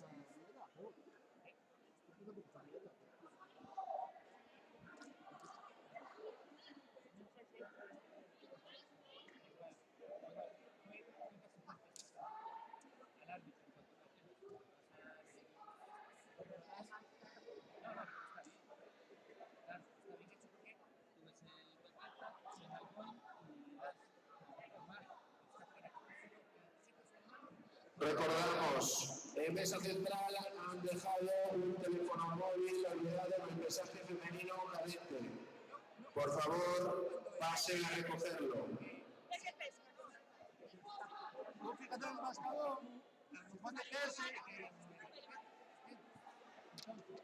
al árbitro en cuanto a que no pasar no, no, está bien. Claro, está bien hecho porque tú ves el Vegeta, se da el point y das normal. Esta fuera que prefiero que sí que es normal. Recordamos, en mesa central han dejado un teléfono móvil olvidado en el mensaje femenino carente. Por favor, pasen a recogerlo. No, fíjate en el mascador, después de caerse. Entonces,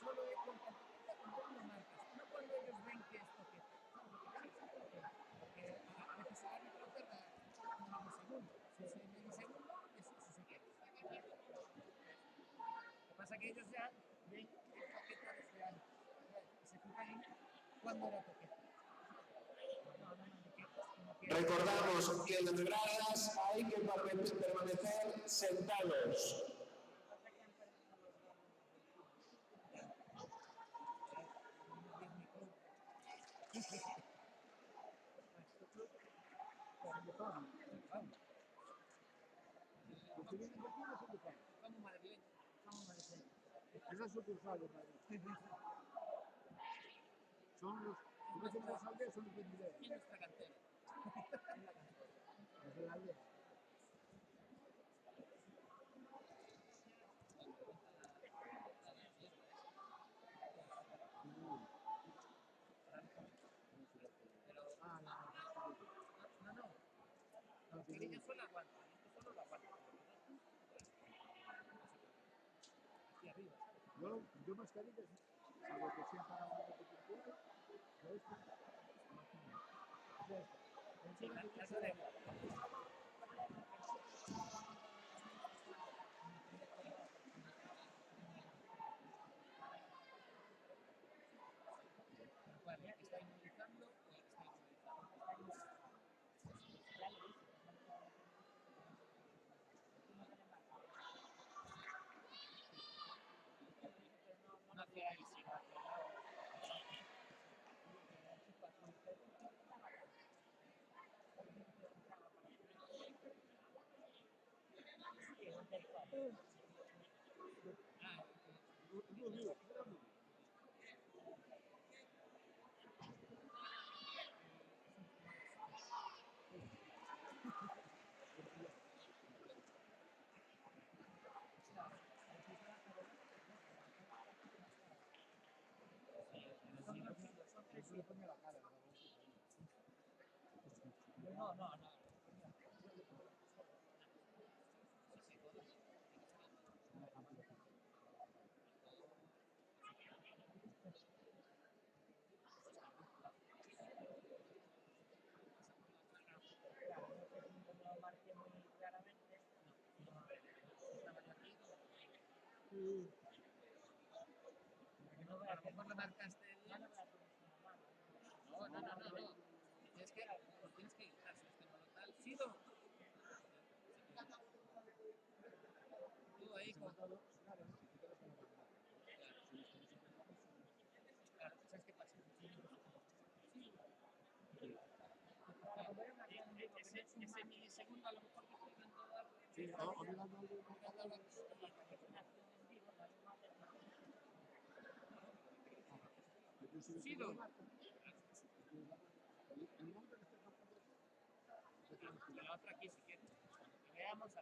solo con etiqueta cuando tú lo marcas, no cuando ellos ven que es toquete. ¿Sabes lo que quiero decir? Porque a veces el árbitro tarda un milisegundo. Si ese milisegundo, eso se queda. Lo que pasa es que ellos ya ven el toquete desde antes. Y se fijan en cuándo era toquete. Recordamos que en las gradas hay que permanecer sentados. Vamos madrileños. Esas sucursales, son los aldeas, son los vendedores. Y nuestra cantera. Los de la aldea. Pero, no. La mascarilla solo aguanta, esto solo lo aguanta. Aquí arriba, ¿sabes? Yo mascarillas, salvo que sea para un momento puntual, pero esta, sí, la sabemos. ¿Cuál? ¿El que está inmunizando o el que está inmunizado? No hacia él, sino hacia el lado. eso le pone la cara. No. No marqué muy claramente. Estaba yo aquí. A lo mejor lo marcaste bien. No. Tienes que gritar, si es que no lo tal. ¡Sido! Tú ahí con... Claro, ¿sabes qué pasa? Ese milisegundo a lo mejor que estoy viendo algo. Sí, olvidando algo. Sido. El nombre que está cambiando. Y la otra aquí si quieres. Que veamos a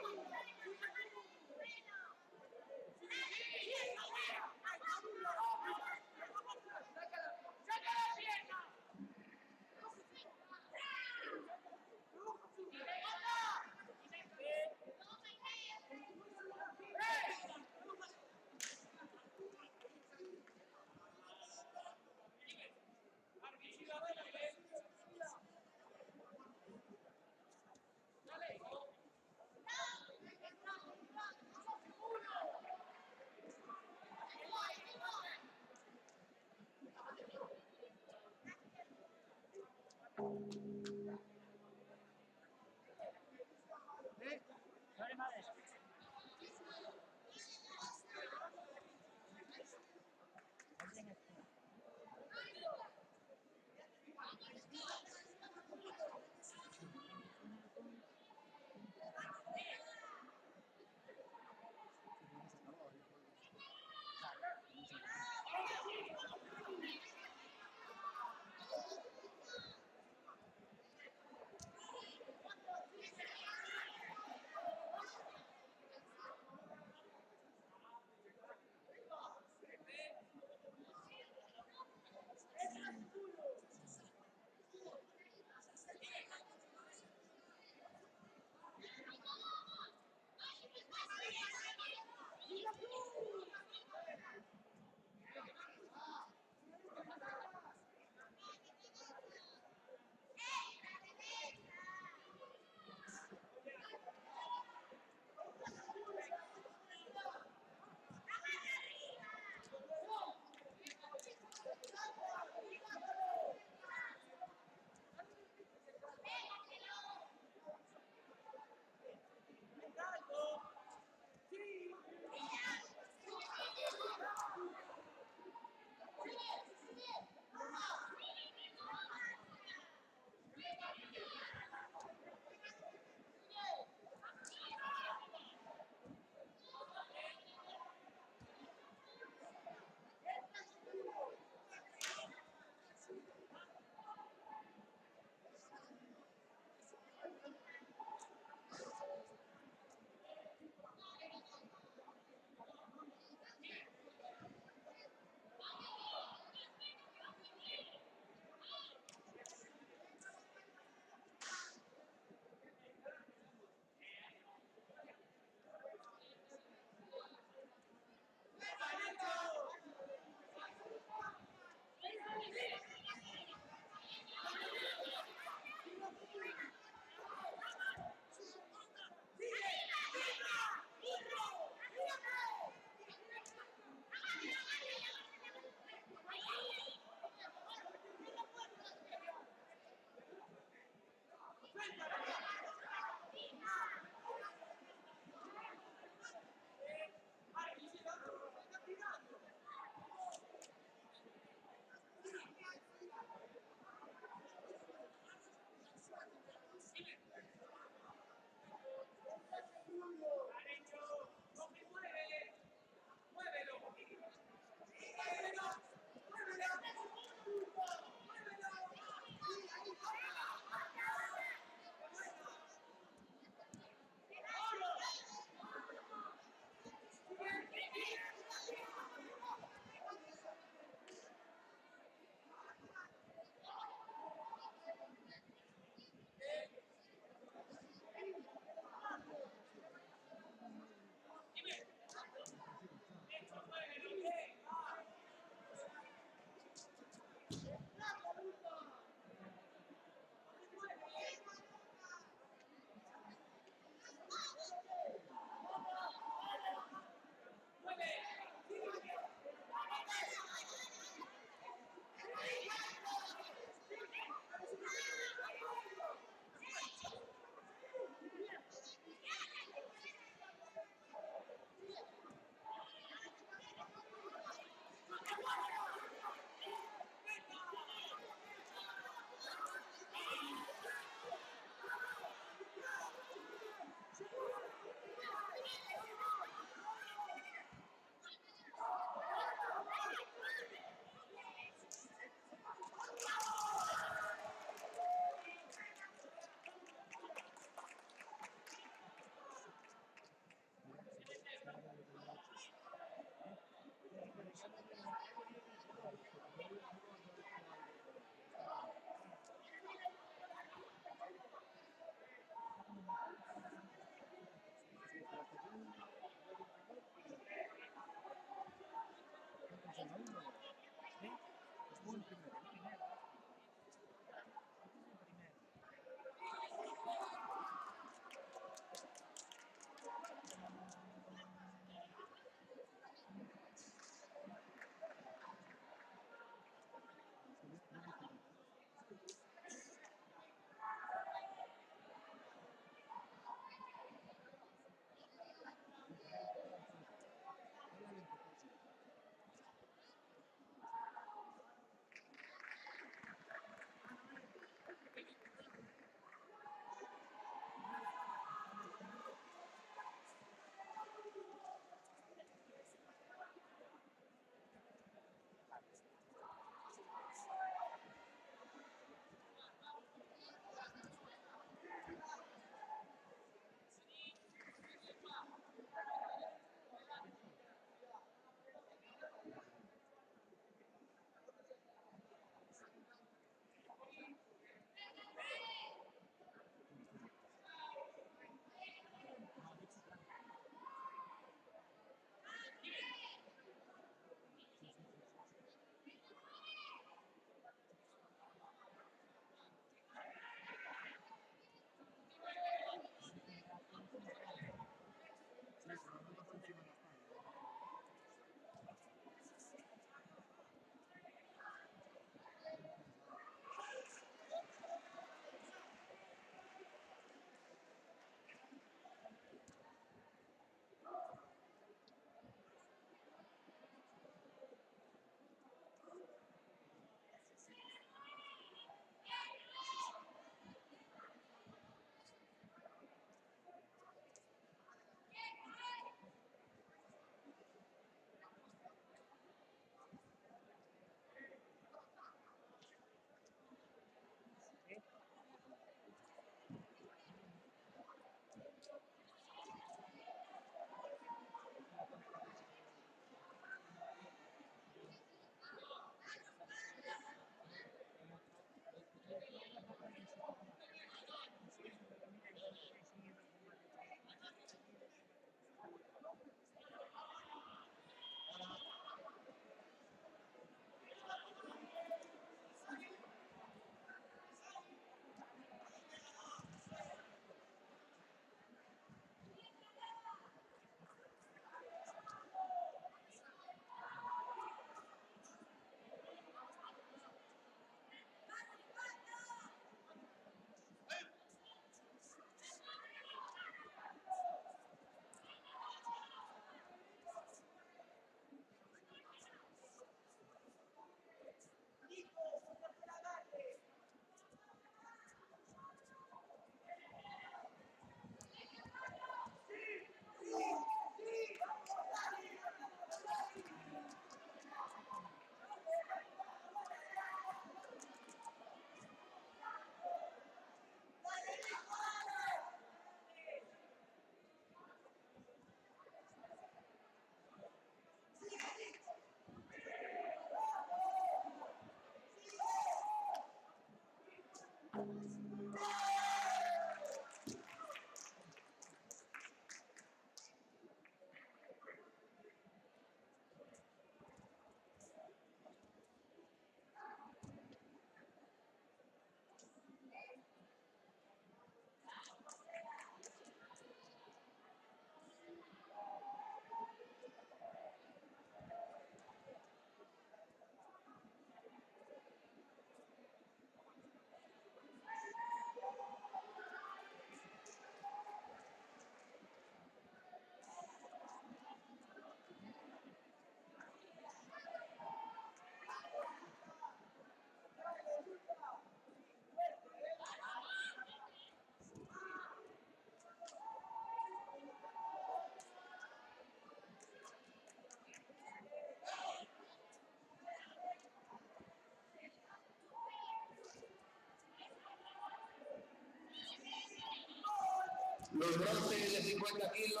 Los bronces de 50 kilos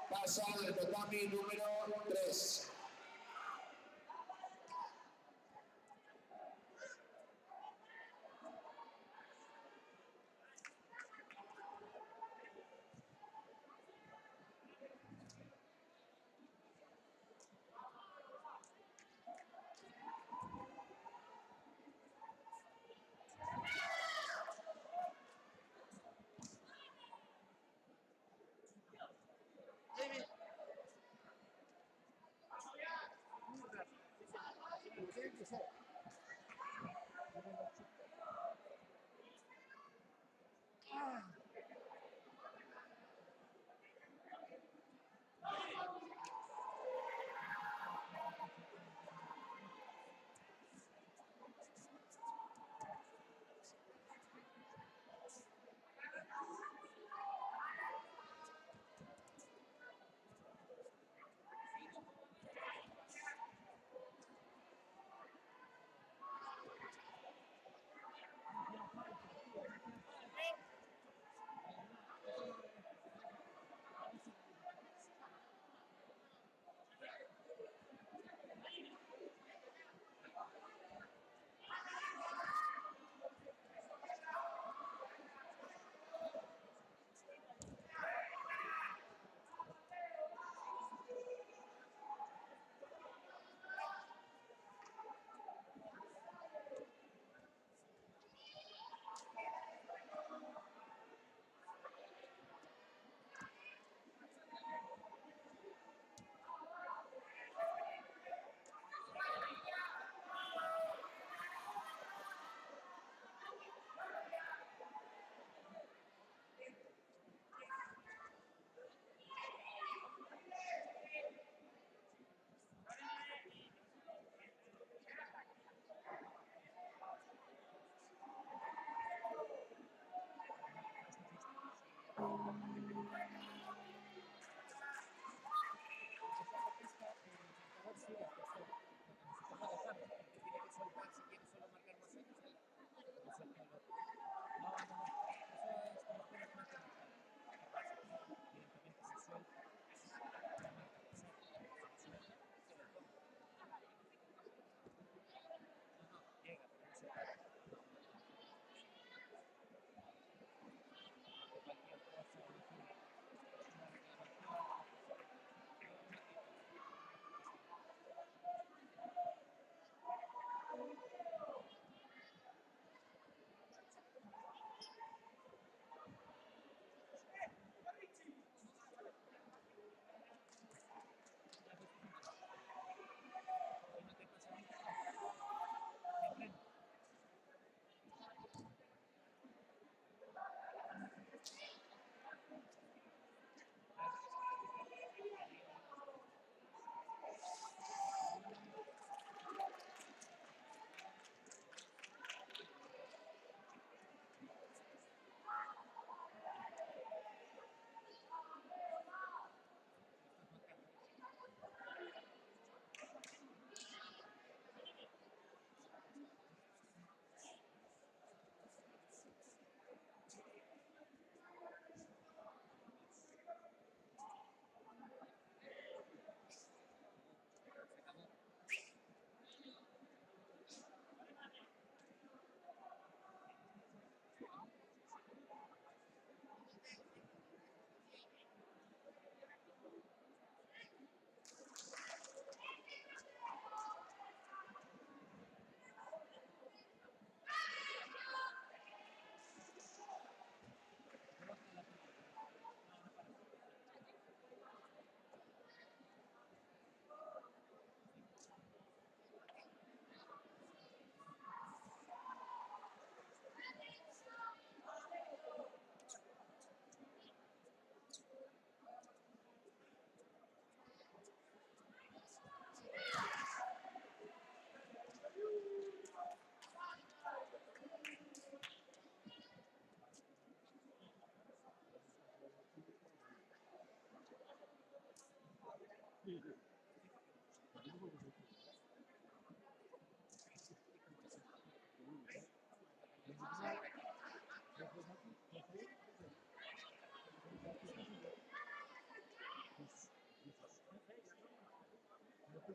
pasan al tatami número 3. Tiene que ser.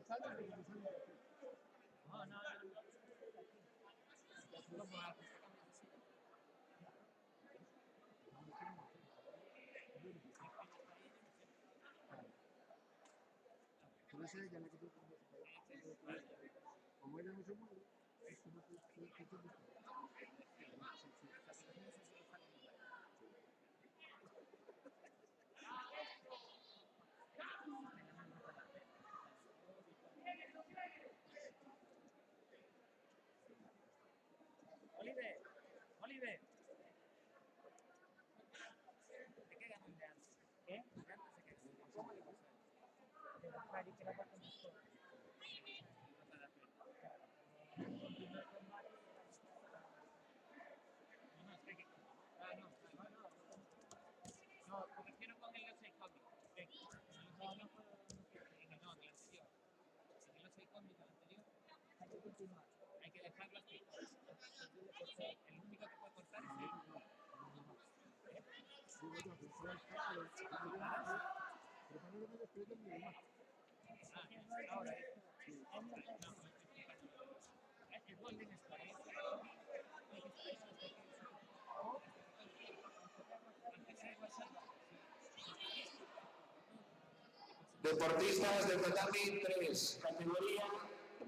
sale, pero no sale aquí. No, no, no. ¿Cómo haces? Pero esa es ya la que tú pones para como ella no se mueve, es como que tú Oliver, Oliver. ¿De qué ganó el de antes? ¿Qué? El de antes se quedó. ¿Cómo le pasó? De bajar y que la parte más corta. El primer combate era no, es que hay que ah, no, no, me refiero con el Losei Comic. No, no fue en el anterior. En el Losei Comic, el anterior. Hay que continuar. Hay que dejarlo así. El único que puede cortar es él. digo yo, que fue el canal, prepararme después del mismo. Ahora es Golden Star. Deportistas de tatami 3, categoría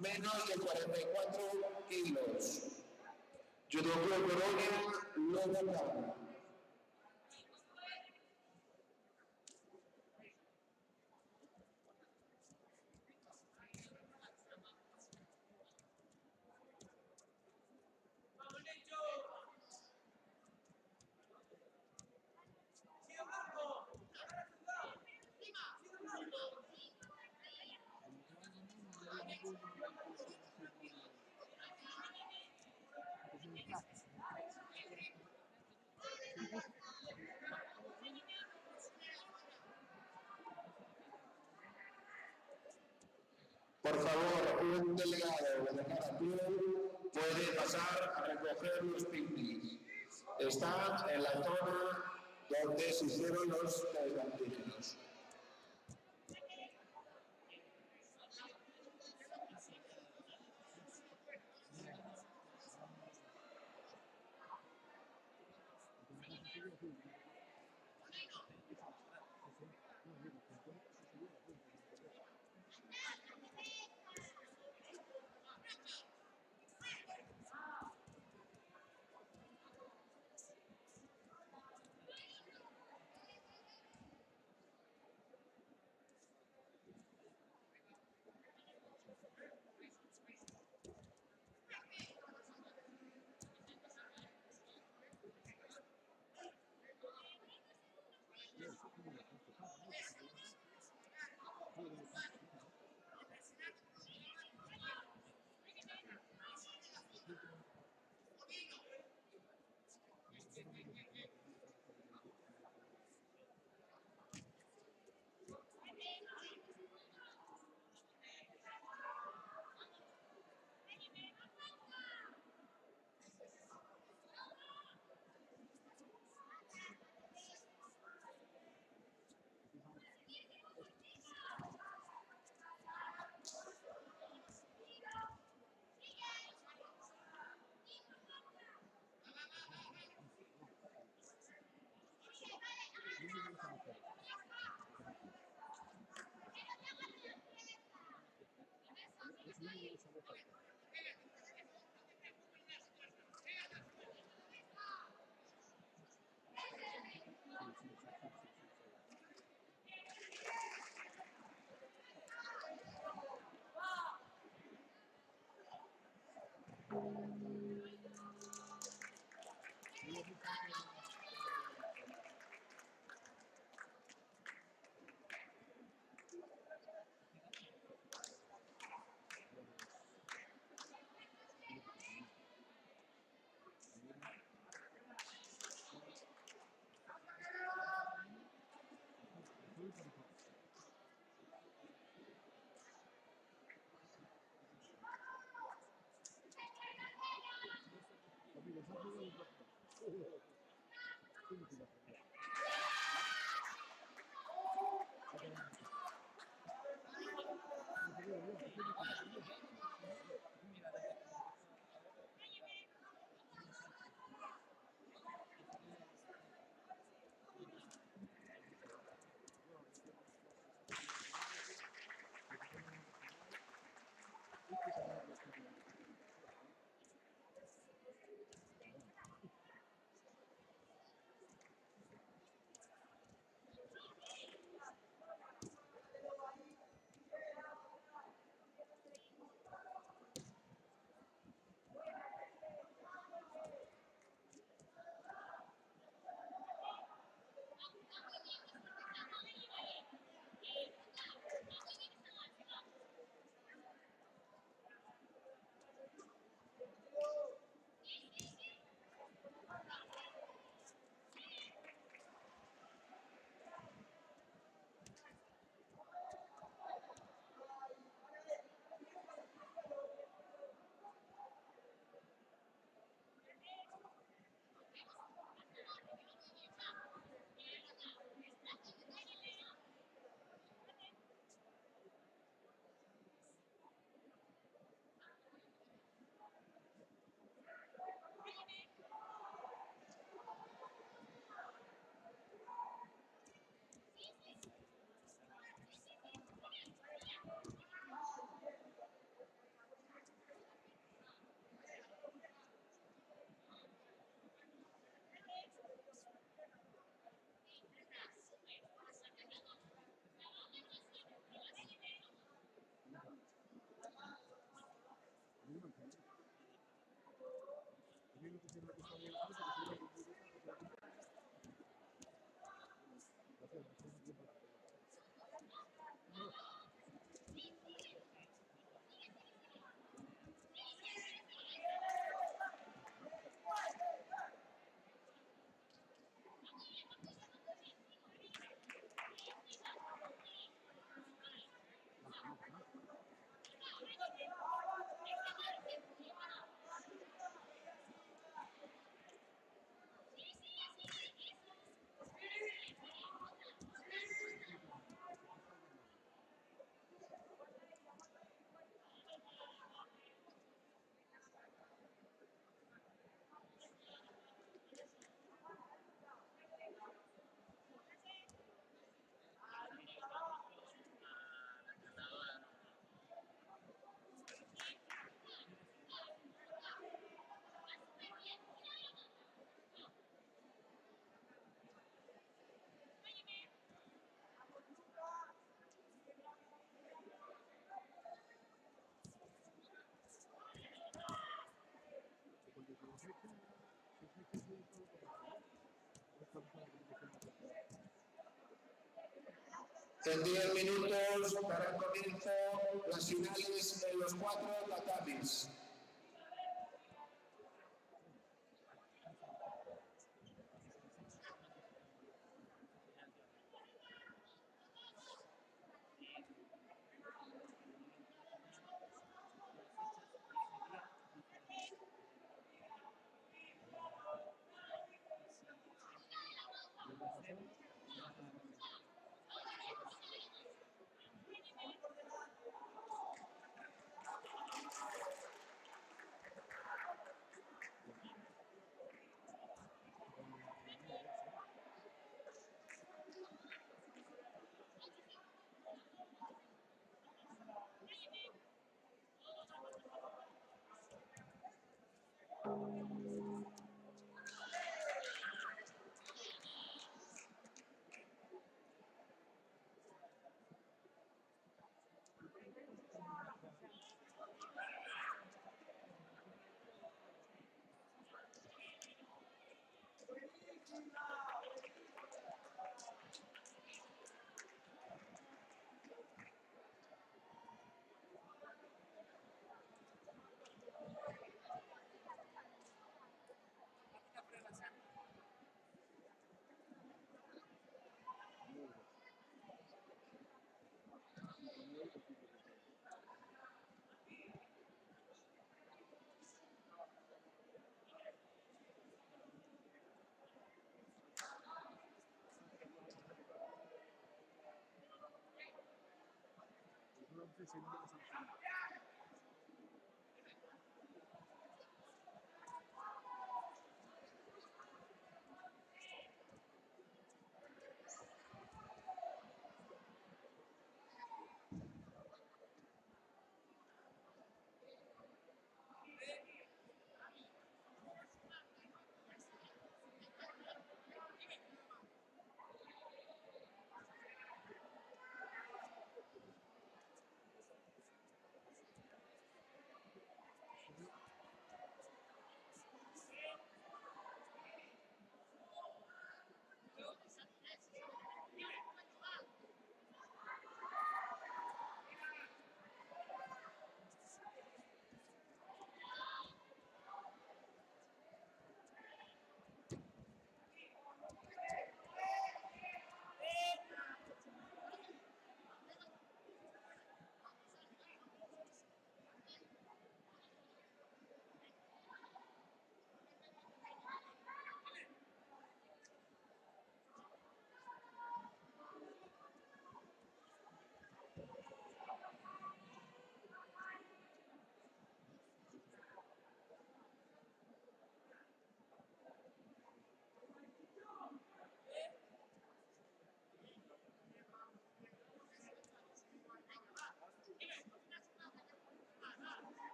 menos de 44 kilos. Judoku Colonia, Lobo. Por favor, un delegado de cada club puede pasar a recoger los picnics. Está en la zona donde se hicieron los antígenos. En 10 minutos darán comienzo las finales en los 4 tatamis.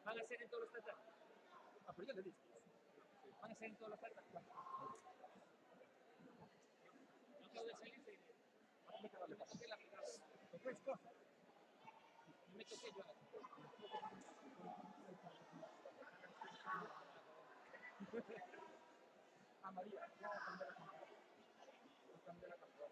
Van a ser en todos los tratos. Ah, pero yo le dije. Van a ser en todos los tratos. No acabo de salir de. Me toqué la primera vez. Me toqué yo. A María, ya cambié la canción. Cambié la canción.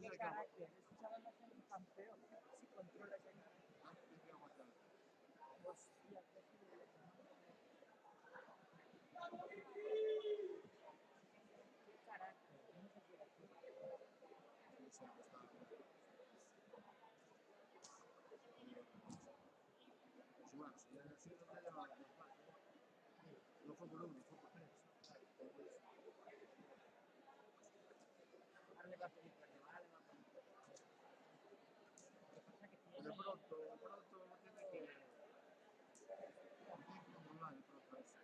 de campo. carácter, ese chaval va a ser un campeón si controla ese carácter. Hostia, qué fútbol, qué carácter, yo no sé qué decir. Bueno, si ya así no me lleva los pasos. No fue por uno, fue por tres. Ahora le va a pedir perdón, ahora le va a pedir perdón. Lo que pasa es que De tiene... pronto tiene que controlar de pronto eso.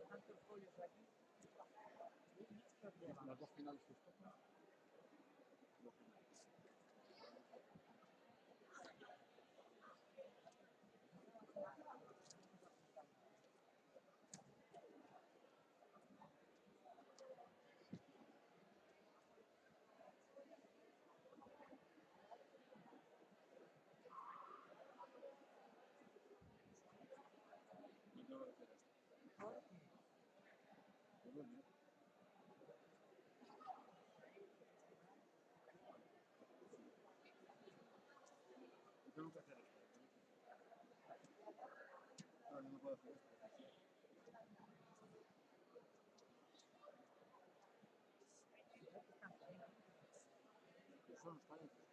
tantos pollos aquí. Las dos finales que tocan. Tengo que hacer esto. No, no puedo hacer esto. Son los caretas.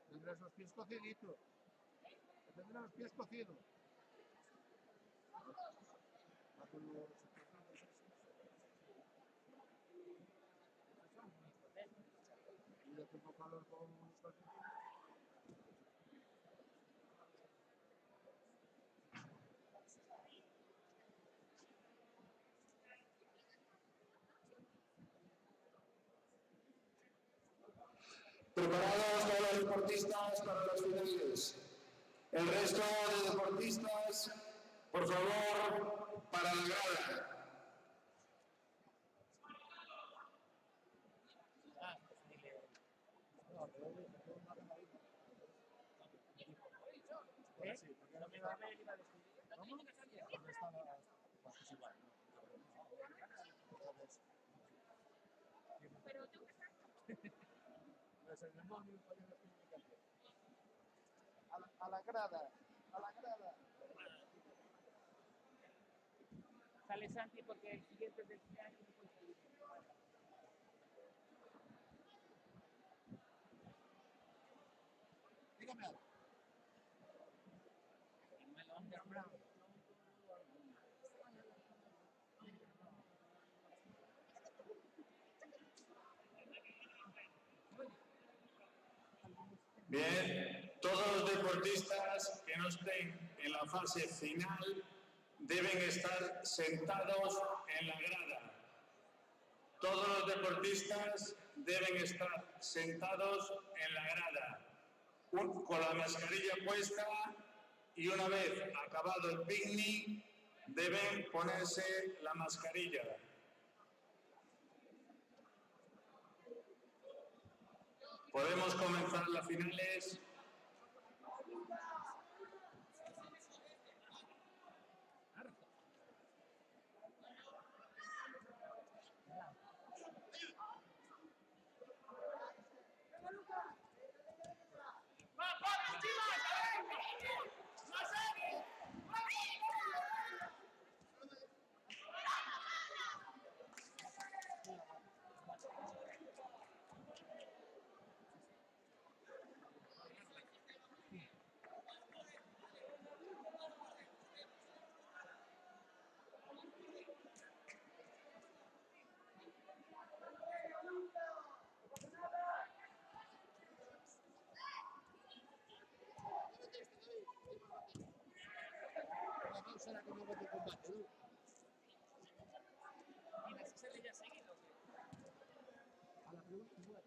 Tendrás los pies cociditos. Tendrás los pies cocidos. Y ya tengo calor con los calcetines. Preparados todos los deportistas para las finales. El resto de deportistas, por favor, para la grada. No me va a ver, iba a decir. ¿Cómo? Pues el demonio falló en la comunicación. A la grada. A la grada. Sale Santi porque el siguiente es del cumpleaños y no puede salir. Dígame algo. El underground. Bien, todos los deportistas que no estén en la fase final deben estar sentados en la grada. Todos los deportistas deben estar sentados en la grada, con la mascarilla puesta, y una vez acabado el picnic deben ponerse la mascarilla. Podemos comenzar las finales. será con nuevos de combate, ¿no? Mira, si sale ya seguido. A la pregunta, bueno.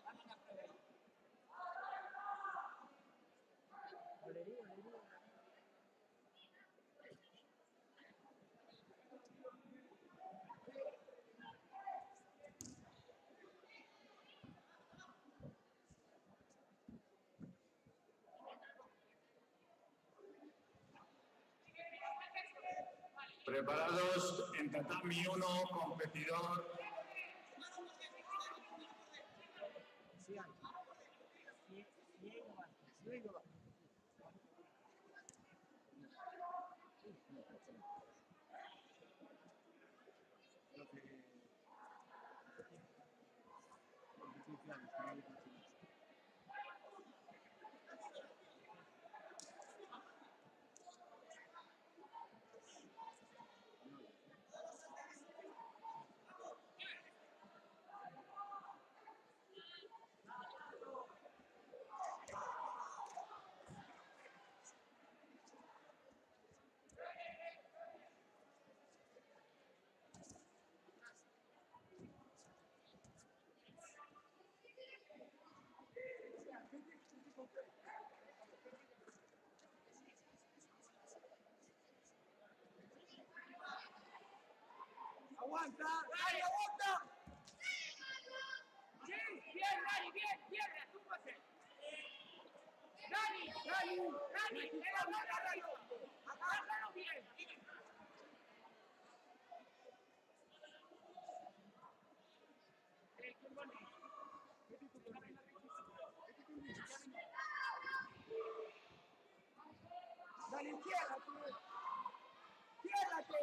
Dame una prueba ahí. Olería. Preparados en tatami 1, competidor. Sí hay. Sí hay no va. Lo que... Competiciones, que no hay mucho más. ¡Aguanta! ¡Dani, aguanta! ¡Sí! ¡Bien, Dani! ¡Bien! ¡Retúmbate! ¡Dani! ¡Agárralo bien! ¡Dani, ciérrate! ¡Ciérrate!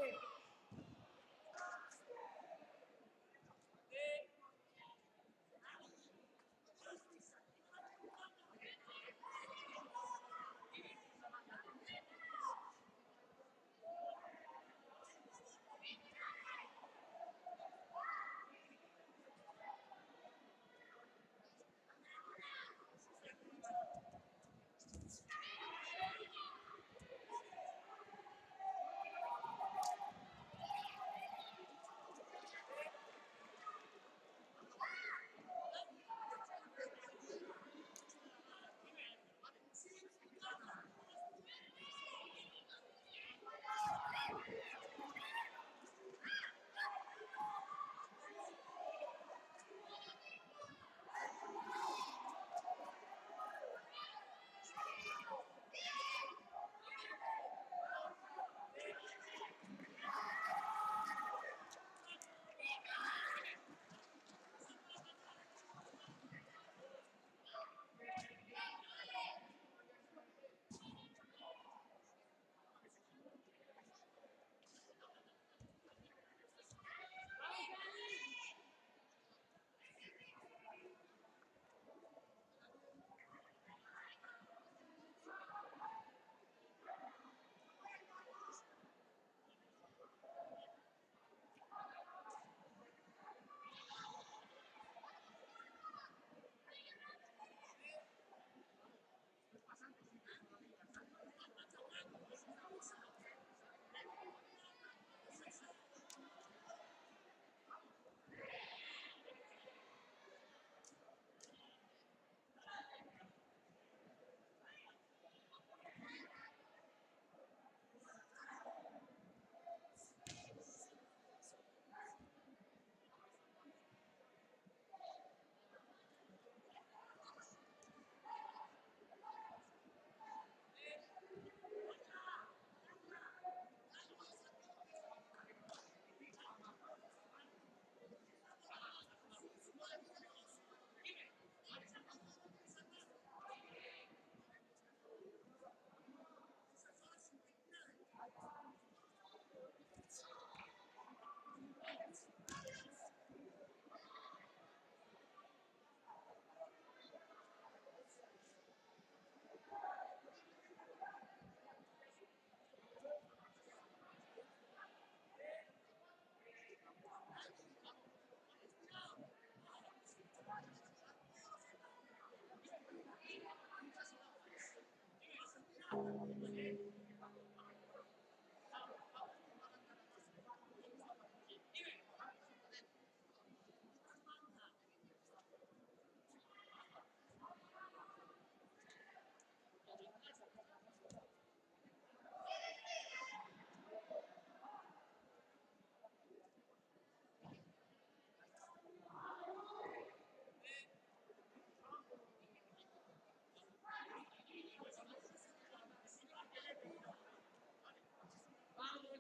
Vamos,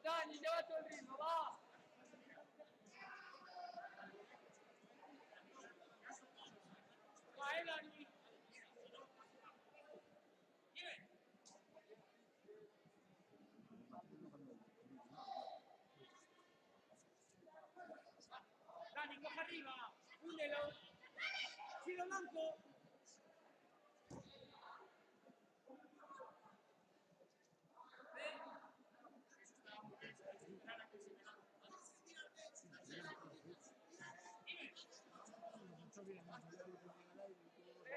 Dani, lleva todo el ritmo, va. Vai, Dani. Dani, coge arriba. Húndelo. Sigue blanco.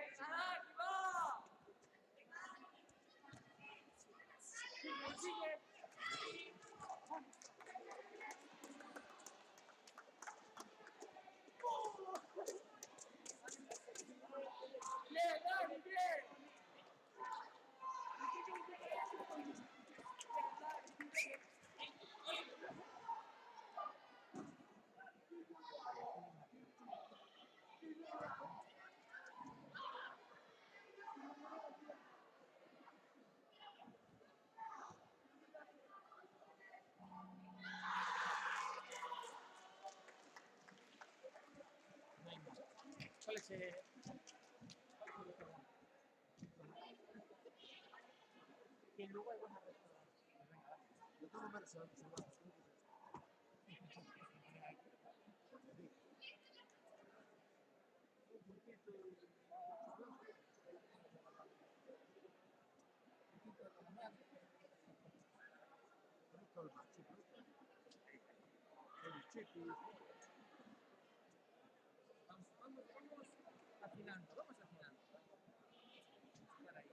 Venga, Dani, va. Sigue, sigue. Bien, Dani, bien. ¿Cuál es el...? Y luego hay buena restaurante. Yo tengo versión, Vamos afinando, vamos afinando. Para ahí.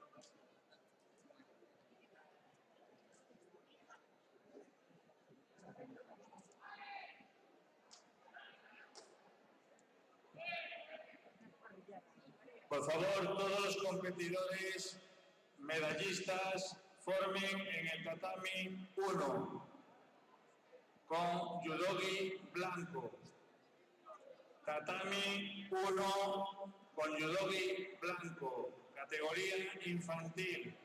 Por favor, todos los competidores medallistas formen en el tatami 1 con judogi blanco. Tatami 1 con judogi blanco, categoría infantil.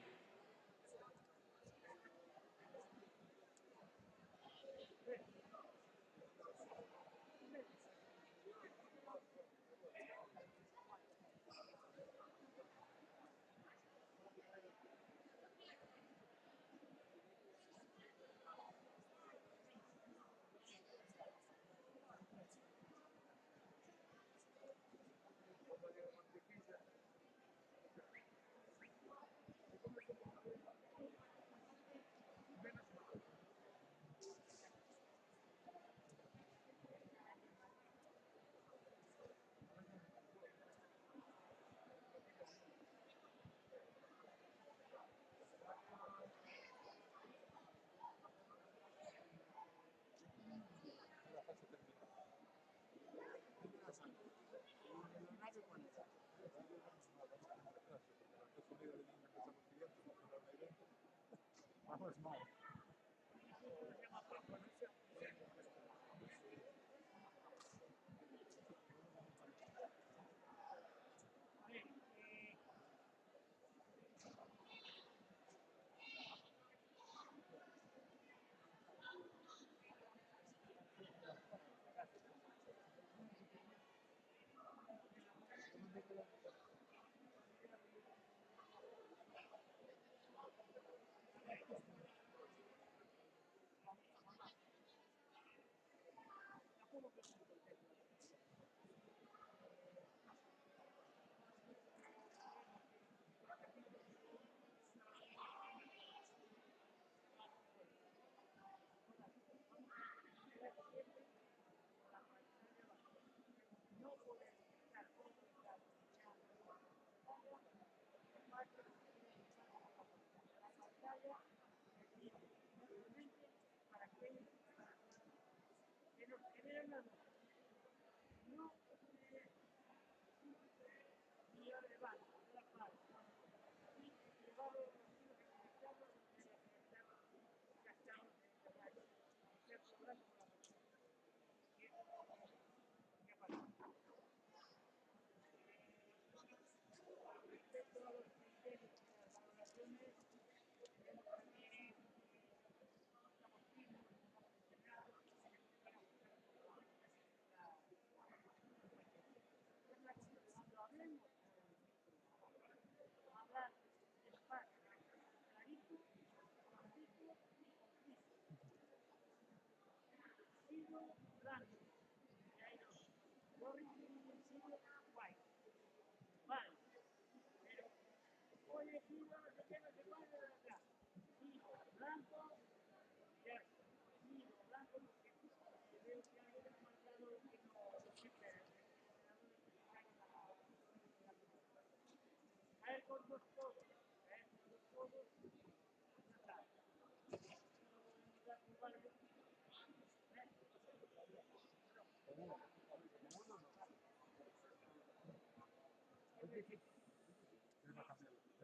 Vamos mal.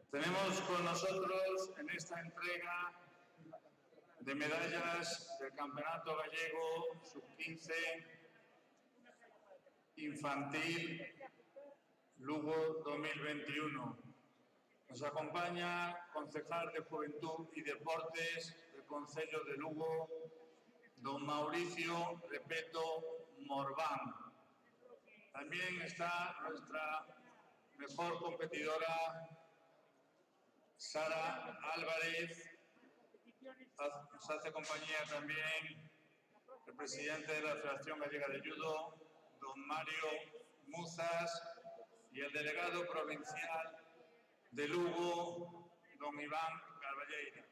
Tenemos con nosotros en esta entrega de medallas del Campeonato Gallego Sub-15 Infantil Lugo 2021. Nos acompaña concejal de Juventud y Deportes del Concello de Lugo, don Mauricio Repeto Morván. También está nuestra mejor competidora, Sara Álvarez. Nos hace compañía también el presidente de la Federación Gallega de Judo, don Mario Muzas, y el delegado provincial de Lugo, don Iván Carballeira.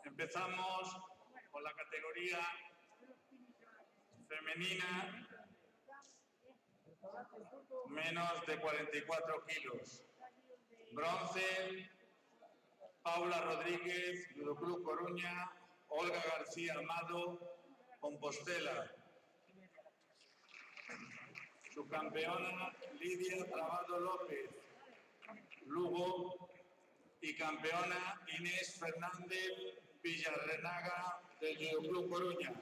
Empezamos con la categoría femenina, menos de 44 kilos. Bronce, Paula Rodríguez, Judo Club Coruña, Olga García Amado, Compostela. Subcampeona, Lidia Trabado López, Lugo. Y campeona, Inés Fernández Villarrenaga, del Judo Club Coruña.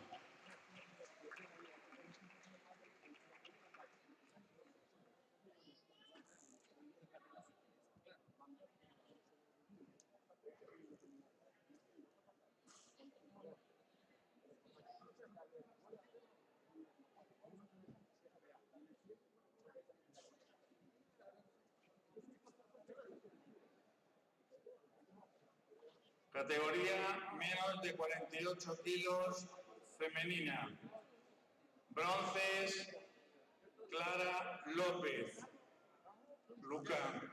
Categoría menos de 48 kilos femenina. Bronces, Clara López, Lucán.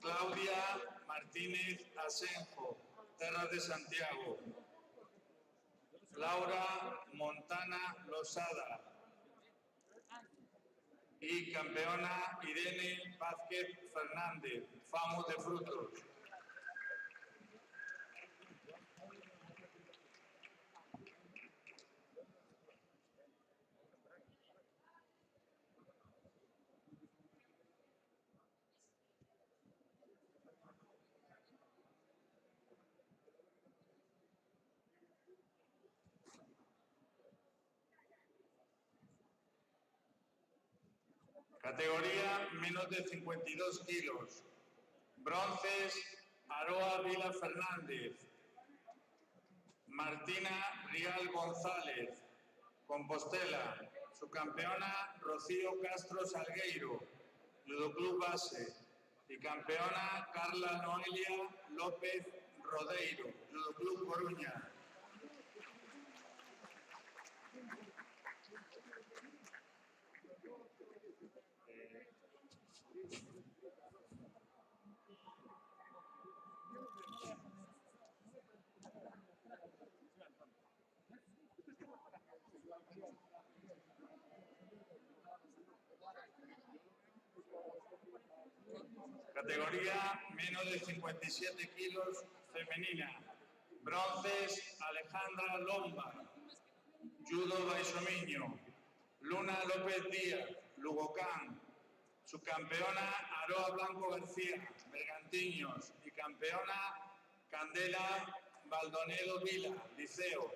Claudia Martínez Asenjo, Terras de Santiago. Laura Montana Losada. Y campeona Irene Vázquez Fernández, Famos de Frutos. Categoría menos de 52 kilos. Bronces, Aroa Vila Fernández. Martina Rial González, Compostela. Subcampeona, Rocío Castro Salgueiro, Judo Club Base. Y campeona, Carla Noelia López Rodeiro, Judo Club Coruña. Categoría menos de 57 kilos femenina. Bronces, Alejandra Lomba, Judo Baixomiño. Luna López Díaz, Lugocán. Subcampeona Aroa Blanco García, Bergantiños. Y campeona Candela Baldonedo Vila, Liceo.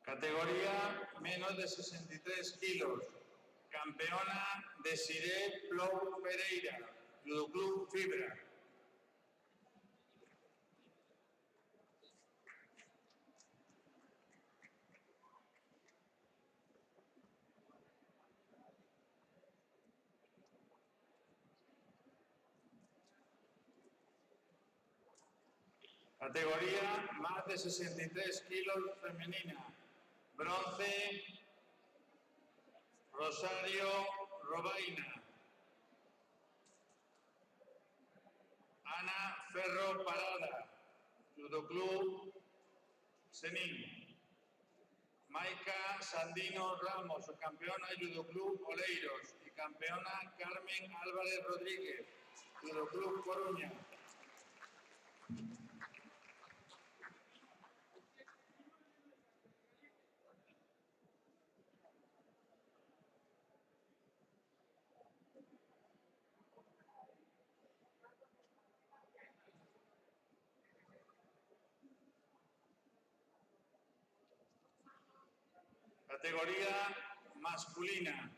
Categoría menos de 63 kilos. Campeona Desiree Plou Pereira, Judo Club Fibra. Categoría más de 63 kilos femenina. Bronce, Rosario Robaina. Ana Ferro Parada, Judo Club Senín. Maika Sandino Ramos, subcampeona Judo Club Oleiros. Y campeona Carmen Álvarez Rodríguez, Judo Club Coruña. Categoría masculina.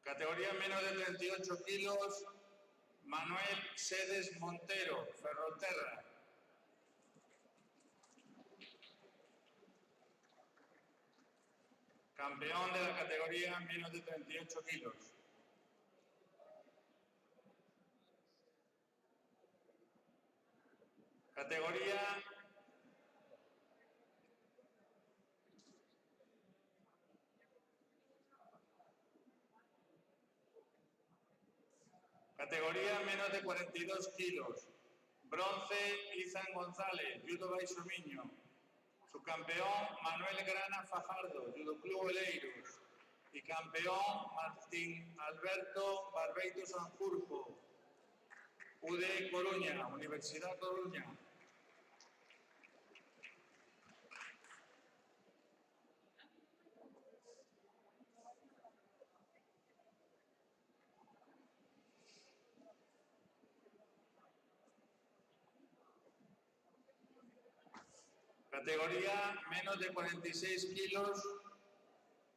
Categoría menos de 38 kilos, Manuel Sedes Montero, Ferroterra. Campeón de la categoría menos de 38 kilos. Categoría menos de 42 kilos. Bronce, Izan González, Judo Baixomiño. Subcampeón, Manuel Grana Fajardo, Judo Club Oleiros. Y campeón, Martín Alberto Barbeito Sanjurjo, UD Coruña, Universidad Coruña. Categoría menos de 46 kilos,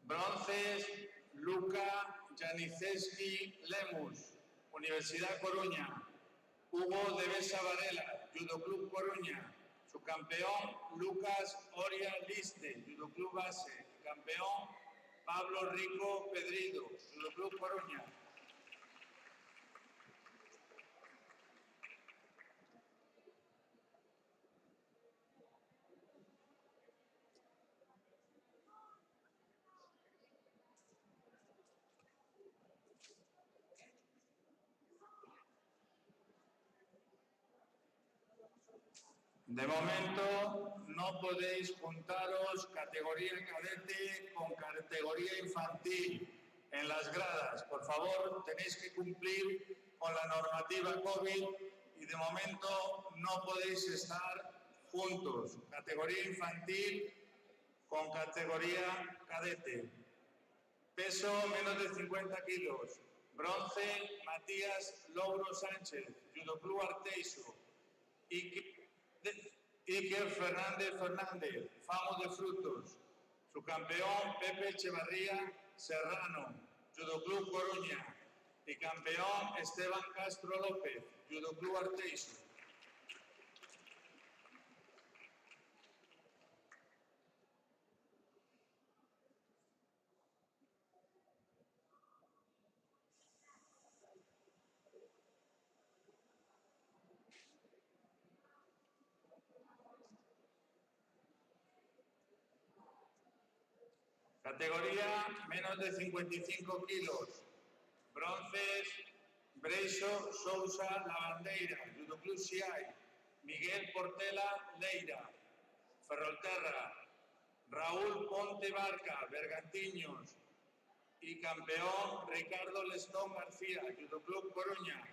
bronces, Luca Janiceski Lemus, Universidad Coruña. Hugo de Besa Varela, Judo Club Coruña. Subcampeón, Lucas Oria Liste, Judo Club Base. Campeón, Pablo Rico Pedrido, Judo Club Coruña. De momento no podéis juntaros categoría cadete con categoría infantil en las gradas. Por favor, tenéis que cumplir con la normativa COVID y de momento no podéis estar juntos. Categoría infantil con categoría cadete. Peso menos de 50 kilos. Bronce, Matías Logro Sánchez, Judo Club Arteiso. Iker Fernández Fernández, Famos de Frutos. Subcampeón, Pepe Echevarría Serrano, Judo Club Coruña. Y campeón, Esteban Castro López, Judo Club Arteiso. Categoría menos de 55 kilos. Bronces, Breixo Sousa Lavandeira, Judo Club Xiai. Miguel Portela Leira, Ferrolterra, Raúl Ponte Barca, Bergantiños, y campeón Ricardo Lestón García, Judo Club Coruña.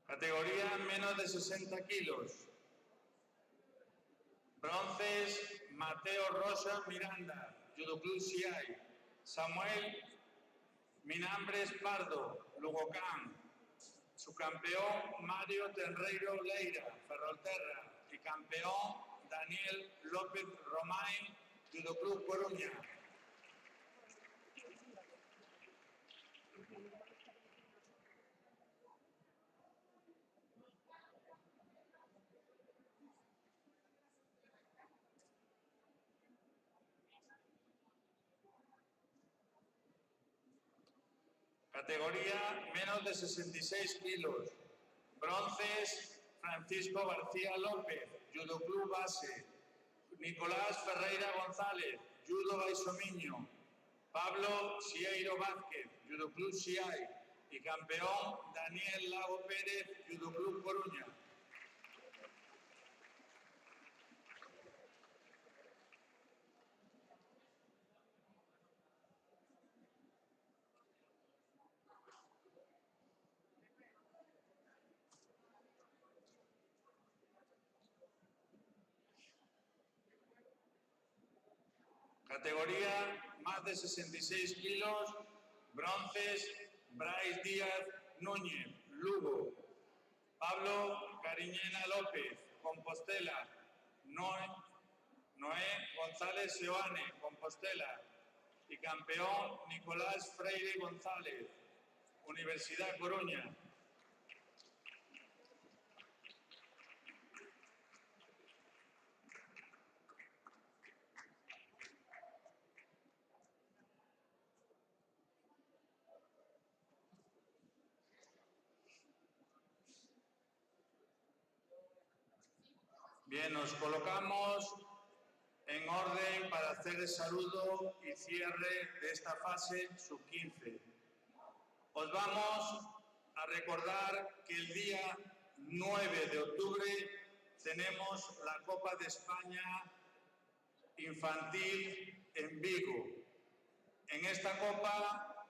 Categoría menos de 60 kilos. Bronces, Mateo Rosa Miranda, Judo Club CIAI. Samuel Minambres Pardo, Lugocán. Su campeón Mario Tenreiro Leira, Ferrolterra. Y campeón Daniel López Romain, Judo Club Coruña. Categoría menos de 66 kilos. Bronces, Francisco García López, Judo Club Base. Nicolás Ferreira González, Judo Baisomiño. Pablo Sieiro Vázquez, Judo Club CIAI. Y campeón Daniel Lago Pérez, Judo Club Coruña. Categoría más de 66 kilos, bronces, Brais Díaz Núñez, Lugo. Pablo Cariñena López, Compostela. Noé González Seoane, Compostela. Y campeón Nicolás Freire González, Universidad Coruña. Bien, nos colocamos en orden para hacer el saludo y cierre de esta fase sub-15. Os vamos a recordar que el día 9 de octubre tenemos la Copa de España Infantil en Vigo. En esta Copa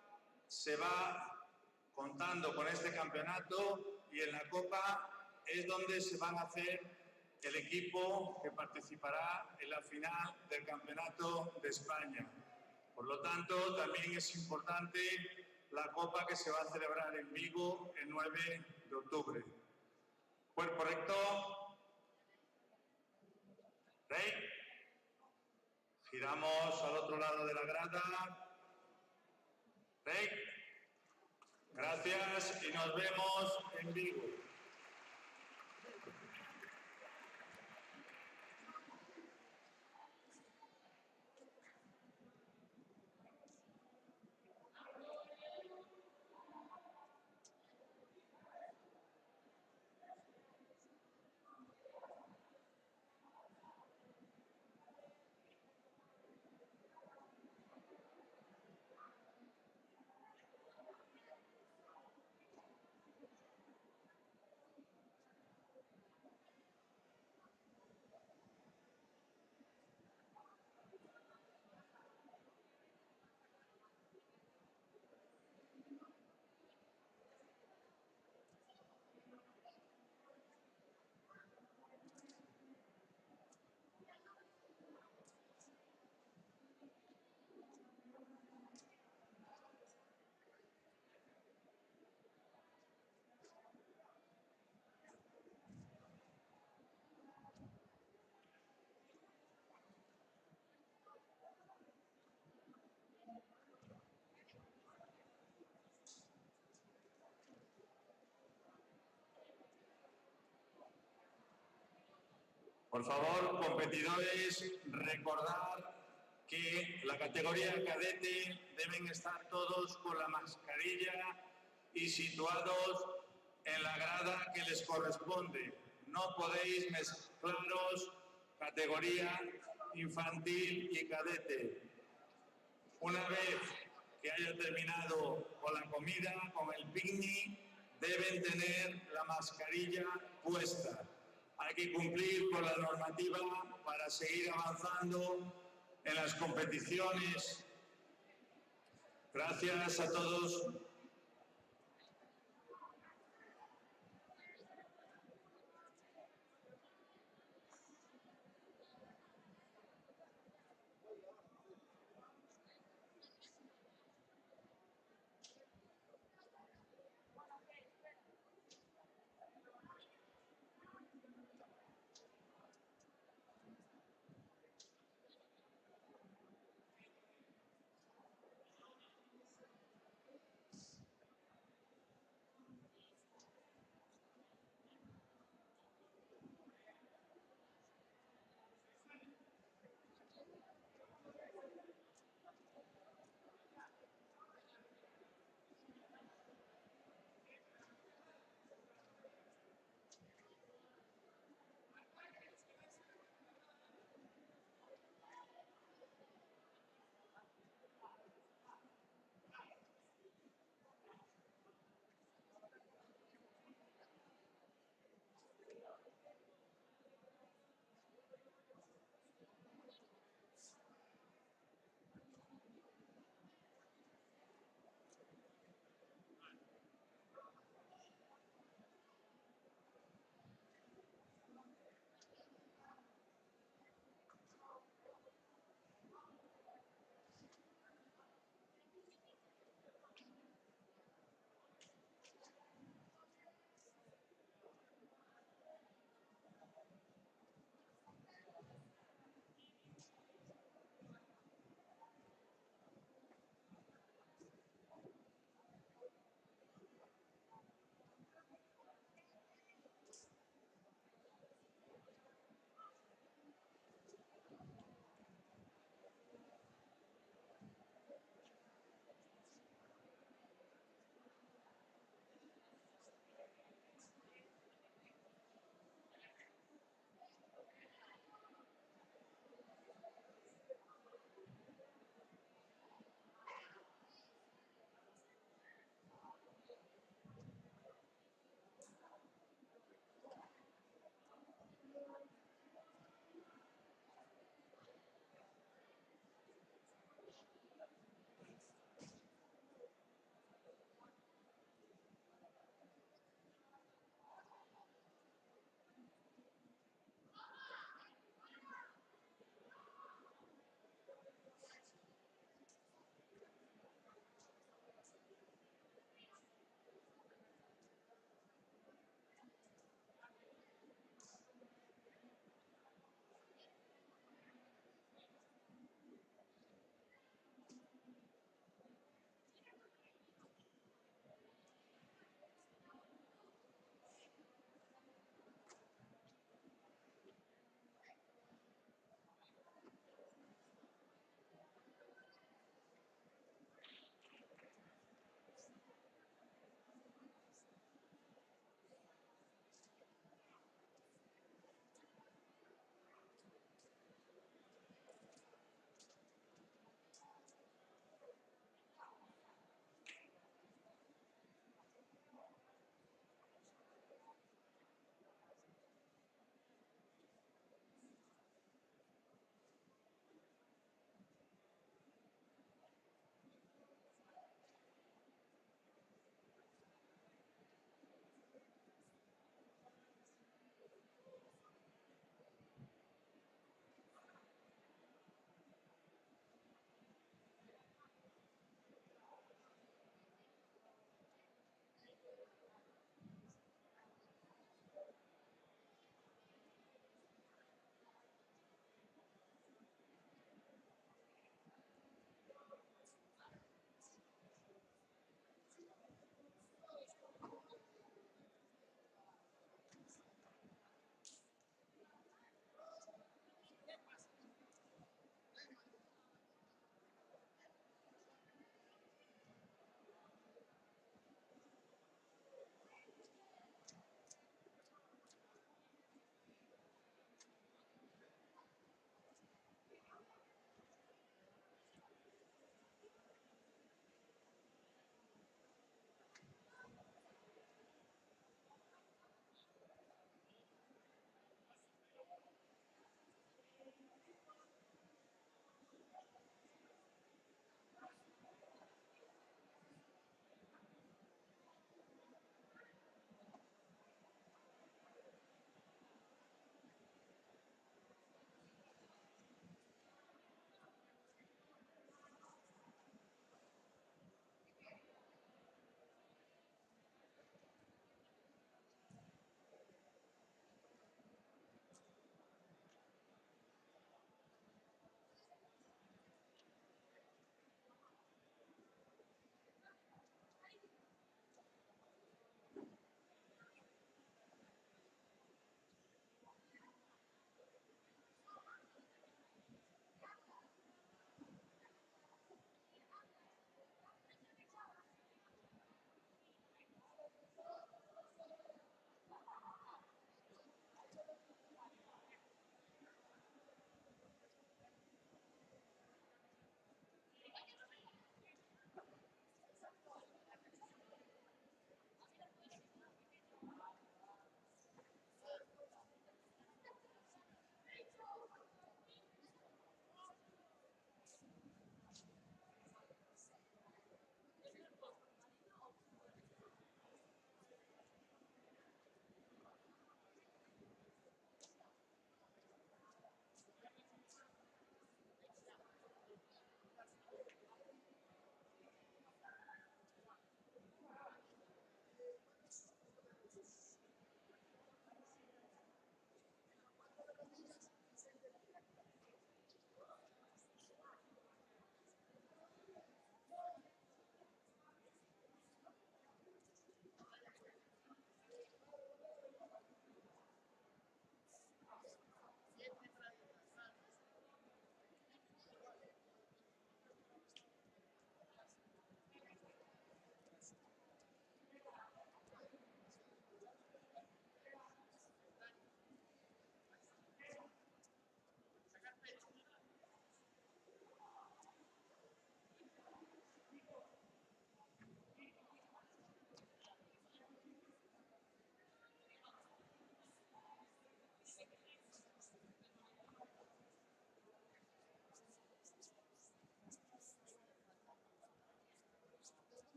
se va contando con este campeonato y en la Copa es donde se van a hacer el equipo que participará en la final del Campeonato de España. Por lo tanto, también es importante la Copa que se va a celebrar en Vigo el 9 de octubre. ¿Cuerpo recto? ¿Rey? Giramos al otro lado de la grada. ¿Rey? Gracias y nos vemos en Vigo. Por favor, competidores, recordar que la categoría cadete deben estar todos con la mascarilla y situados en la grada que les corresponde. No podéis mezclaros categoría infantil y cadete. Una vez que haya terminado con la comida, con el picnic, deben tener la mascarilla puesta. Hay que cumplir con la normativa para seguir avanzando en las competiciones. Gracias a todos.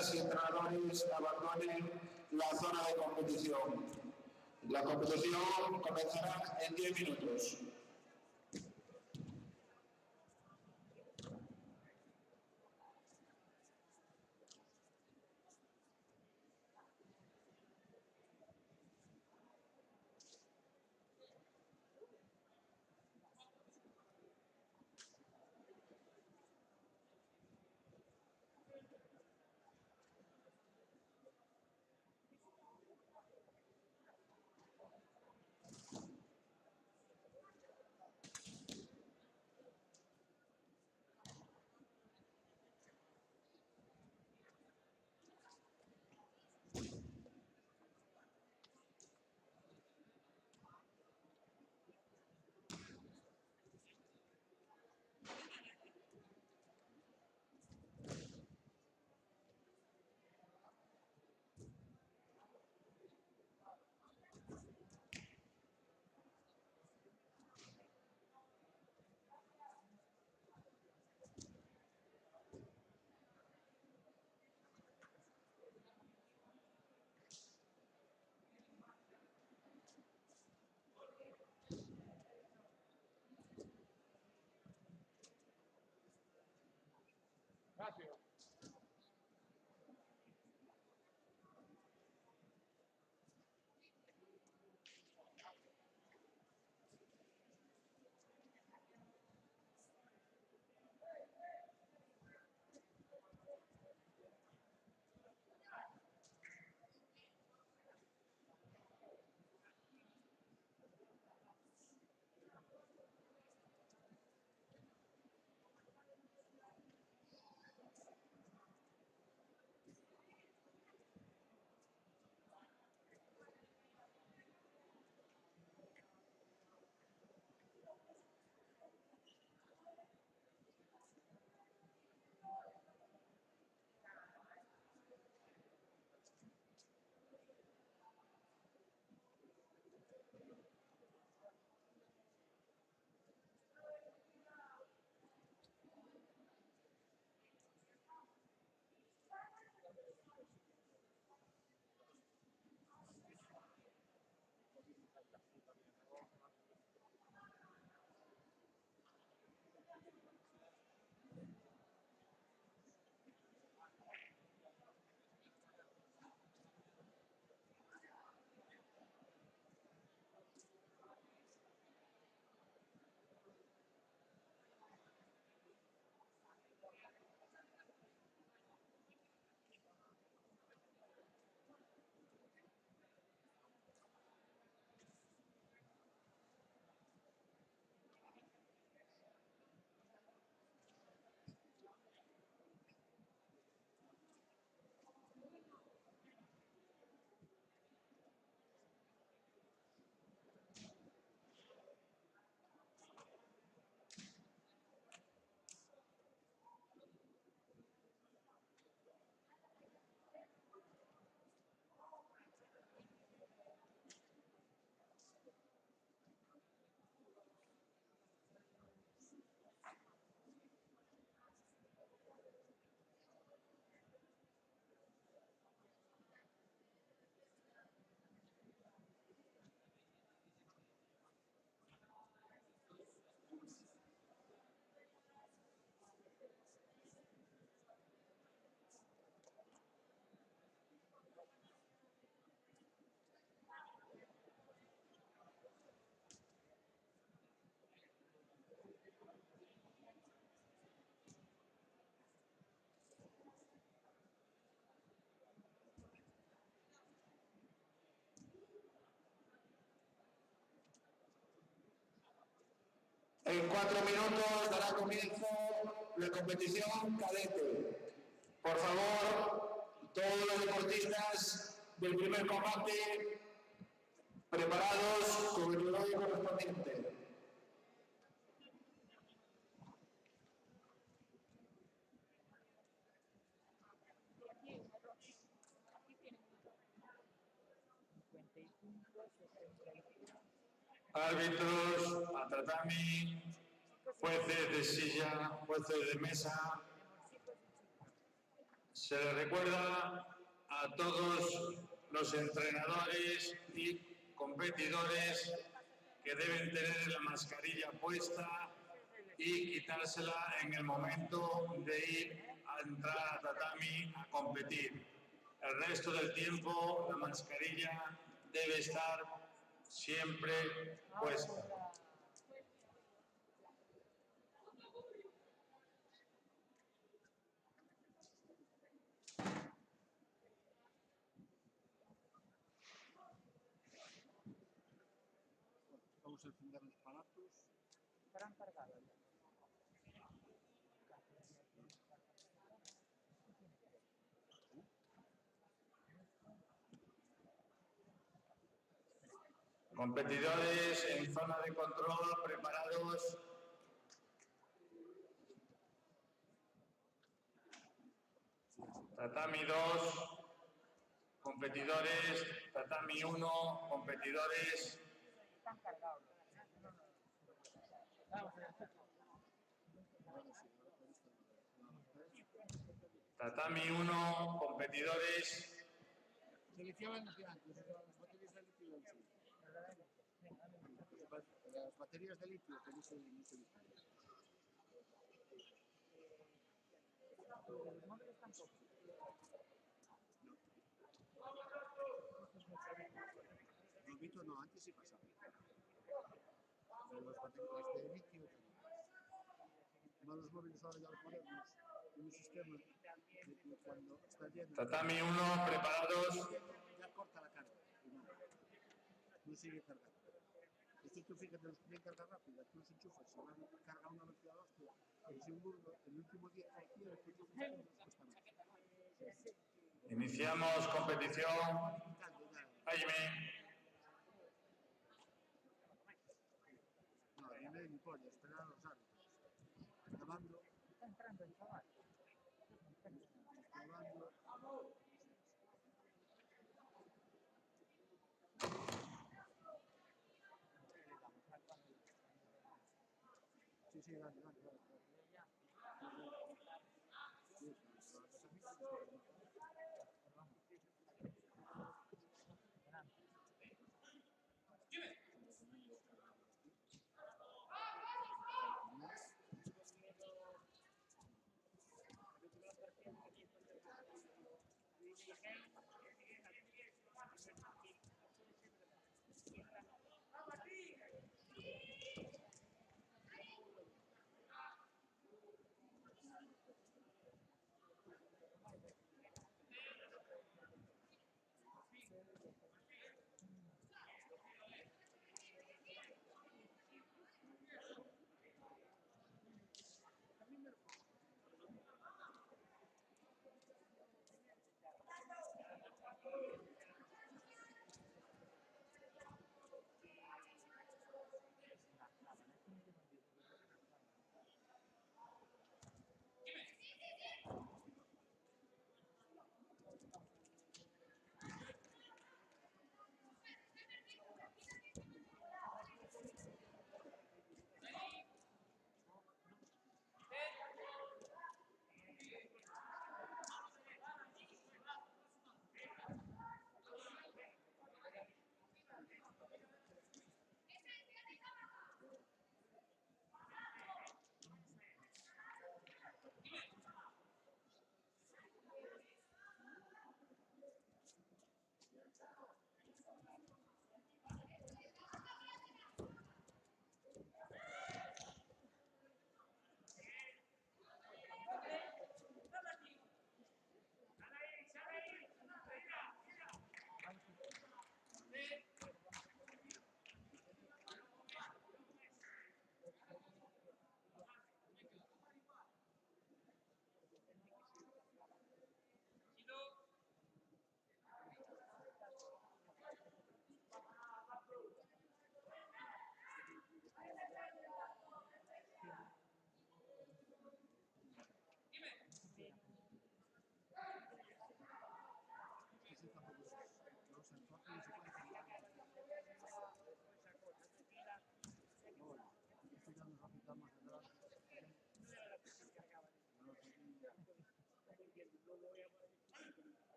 deportistas y entrenadores abandonen la zona de competición. La competición comenzará en 10 minutos. Gracias. En 4 minutos dará comienzo la competición cadete. Por favor, todos los deportistas del primer combate preparados con el horario correspondiente. Árbitros, a tatami, jueces de silla, jueces de mesa. Se le recuerda a todos los entrenadores y competidores que deben tener la mascarilla puesta y quitársela en el momento de ir a entrar a tatami a competir. El resto del tiempo la mascarilla debe estar siempre puesta. Vamos a encender los aparatos. Estarán cargados. Competidores en zona de control, preparados. Tatami 2, competidores. Tatami 1, competidores. Están cargados. Vamos a ver. Tatami 1, competidores. Seleccionan los antes, las baterías de litio en sí. Las baterías de litio que no se litio. Los móviles tampoco. Los Vito no, antes sí pasaba. Pero las baterías de litio también. No, los móviles ahora ya los modernos, en un sistema de que cuando está lleno. Tatami 1, preparados. Ya corta la carga. No sigue cargando. Esto tú fíjate, los que tienen carga rápida, tú los enchufas, se van a cargar a una velocidad hostia, pero si un burro, el último 10% después de 10 segundos cuesta más. Iniciamos competición. Jaime. No, viene ni polla, esperar a los árbitros. Acabando. Está entrando el chaval. Acabando. Sí, dale.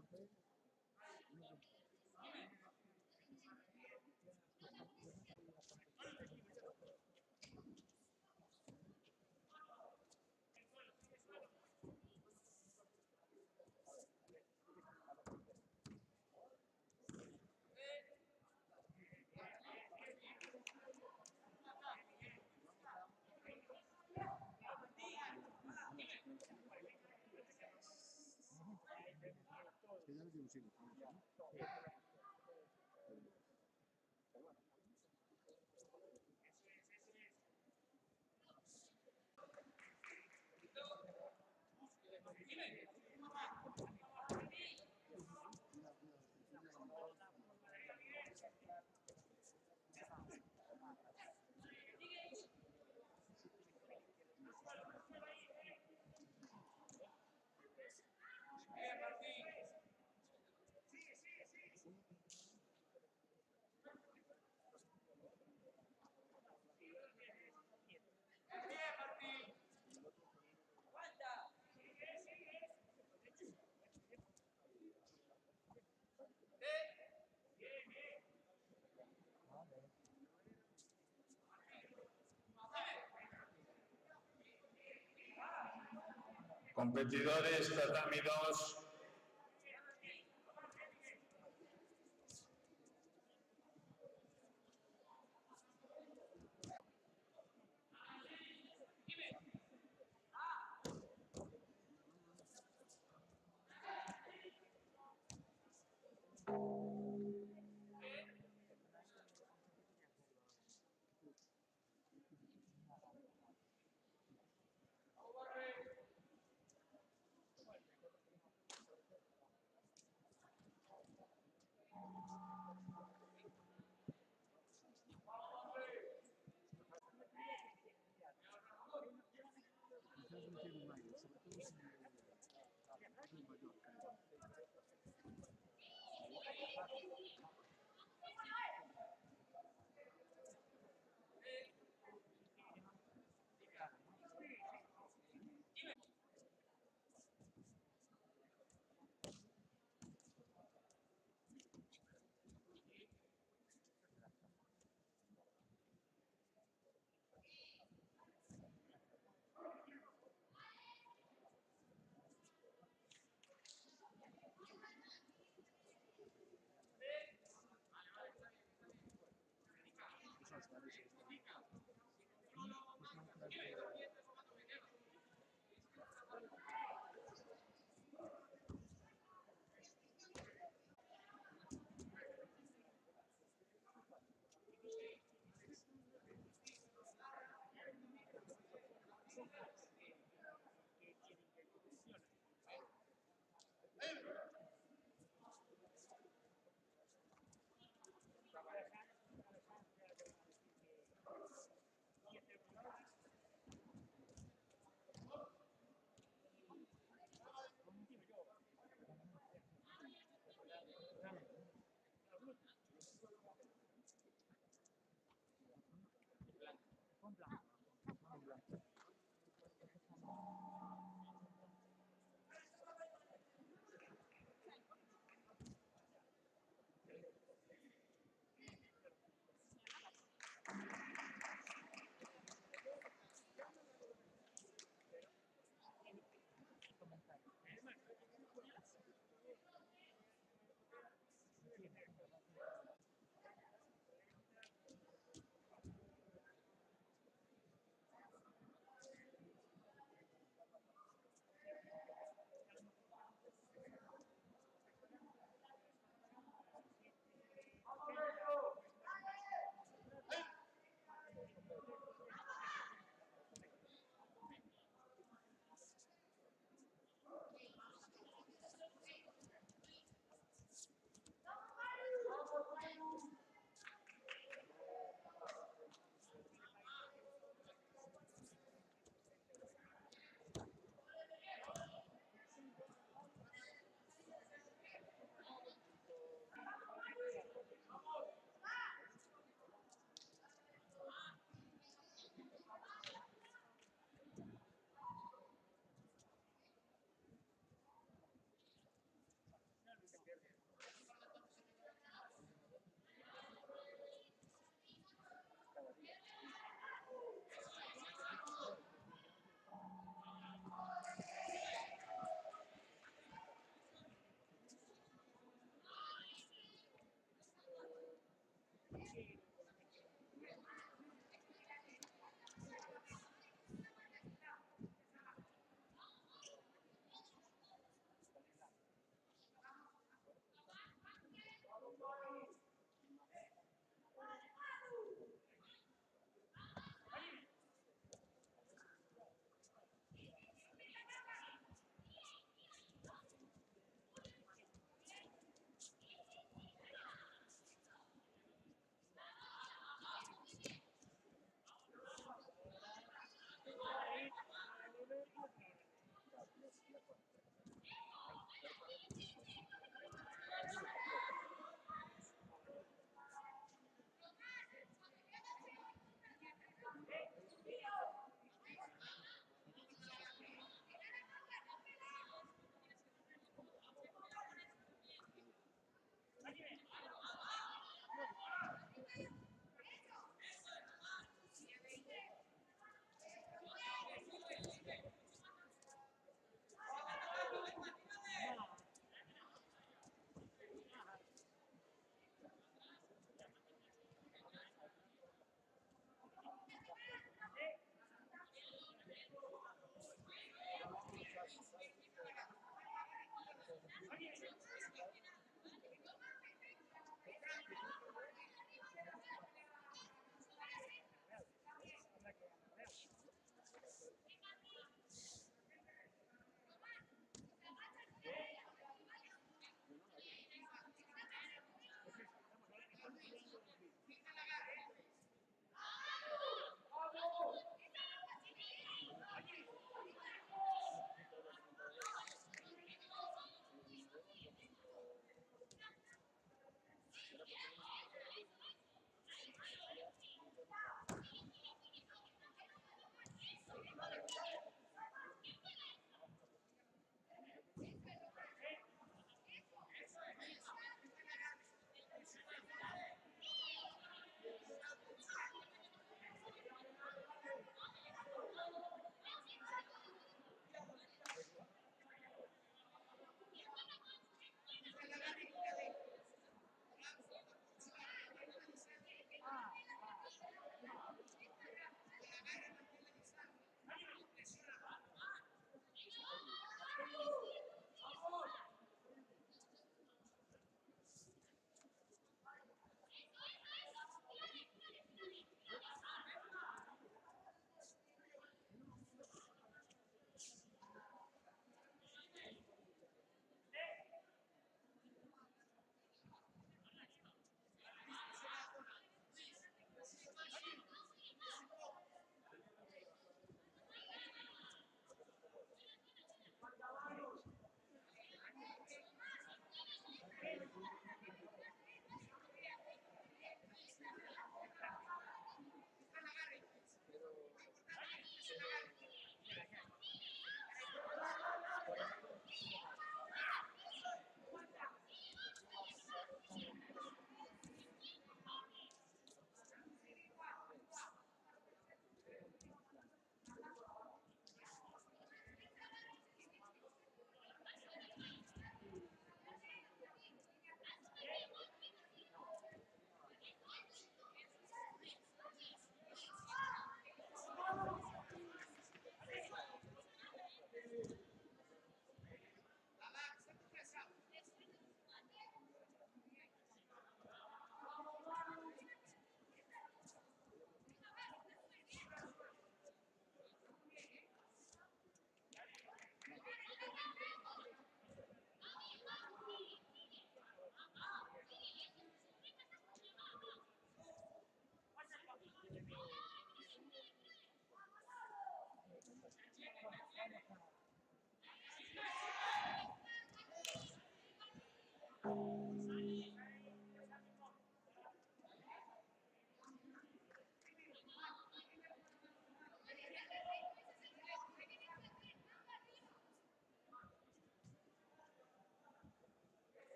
café, que ya le digo sí, ¿no? Competidores tatami 2. Quizás no tiene mayo, sobre todo si es mayor, creo.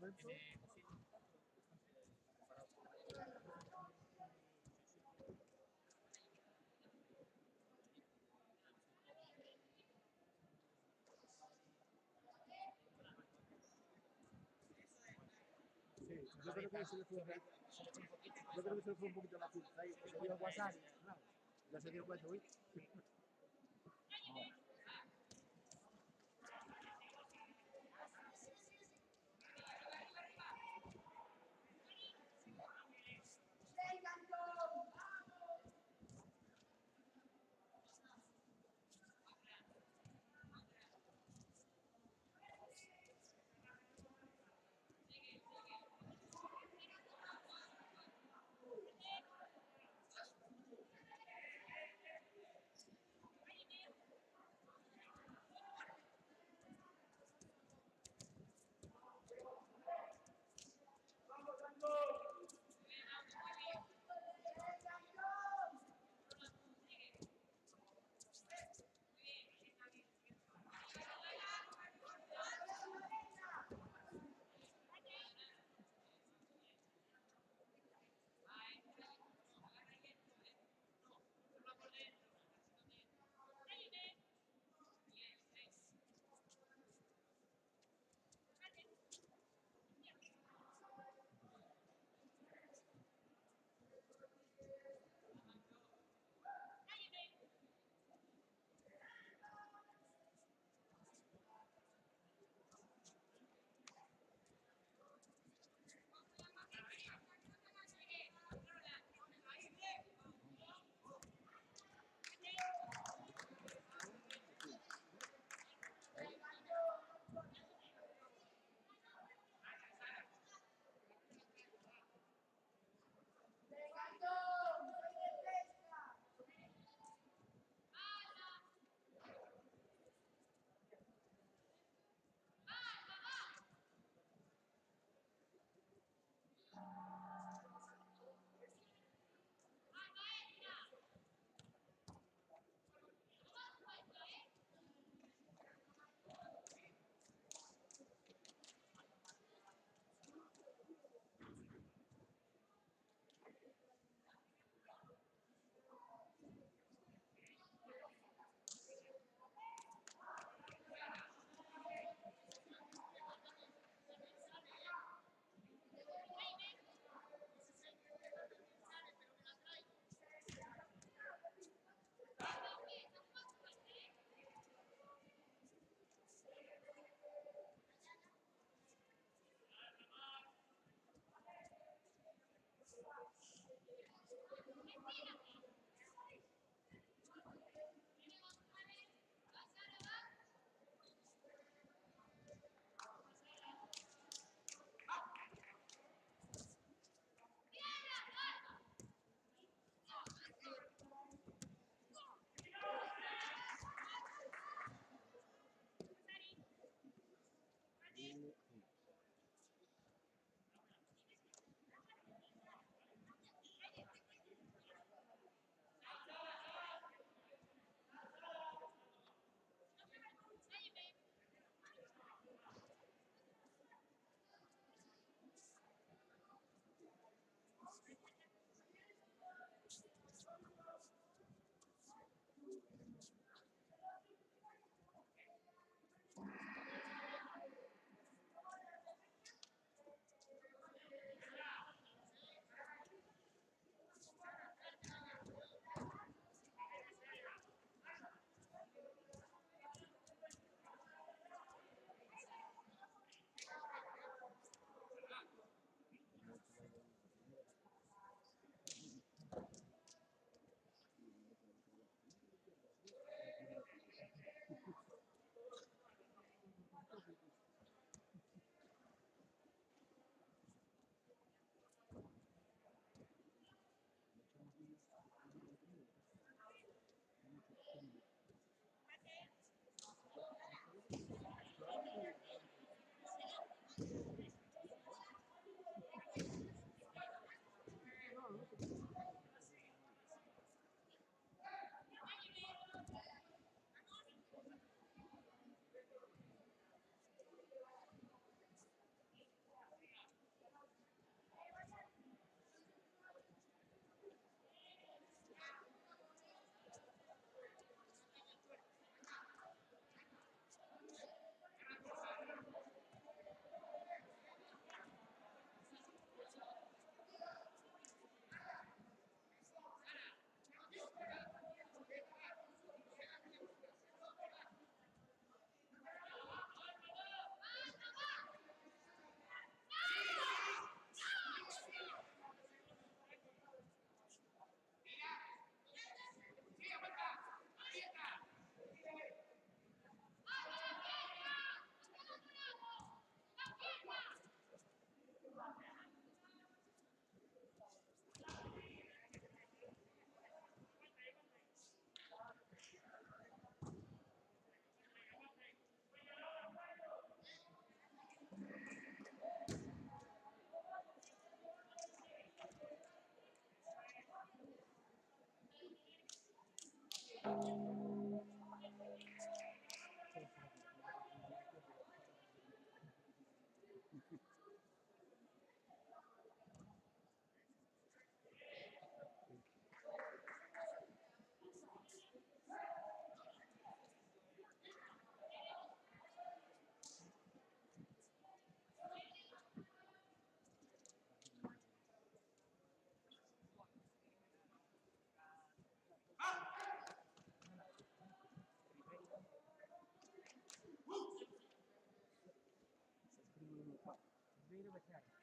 momento. Sí, yo creo que se le fue, yo creo que se le fue un poquito la pinza ahí, se dio el WhatsApp, claro, ya se dio cuenta, uy. Ribeiro Baixar.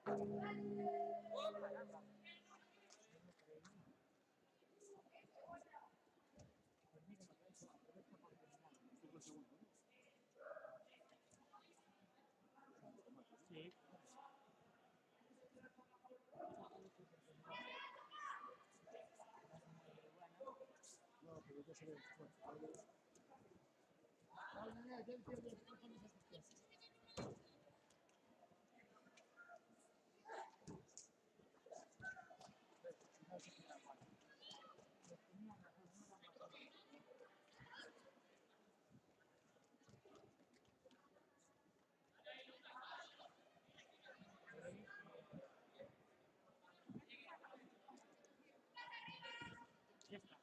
Esto es el segundo, ¿no? Sí. No, pero ya se ve. Bueno, No, no, no, yo entiendo que tú pones esas cosas. Ya está.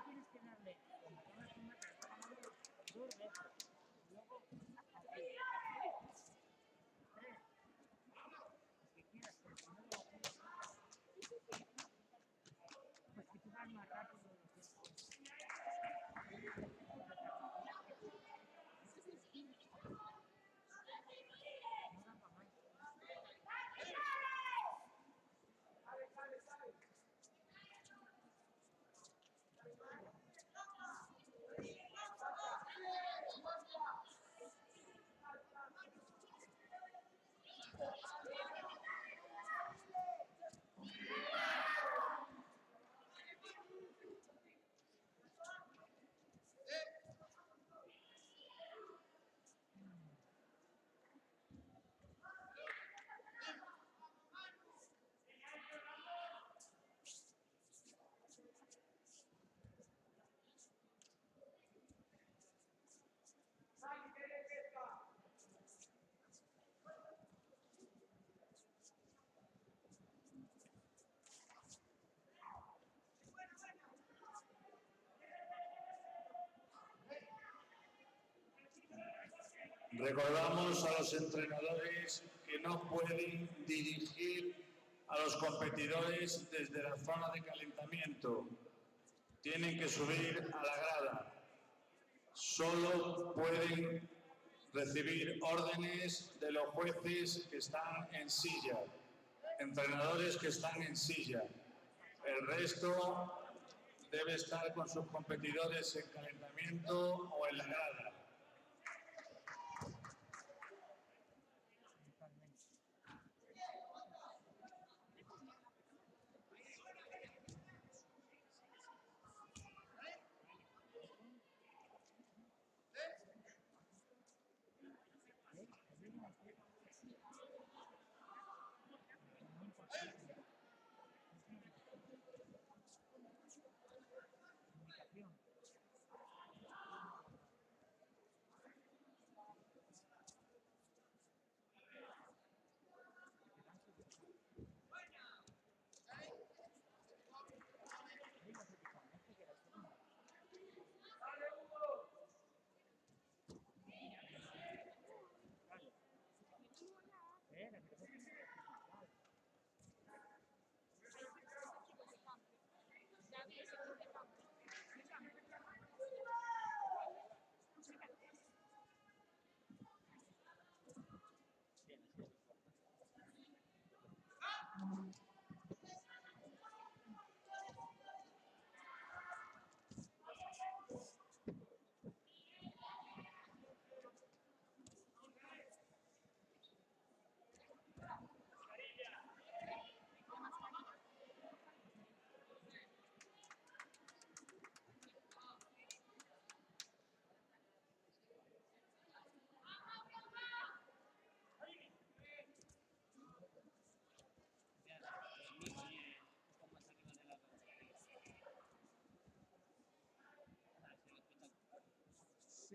Tienes que darle, cuando acabas un mate, dos veces. Luego, así. Tres. Que quieras, pero si no lo haces, pues que tú vas más rápido de lo que es. No da para más. Recordamos a los entrenadores que no pueden dirigir a los competidores desde la zona de calentamiento. Tienen que subir a la grada. Solo pueden recibir órdenes de los jueces que están en silla, entrenadores que están en silla. El resto debe estar con sus competidores en calentamiento o en la grada.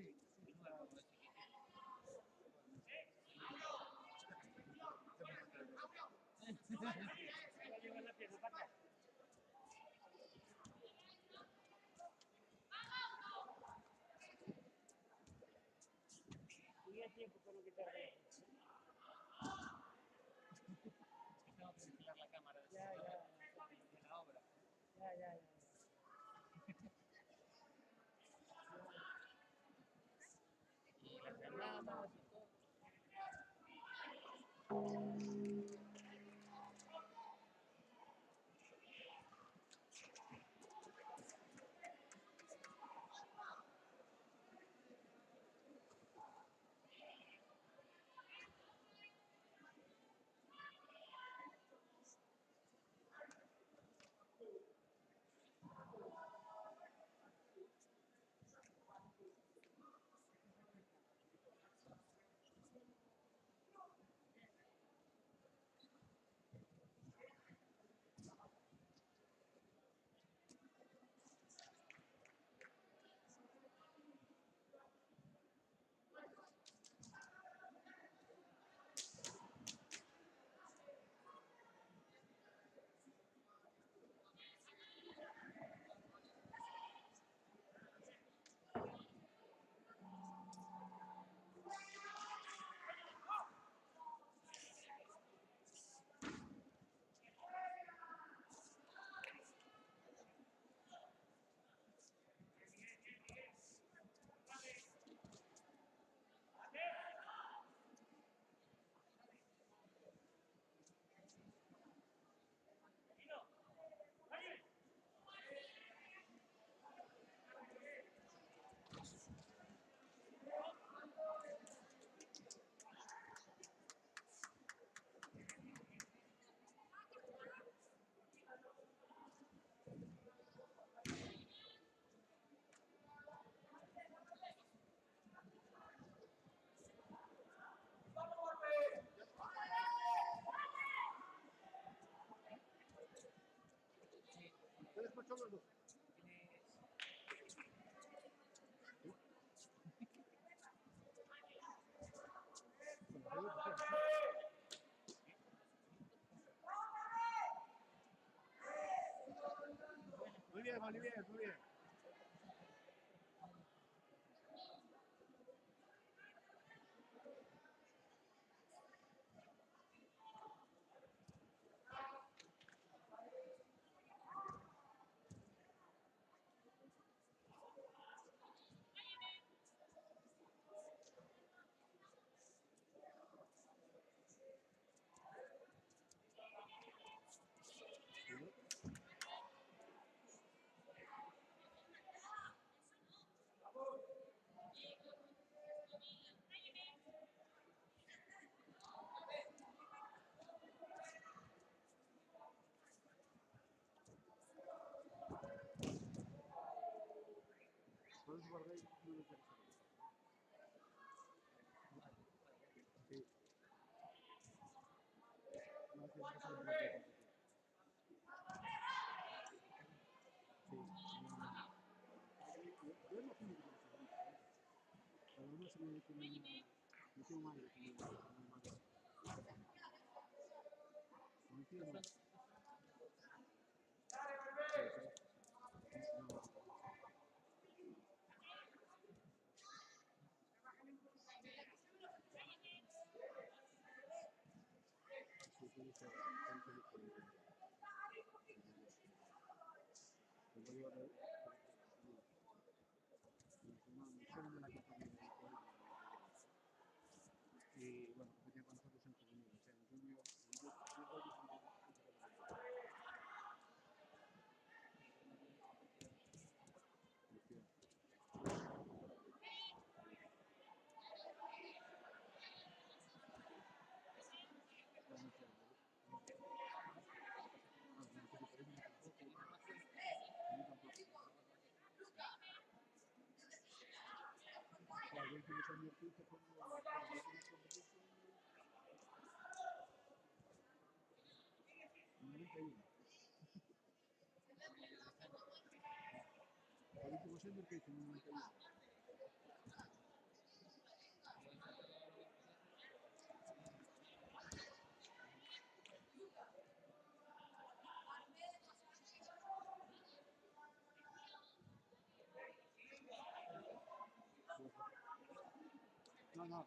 Sí, sí, claro. Va a llevar la pieza para acá. Y el tiempo con lo que tarda. Tengo que vigilar la cámara de Ya, ya, de la obra. ya. Y las granadas y todo. ¿Ustedes por todos los? Muy bien, muy bien, muy bien. ¿Puedes guardar el número de teléfono? Sí. No, que no se lo puedo decir. Sí. Yo imagino que lo sabéis, ¿eh? Pero no se me tiene una... No tengo madre que me madre. No entiendo. No. Sí, puede ser. Y bueno, competía con nosotros en juvenil, o sea, en junior, claro, el último senior que hice fue el último competition en 91. El último senior que hice en 91. No, no,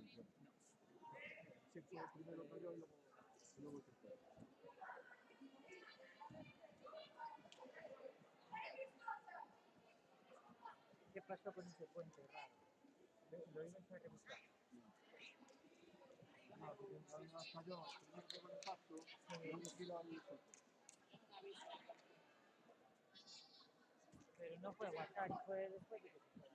eso es que se fue primero cayó y luego el tercero. ¿Qué pasó con ese puente raro? ¿Lo ibas a rebuscar? No, porque cayó, primero pegó el impacto, luego gira y suelto. Pero no fue Guattari, fue después de que se fuera.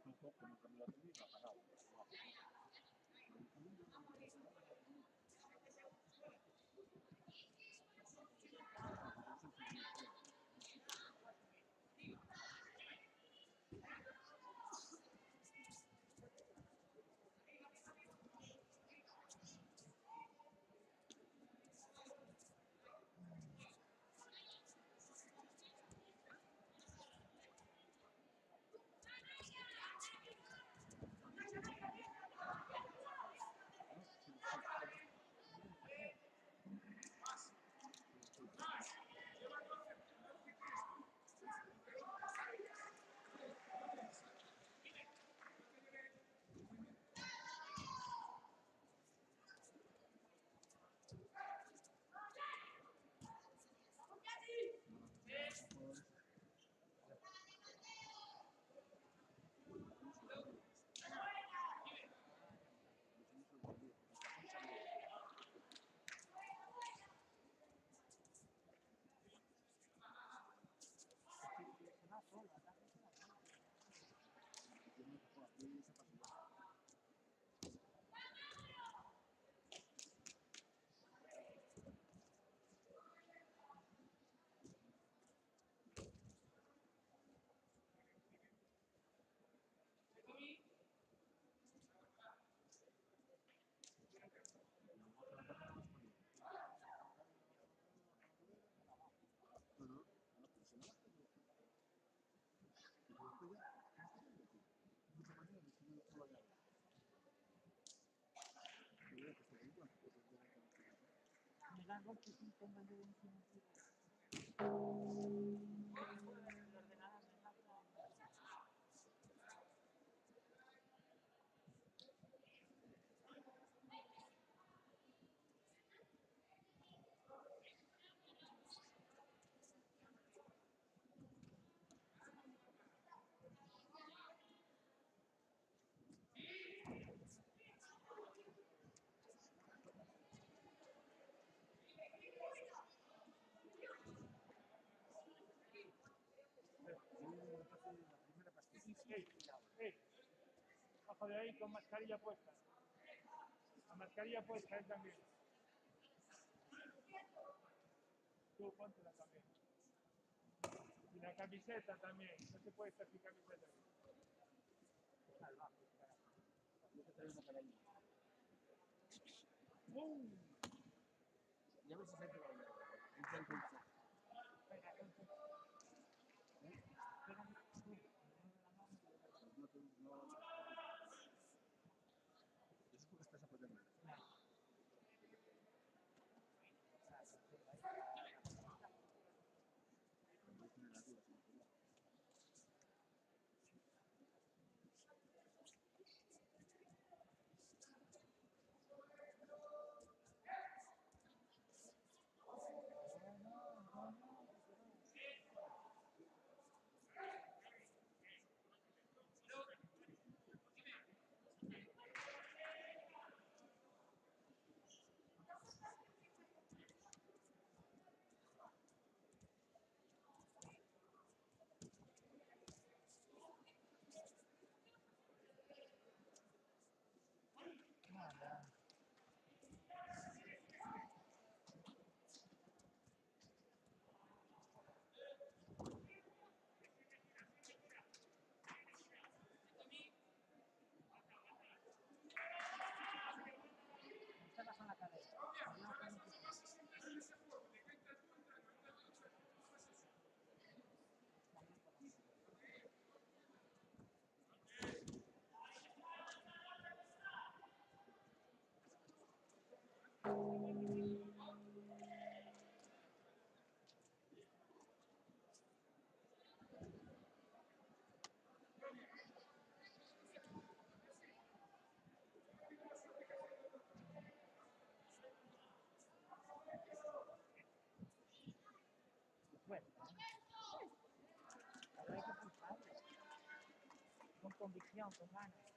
Tampoco, no cambió la técnica, apagado. Me da algo que sí tengo yo encima. Bajo de ahí con mascarilla puesta. La mascarilla puesta él también. Tú póntela también. Y la camiseta también. No se puede estar sin camiseta. Ya ves si se entra la Eso es porque estás apretando. Pero hay que pulsarlo. Con convicción, con ganas.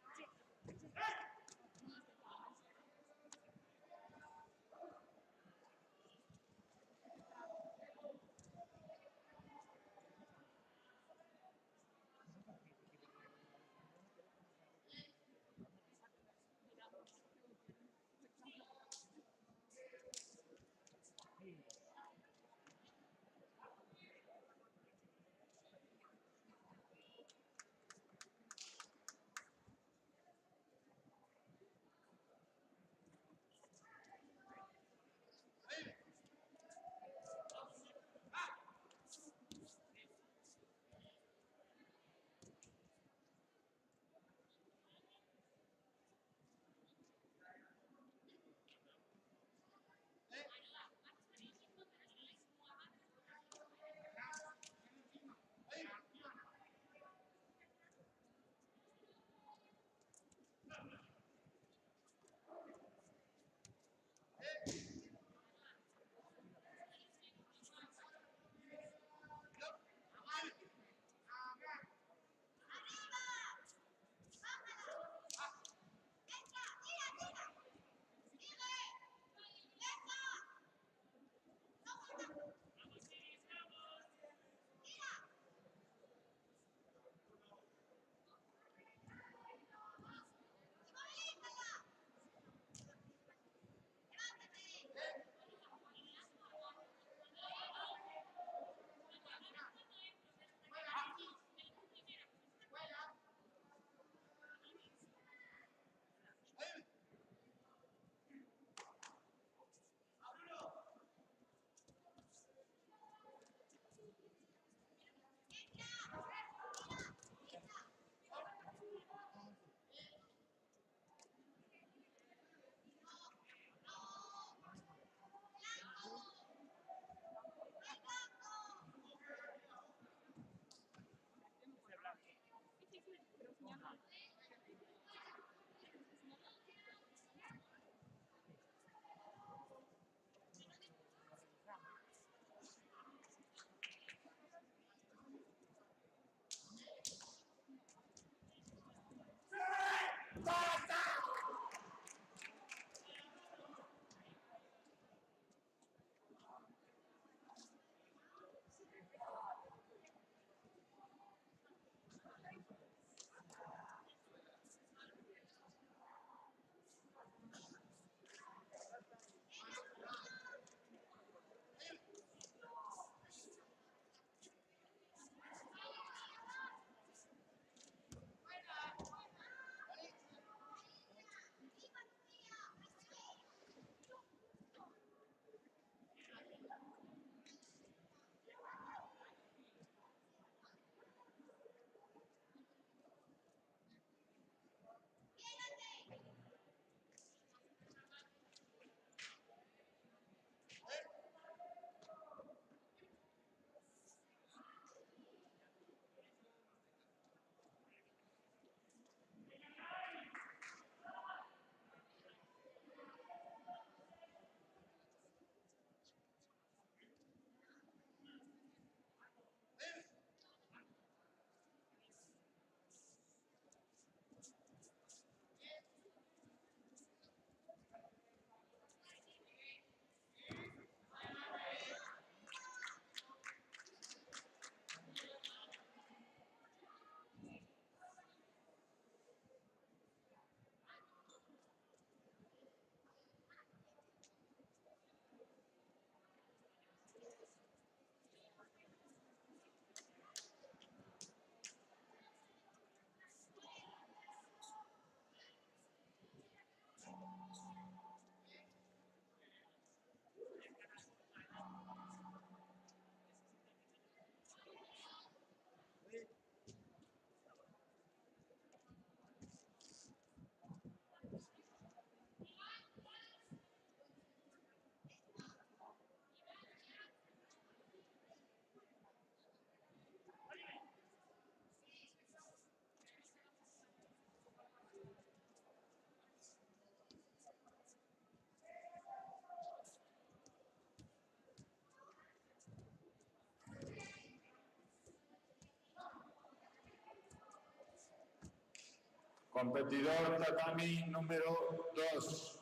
Competidor tatami número 2.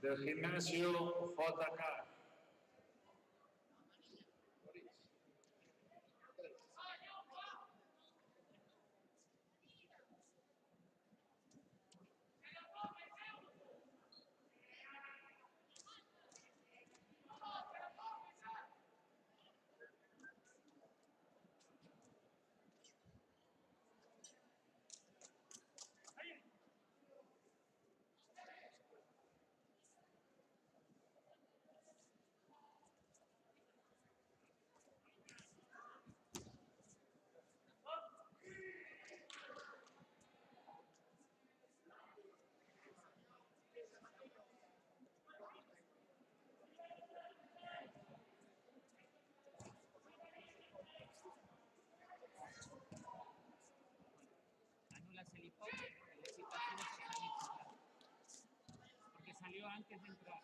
Del gimnasio JK. Anulas el hipócrita porque le quitas puntos a Nicolás. Porque salió antes de entrar.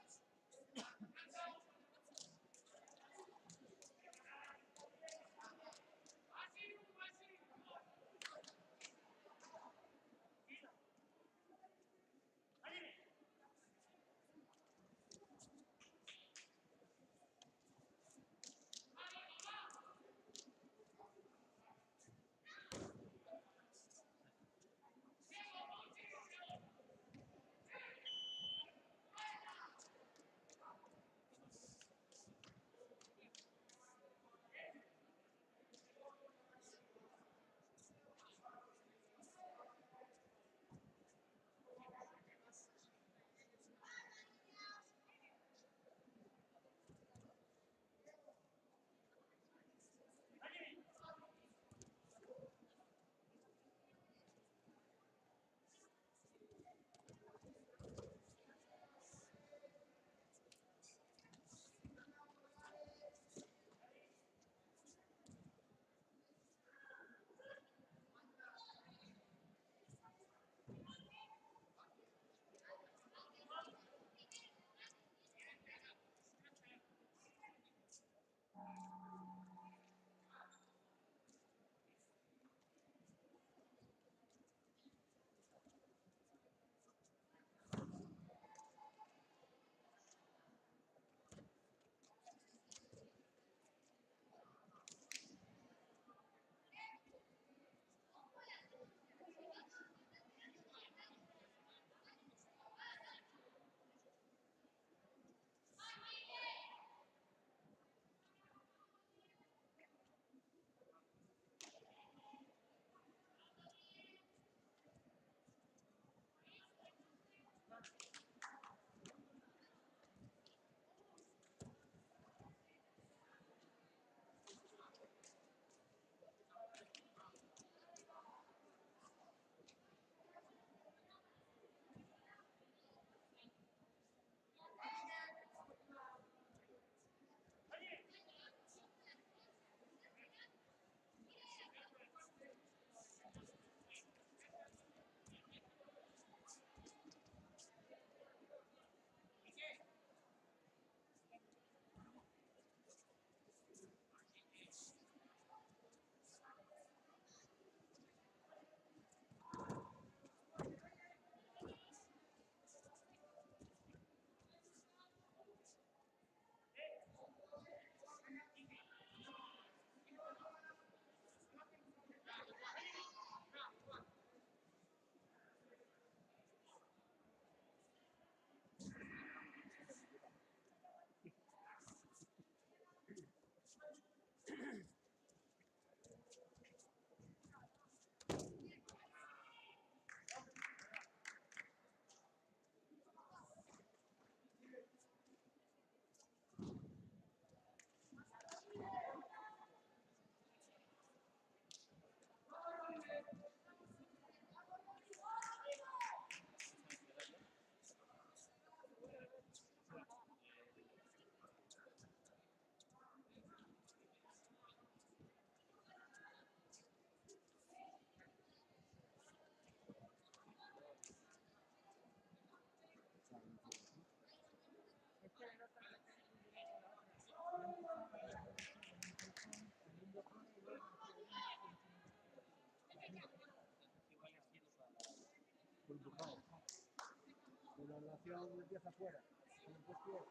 acción empieza afuera. Con los dos pies.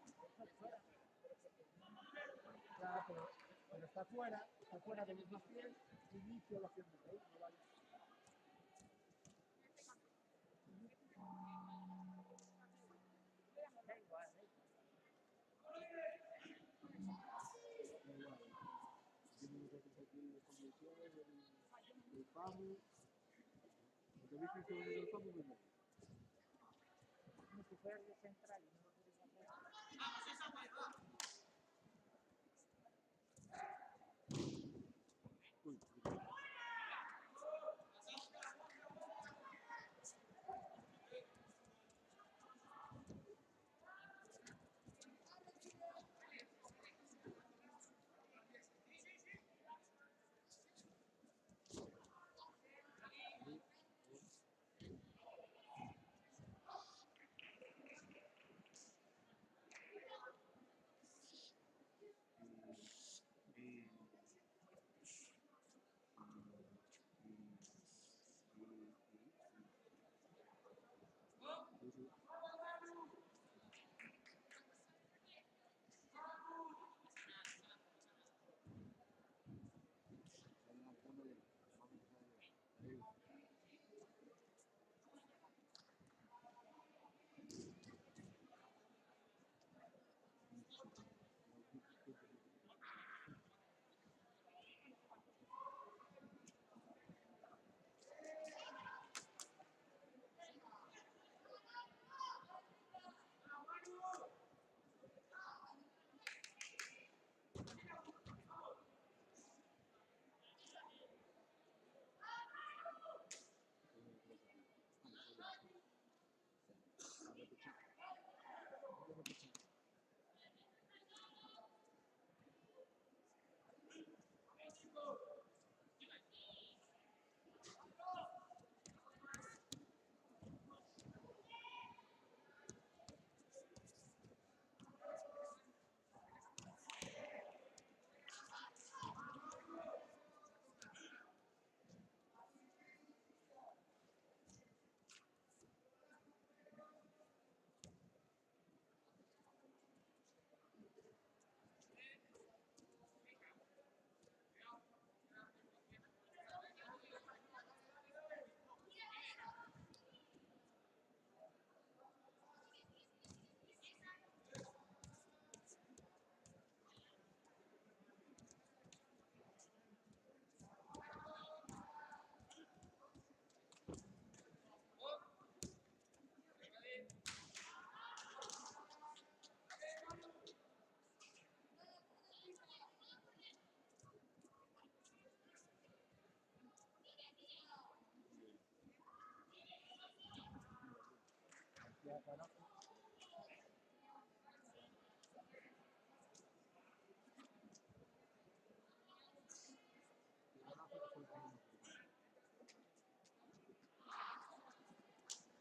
Claro, pero está fuera de los dos pies, inicio la acción de ahí, no vaya. El Famu, lo que dice sobre el Famu, muy bien. Como si fuera el central y no lo quieres hacer.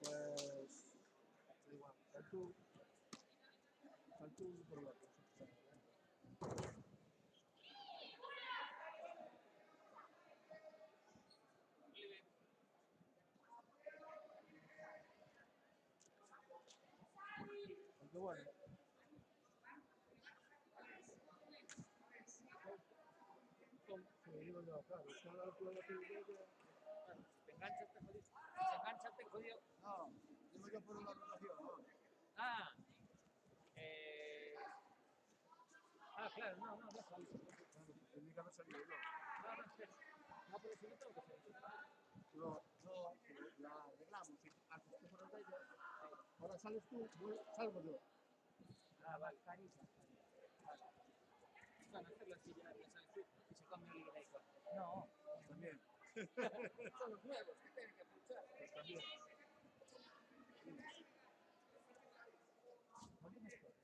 Pues, da igual, salto uno por la cosa. Aunque bueno, se me iba de acá, es que ahora lo puedo hacer yo. Claro, si te enganchas, te jodiste. Si se engancha, te jodió. No, digo yo por una rotación, ¿no? Ah, claro, no, déjalo. Claro, tenía que haber salido yo. No, espera. No, pero si no tengo que salir. No, la arreglamos, antes que fuera de ella. Ahora sales tú, salgo yo. Ah, vale, carita. Vale. Bueno, hacerlo así ya sabes tú, y se come el da igual. No, También. son los nuevos que tienen que escuchar. Pues también. ¿Dónde me estoy?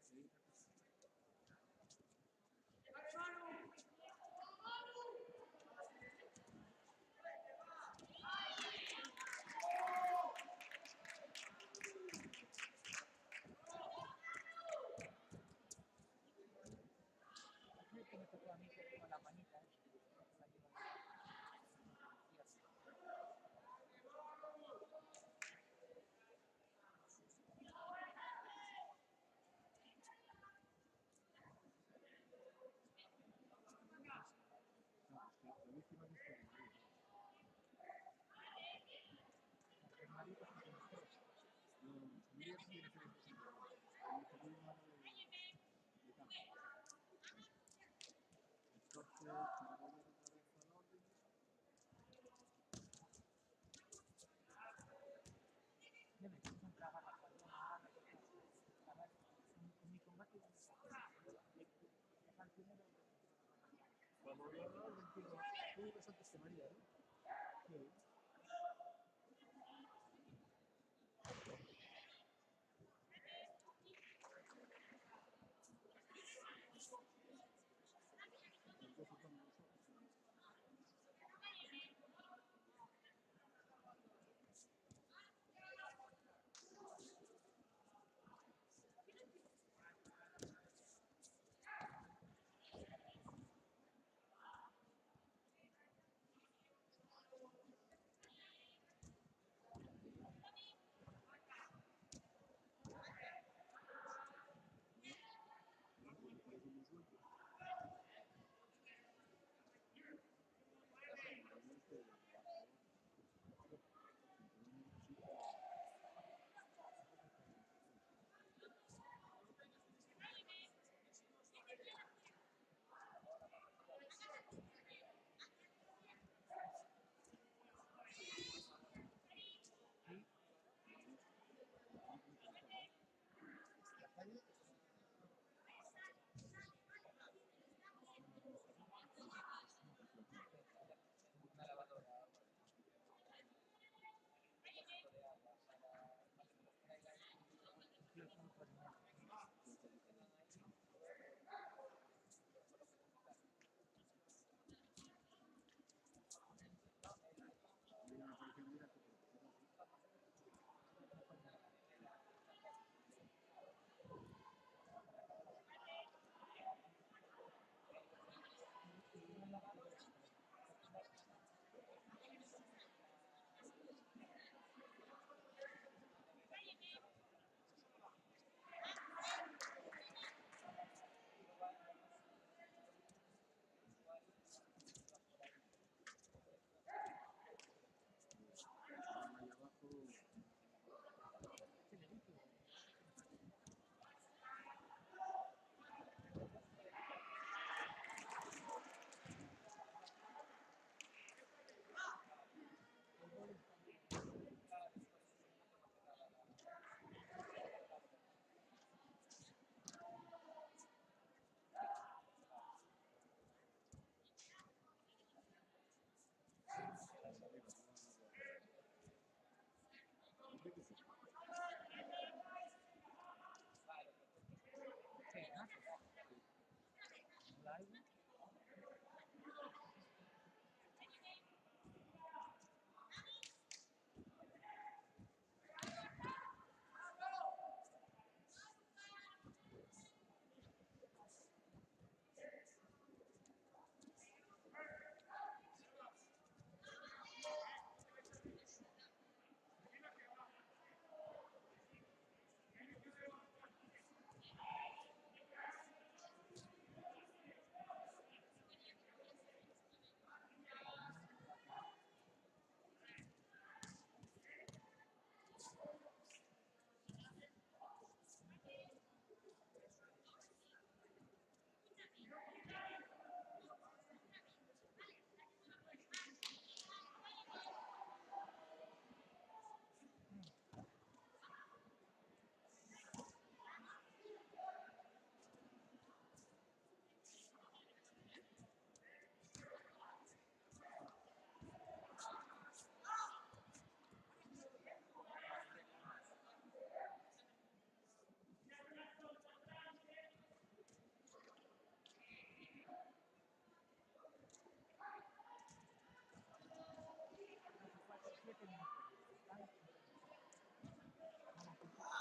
Creo que me tocó a mí con la manita. víctima de este Madrid. El Madrid con 53. Mira si tiene diferentes individuos. El Madrid no habla de campo. Entonces, para volver otra vez al orden, Ya me hizo un trabajo hasta el a ver, en mi combate de al primero cuando volvió al orden, tú ibas antes que María, ¿no? sí. Entonces vamos nosotros.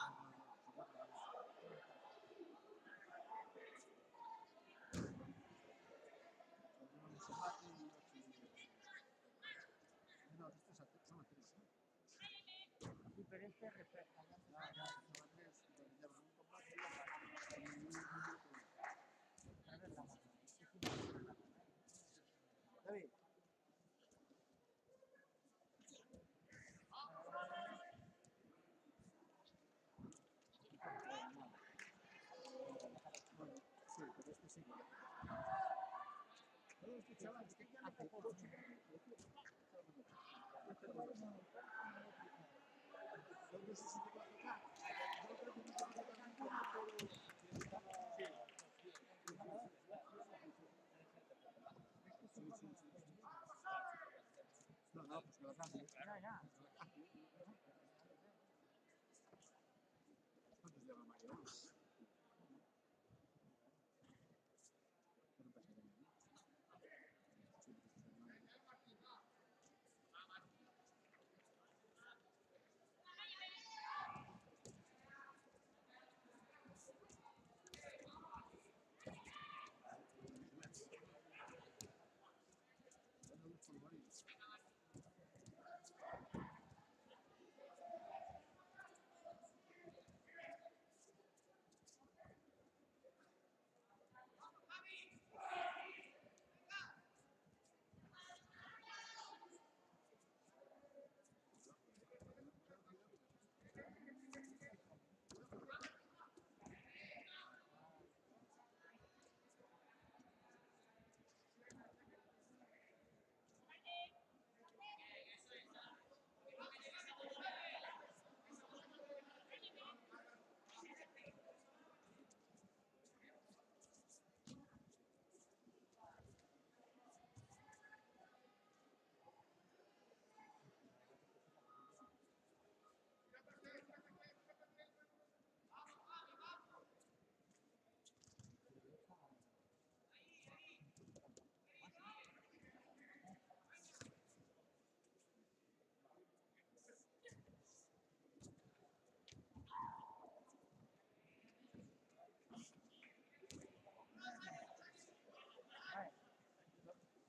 No, estos son a 3, ¿no? Sí, pero este refresca. Son a 3, donde llevan un combate y un minuto. A ver la mano. David, chavales, que quedan hace poco. No, no, pues que lo cambie. Ya. ¿Cuántos lleva Mario?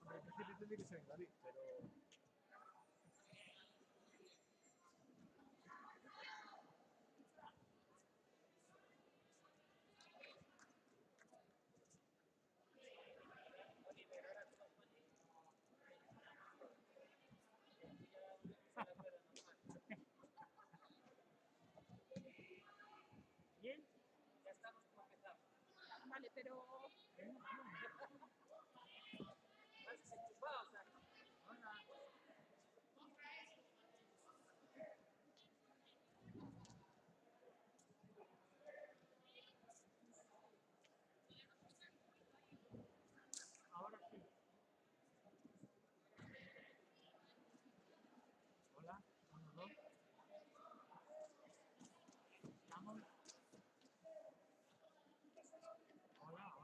Hombre, en principio tendría que ser en David, pero... ¿Bien? Vale, pero Ahora sí. Hola, 1, 2. Estamos. Hola.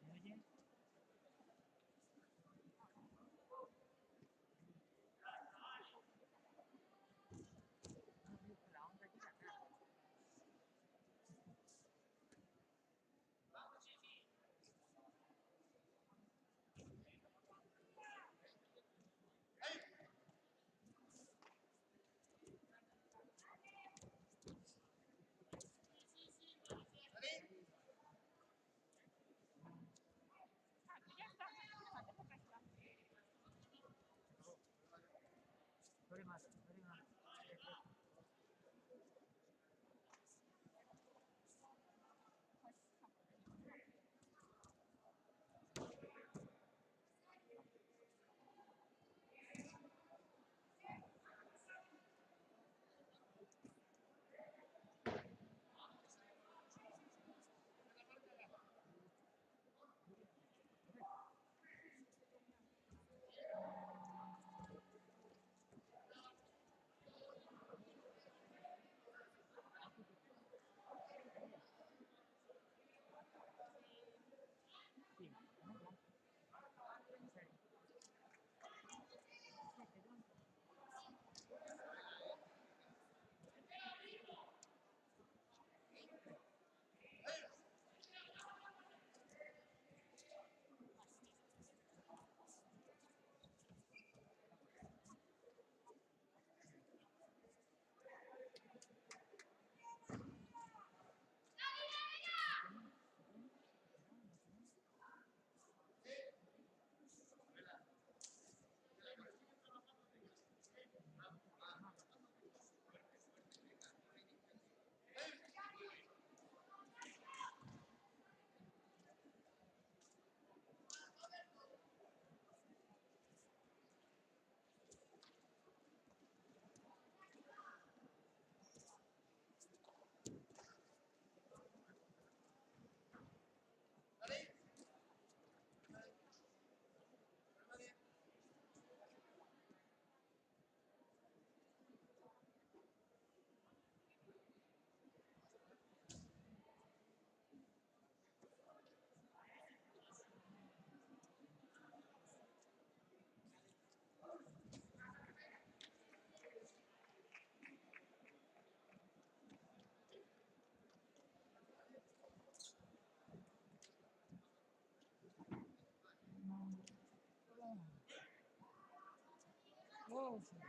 ¿Me oyen? No, tío, que la onda llega acá. aquí ya está. Antes de prestar. Very much. aplauso.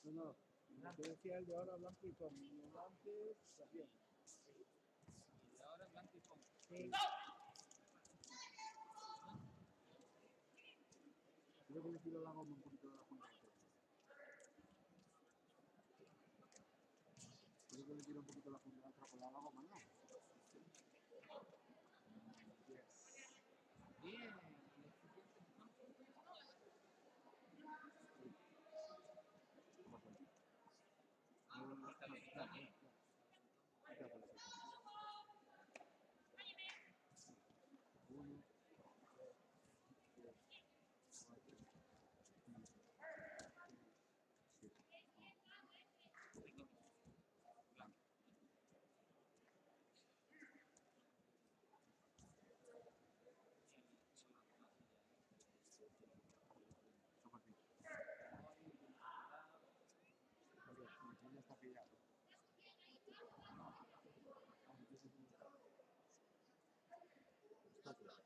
No, no, te decía el de ahora blanco y con el antes también. Y de ahora blanco y con. Sí. Creo que le tiro la goma un poquito de la punta. Creo que le tiro un poquito la punta de atrás con la goma, ¿no? Yes. Bien. Está pillado.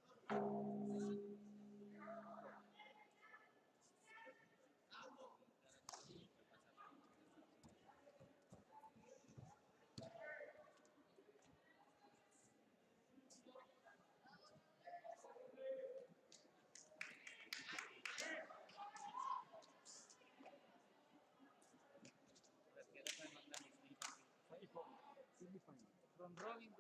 Ron Robin.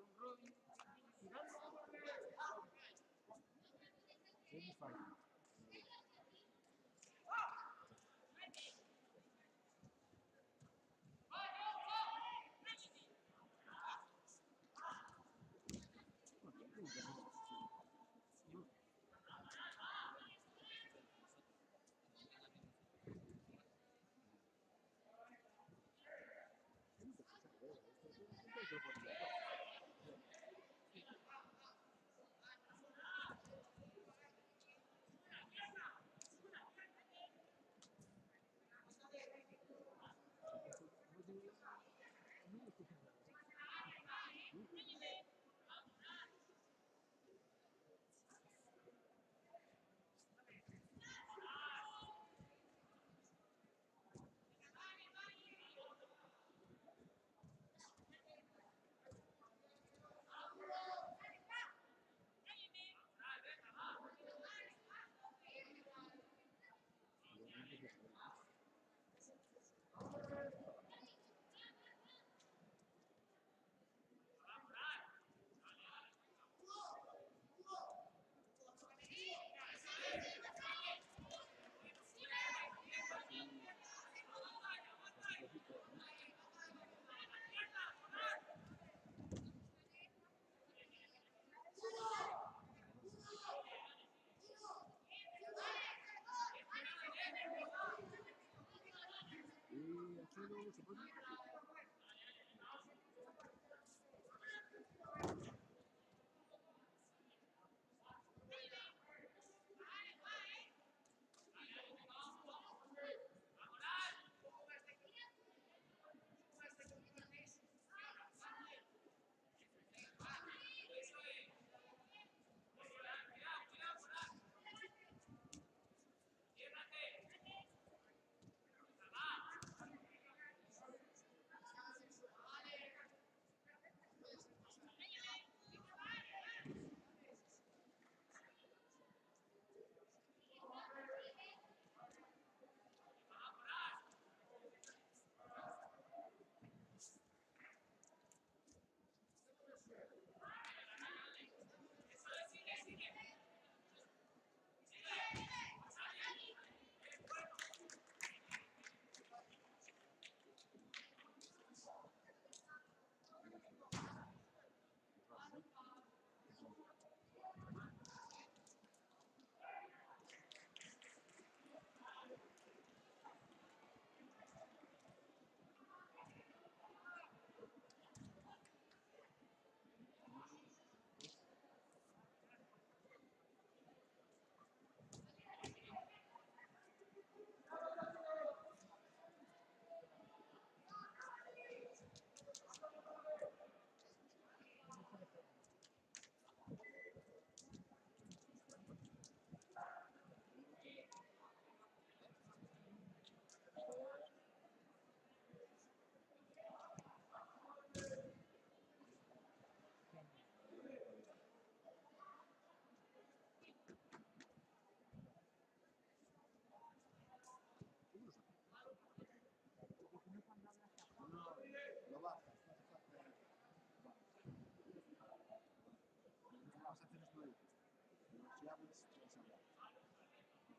llamas las hablar.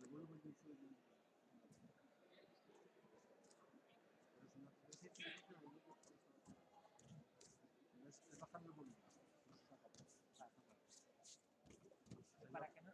Devuelven el sueño. Pero si la tendencia que yo creo que es bajar el volumen. No se saca todo. Para que no.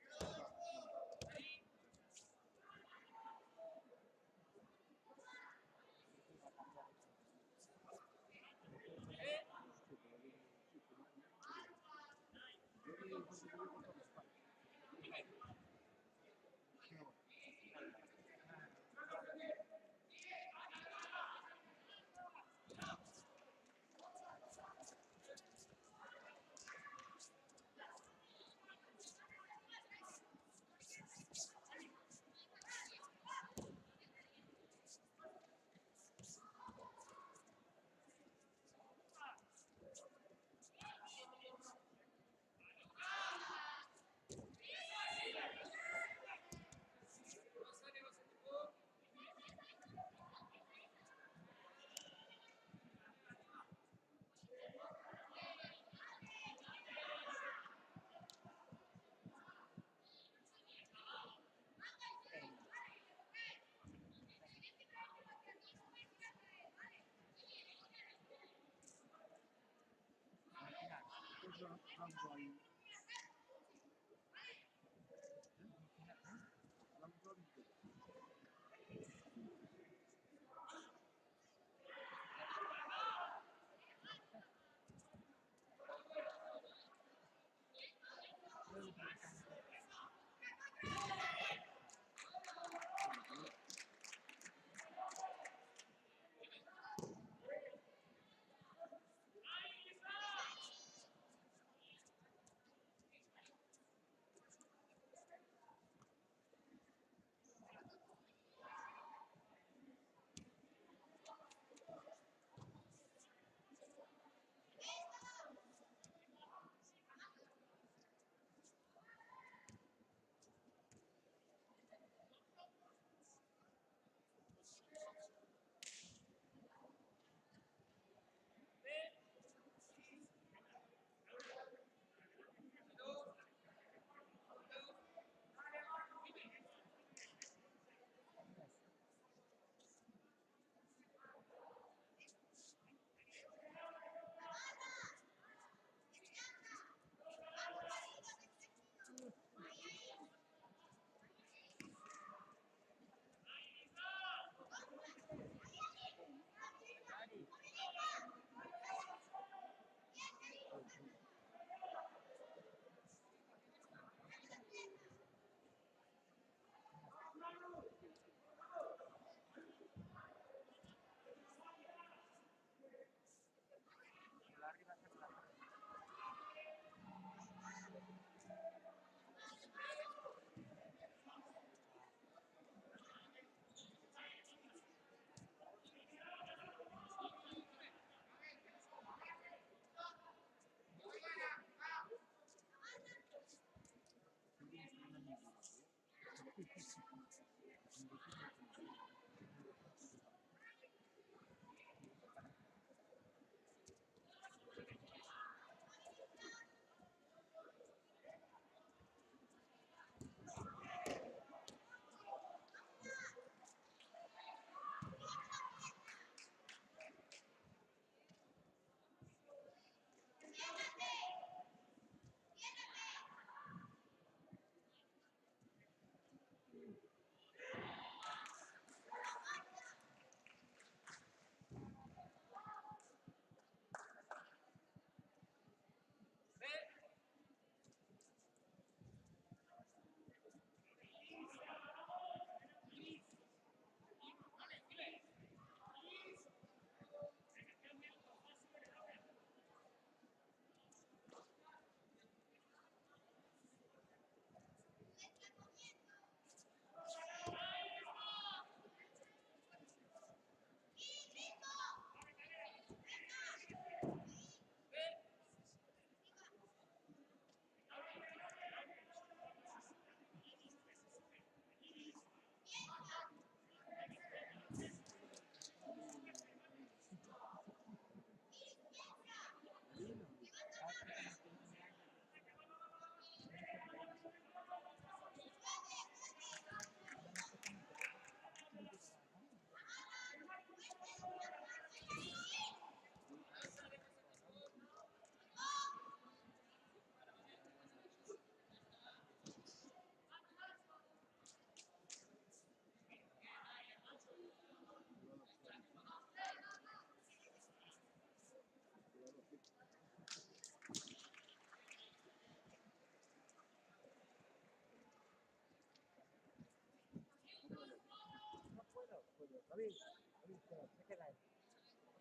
David, David, se queda ahí.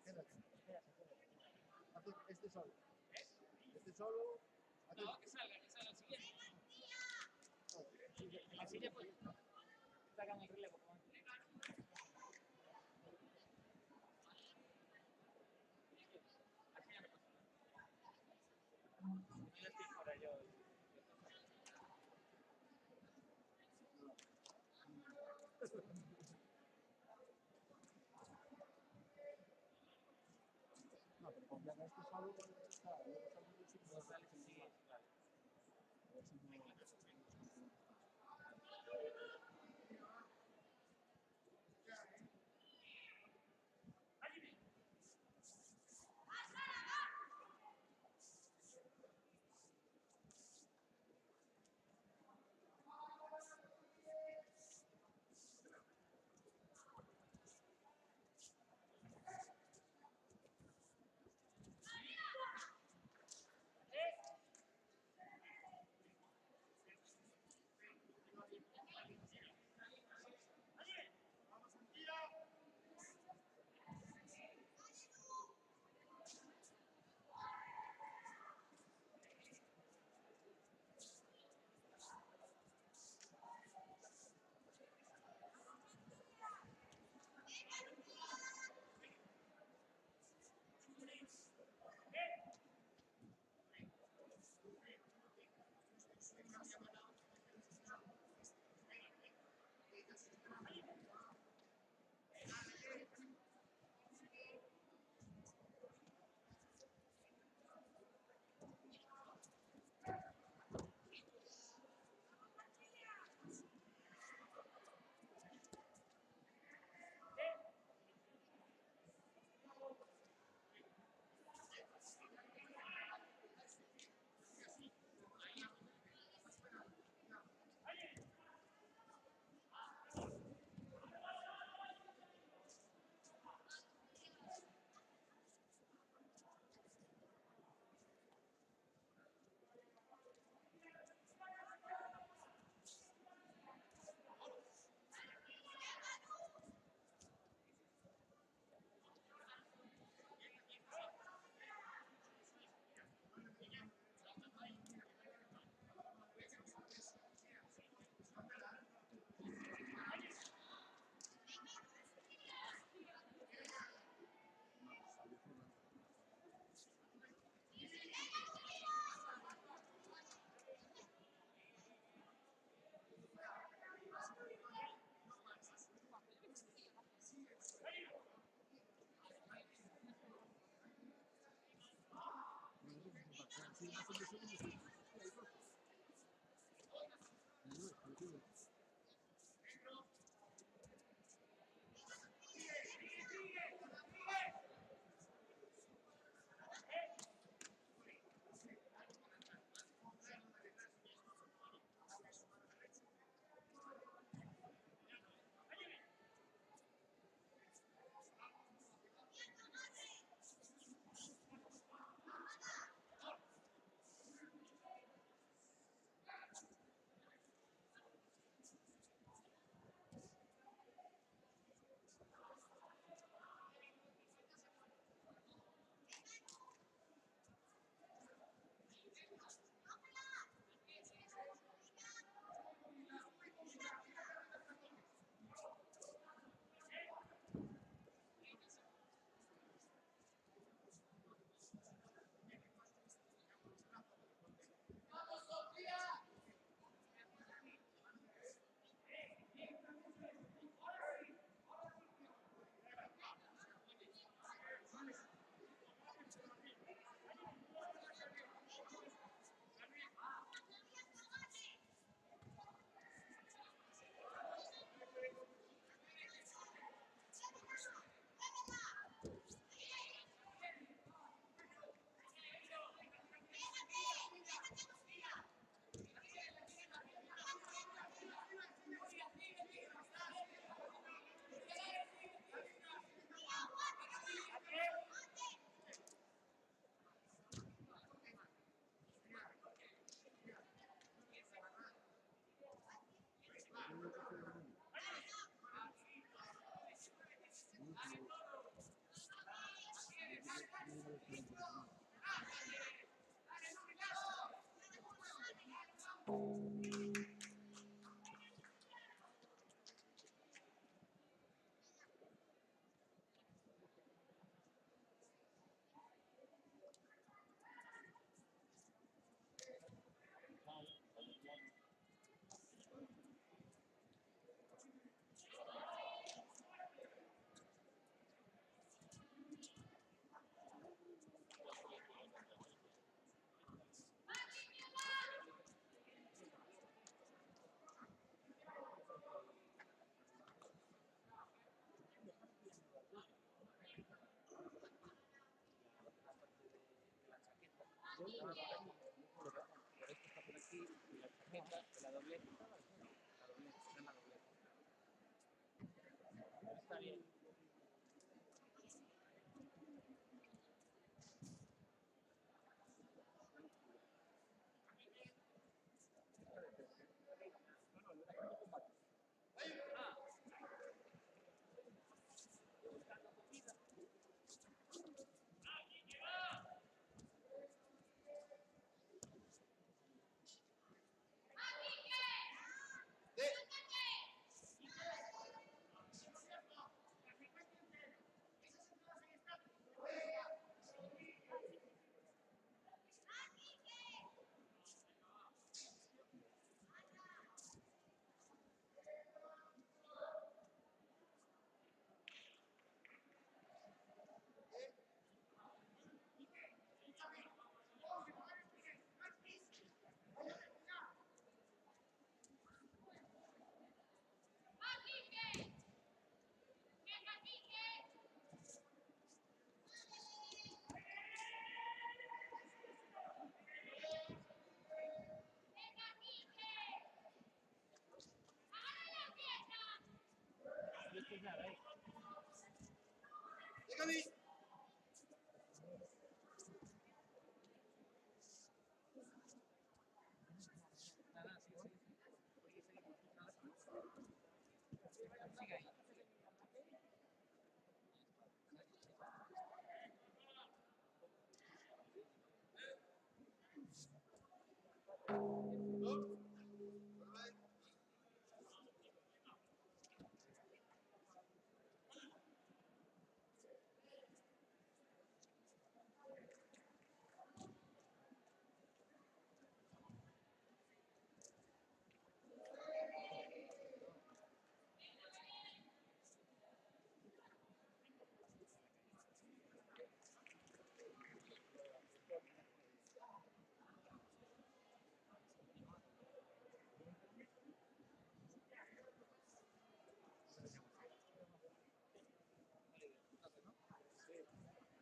Quédate. Haz este solo. Este solo. No, que salga el siguiente. Así ya pues. Sacan el relevo. Así ya me pasa. No le estoy fuera yo. No, pero copian este solo. Está, luego sale el signo. No sale así, claro. A ver si no.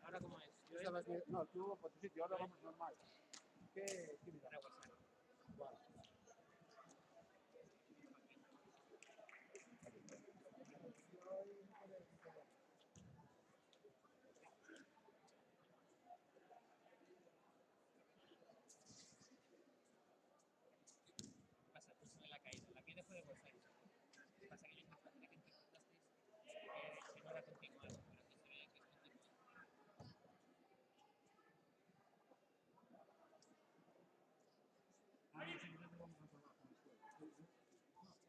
Ahora, ¿cómo es? Yo estaba aquí, no, tú por tu sitio, ahora vamos normal. ¿Qué me da? Vale. Pasa justo en la caída. La caída fue de Rosario. Pasa que yo me imaginé que interpretasteis que no era continuado, pero que se veía que es continuado. Ah, no, sí, no vamos a probar con el suelo. Para las rodillas, la entrada de esa manera.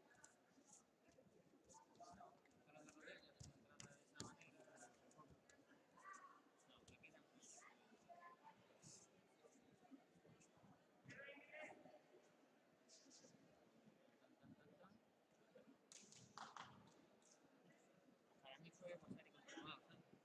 No, le quedan mucho. Para mí fue Rosario continuado, ¿sabes?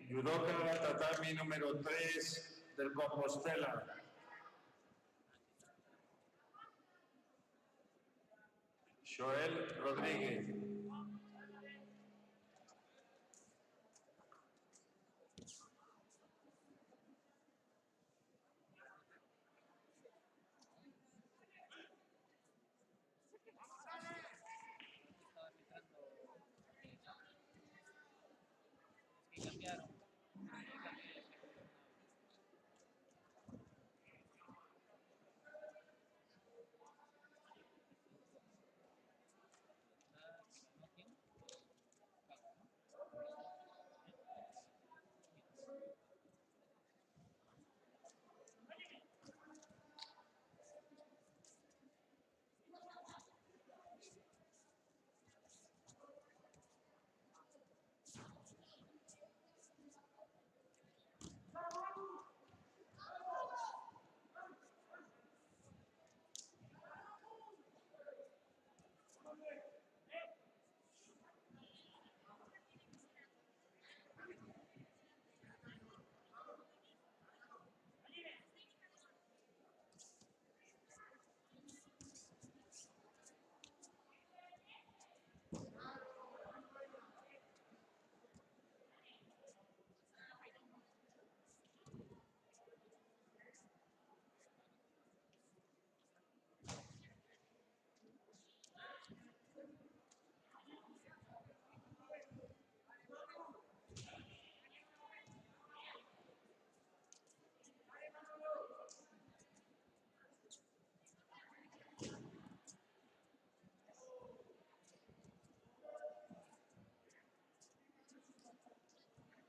Judoka tatami número 3 del Compostela. Joel Rodríguez. Estaba arbitrando. Es que cambiaron.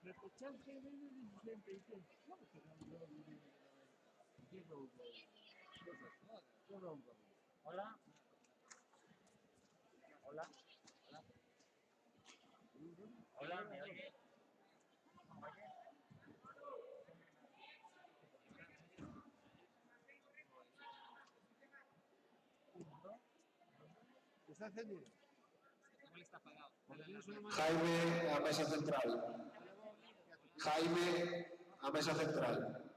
Repechante de 17 y qué. ¿Cómo se llama? Hola. Hola. Hola, ¿me oye? ¿Está encendido? Jaime a mesa central. Jaime a mesa central.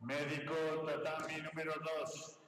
Médico tatami número 2.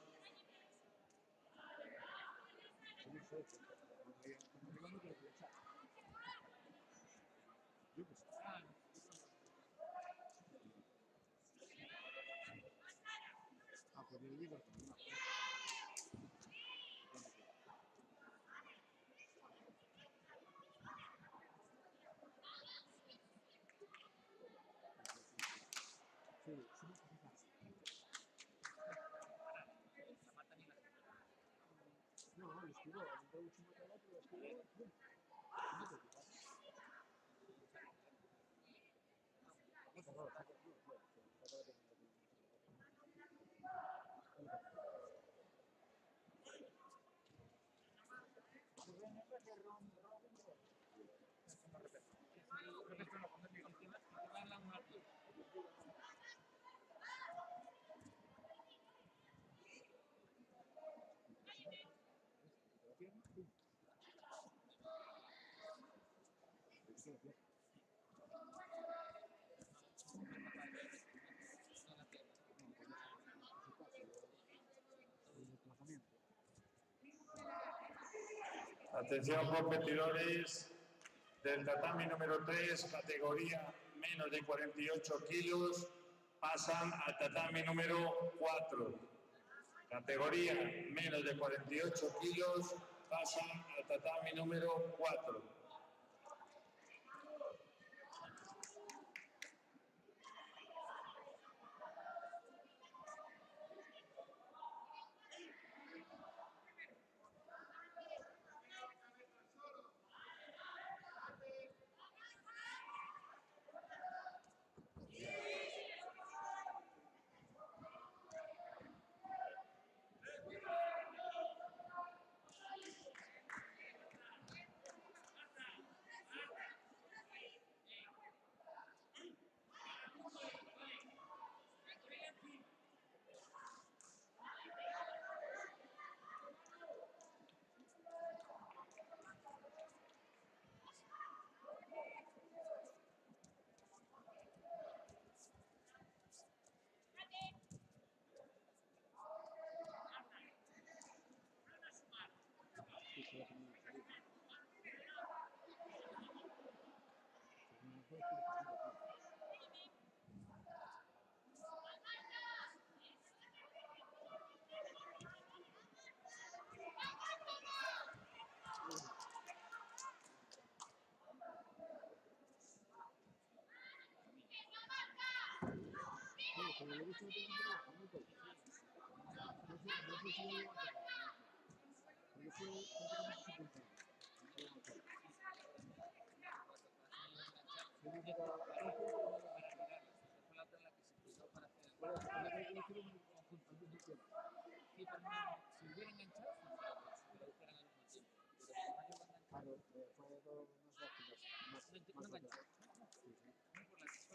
Atención competidores, del tatami número 3, categoría menos de 48 kilos, pasan al tatami número 4. Categoría menos de 48 kilos, pasan al tatami número 4.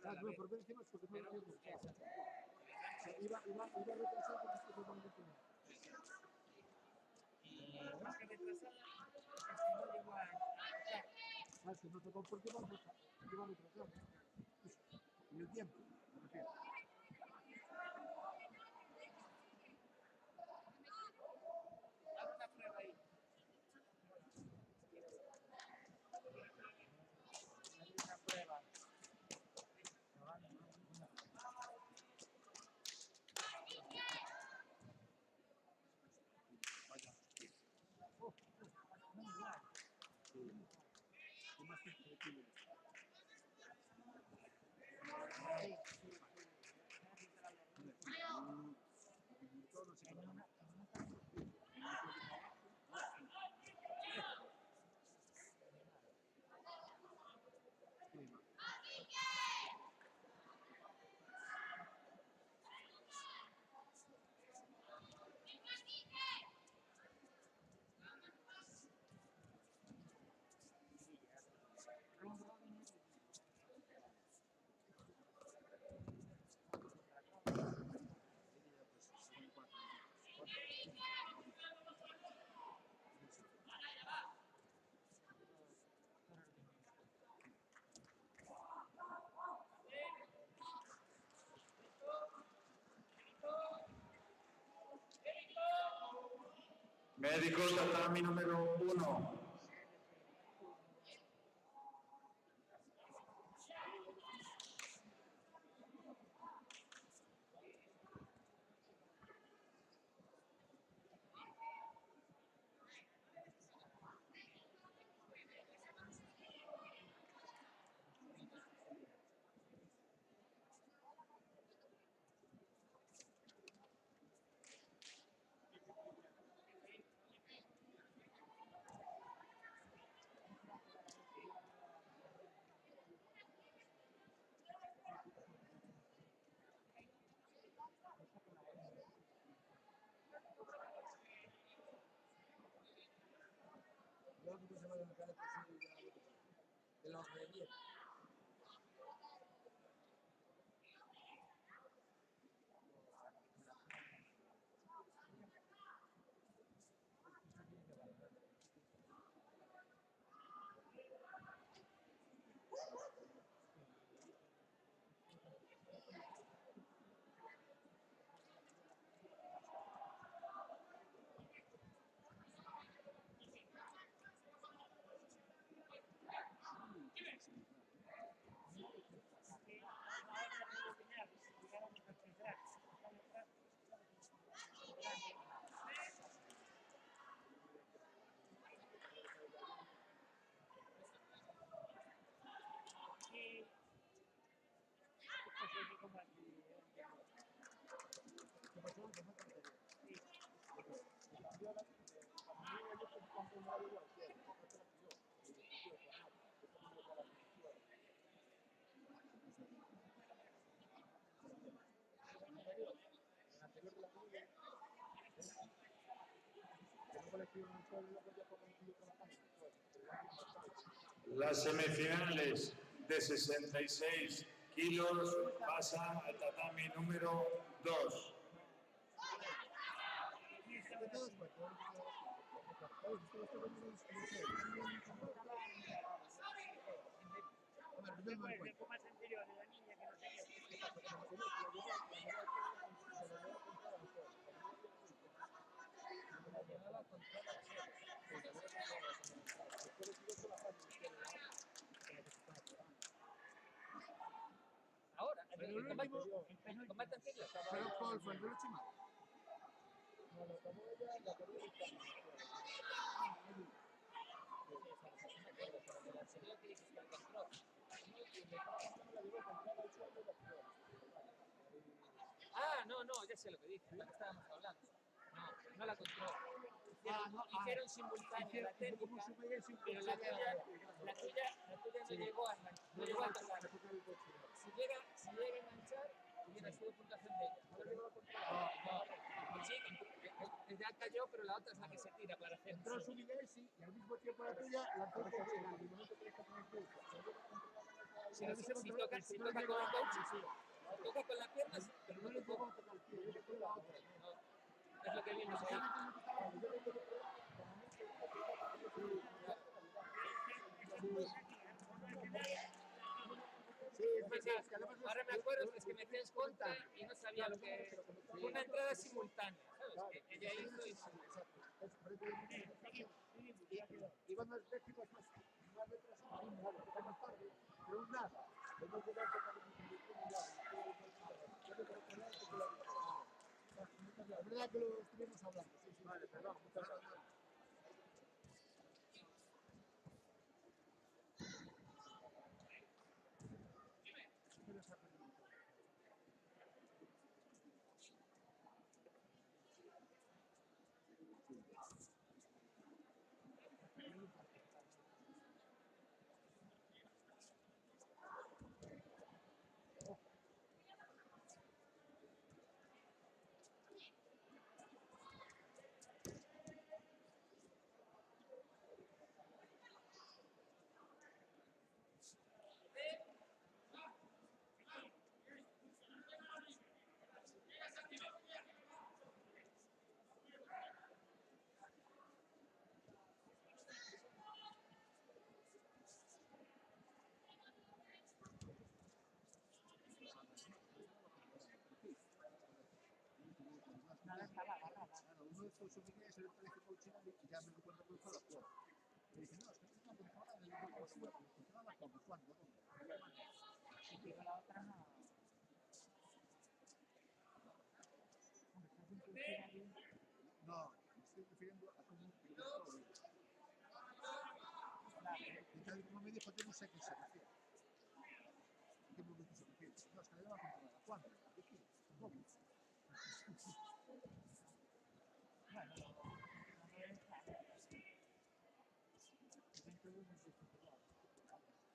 Claro, por ver temas porque no lo entiendo. Iba retrasado porque esto no lo entiendo. Y más que retrasada, es que no llegó a... Ah, que no tocó porque iba retrasado. En el tiempo, me refiero. Haz una prueba ahí. Haz una prueba. Médico tatami número 1. Luego que se va a dejar el los de 10. Las semifinales de 66 kilos pasan al tatami número 2. Después, el más anterior de la niña que no sé qué. Ahora, Pero el combate anterior. ¿Pero cuál fue? ¿El de Luchima? Ah, no, ya sé lo que dices, la que estábamos hablando. No la controló. Hicieron simultánea la técnica, pero la tuya no llegó a tocar. Si llega a enganchar, hubiera sido puntuación de ella. Sí, ya cayó, pero la otra es la que se tira para hacer. Entró su nivel, sí, y al mismo tiempo la tuya lanzó el coche en el momento que le está con el pulso. Si toca con el coach, sí. Si toca con la pierna, sí, pero no le puedo tocar el pie, le tocó la otra. Es lo que vimos ahí. Ahora me acuerdo, es que me hacías contra y no sabía lo que... Fue una entrada simultánea, ¿sabes? Que ella hizo y... Iban las décimas más retrasadas, pero nada. La verdad que lo estuvimos hablando. Sí, sí. Vale, perdón. Uno de estos oficiales el colegio coaching y ya me di cuenta que fue la flor. Y dije, no, es que no controla de la controla cuando, ¿cuándo? Si quiero la otra, no. No, me estoy refiriendo a cómo piloto. Y tal como me dijo, yo no sé a qué se refiere. ¿A qué momento se refiere? No, es que le va a controlar. ¿Cuándo? ¿De qué? ¿Cómo? Bueno, no debe estar.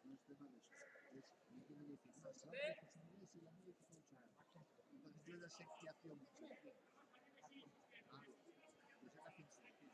No es tema de eso. Me quiere decir, no, se va a hacer su inglés y la médica coaching. Entonces yo la sé qué acción me se refiere. Claro, pues a la gente se refiere.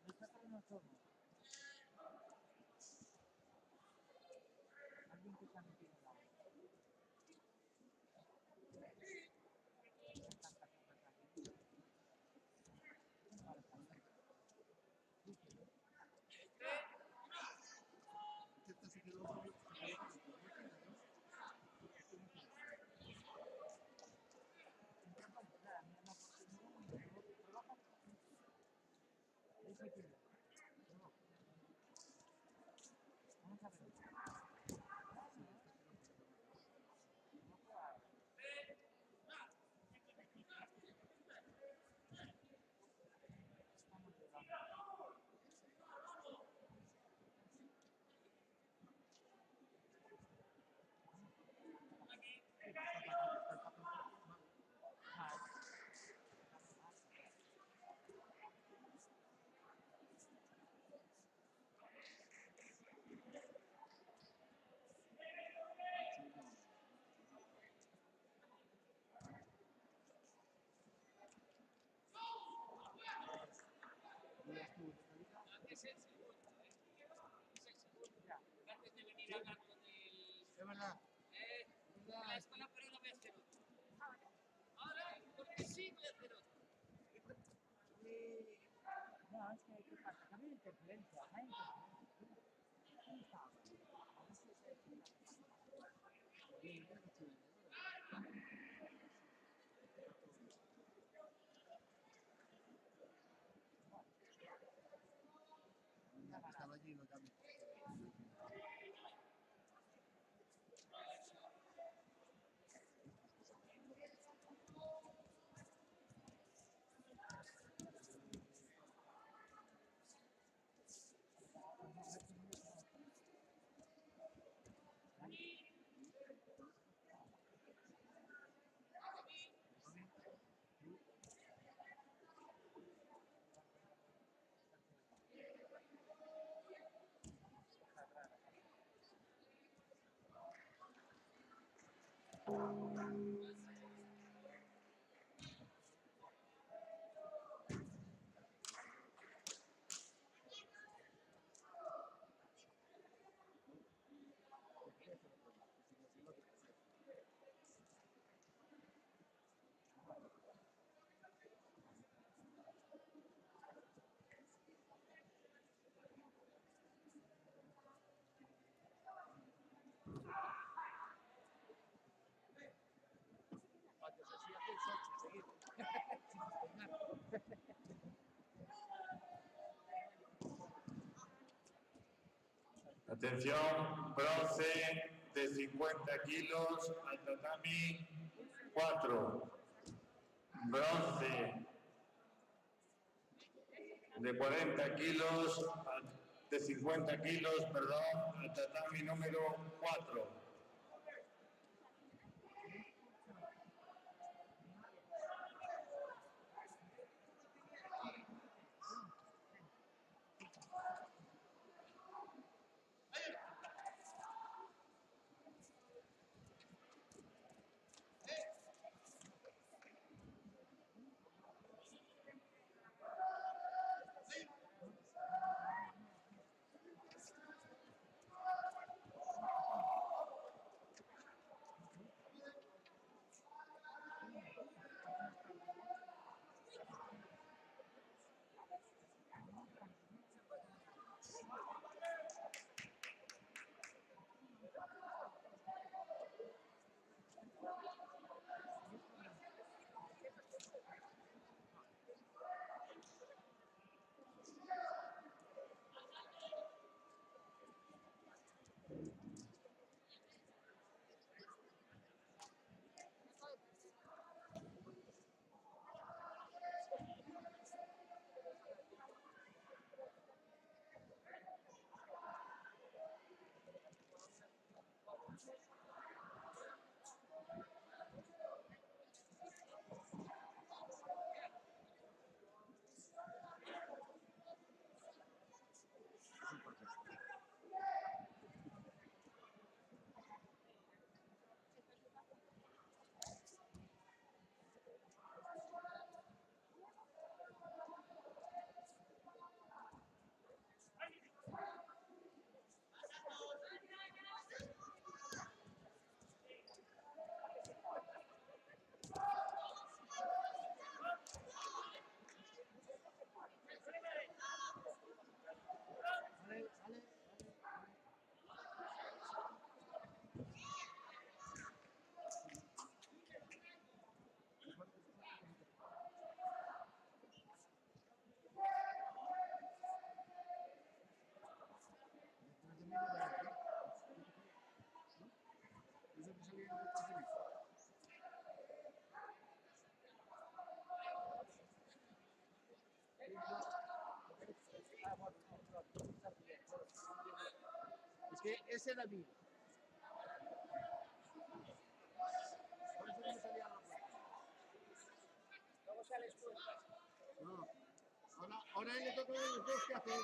Nosotros no somos. Alguien que está metido en la otra. 15 kilos. Vamos a ver. Estamos llegando. Es verdad. La escuela pero no voy a hacer otro. Ahora, porque sí voy a hacer otro. No, es que pasa, también interferencia, hay interferencia. ¿Dónde está? A ver si se Estaba allí, lo cambié. Cuando se hacía 8 seguidos. Atención, bronce de 50 kilos al tatami 4. Bronce de 40 kilos, de 50 kilos, perdón, al tatami número 4. que ese era mío. Por eso no me salía la puerta. Luego sales tú. No. Ahora a él le toca ver los dos que hacen.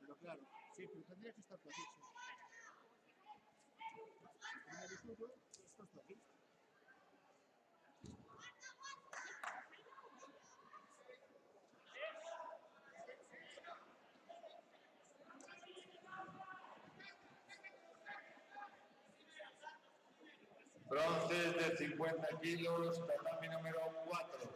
Pero claro, sí, pero tendría que estar tú aquí. Sí. Si primero es tuyo, estás tú aquí. Bronces de 50 kilos, tatami número 4.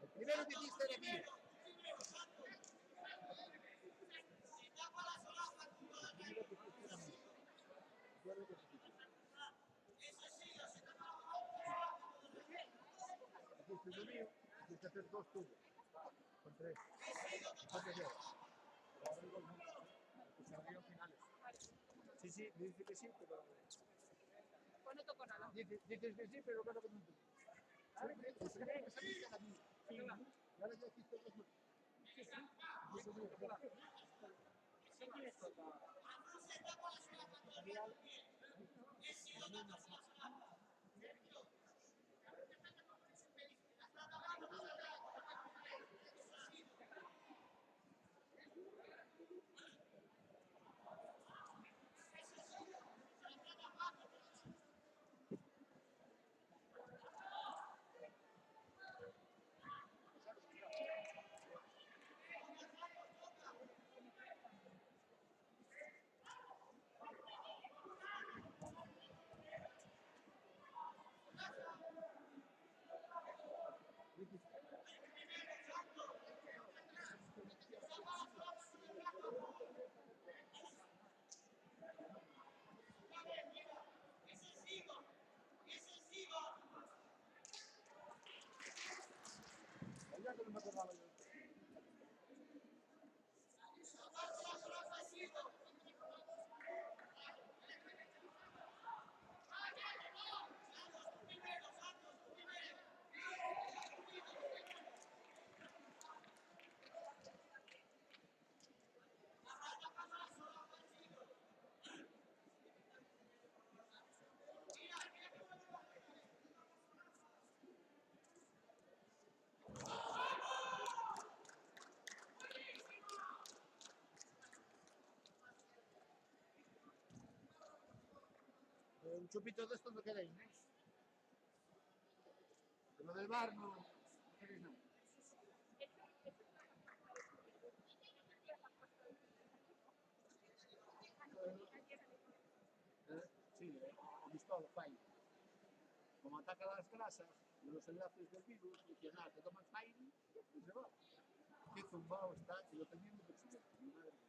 El primero que dice era mío. Aquí es mío, tienes que hacer dos tuyos. Con tres. ¿Cuántos llevas? Ahora igual no. Pues salieron finales. Sí, sí, me dice que sí, pero... Pues no toco nada. Dices que sí, pero claro que no entiendo. El primero que saliste era mío. Sí. Y ahora ya hiciste dos más. Sí, sí. Eso mío, claro. Ya que no me acordaba yo. Un chupito de estos no queréis, ¿no? De lo del bar no queréis nada. Sí, ho visto lo fai. Como ataca las grasas y los enlaces del virus, dice, nada, te tomas aire y se va. Qué zumbado está y lo tenían de presidente. Mi madre mía.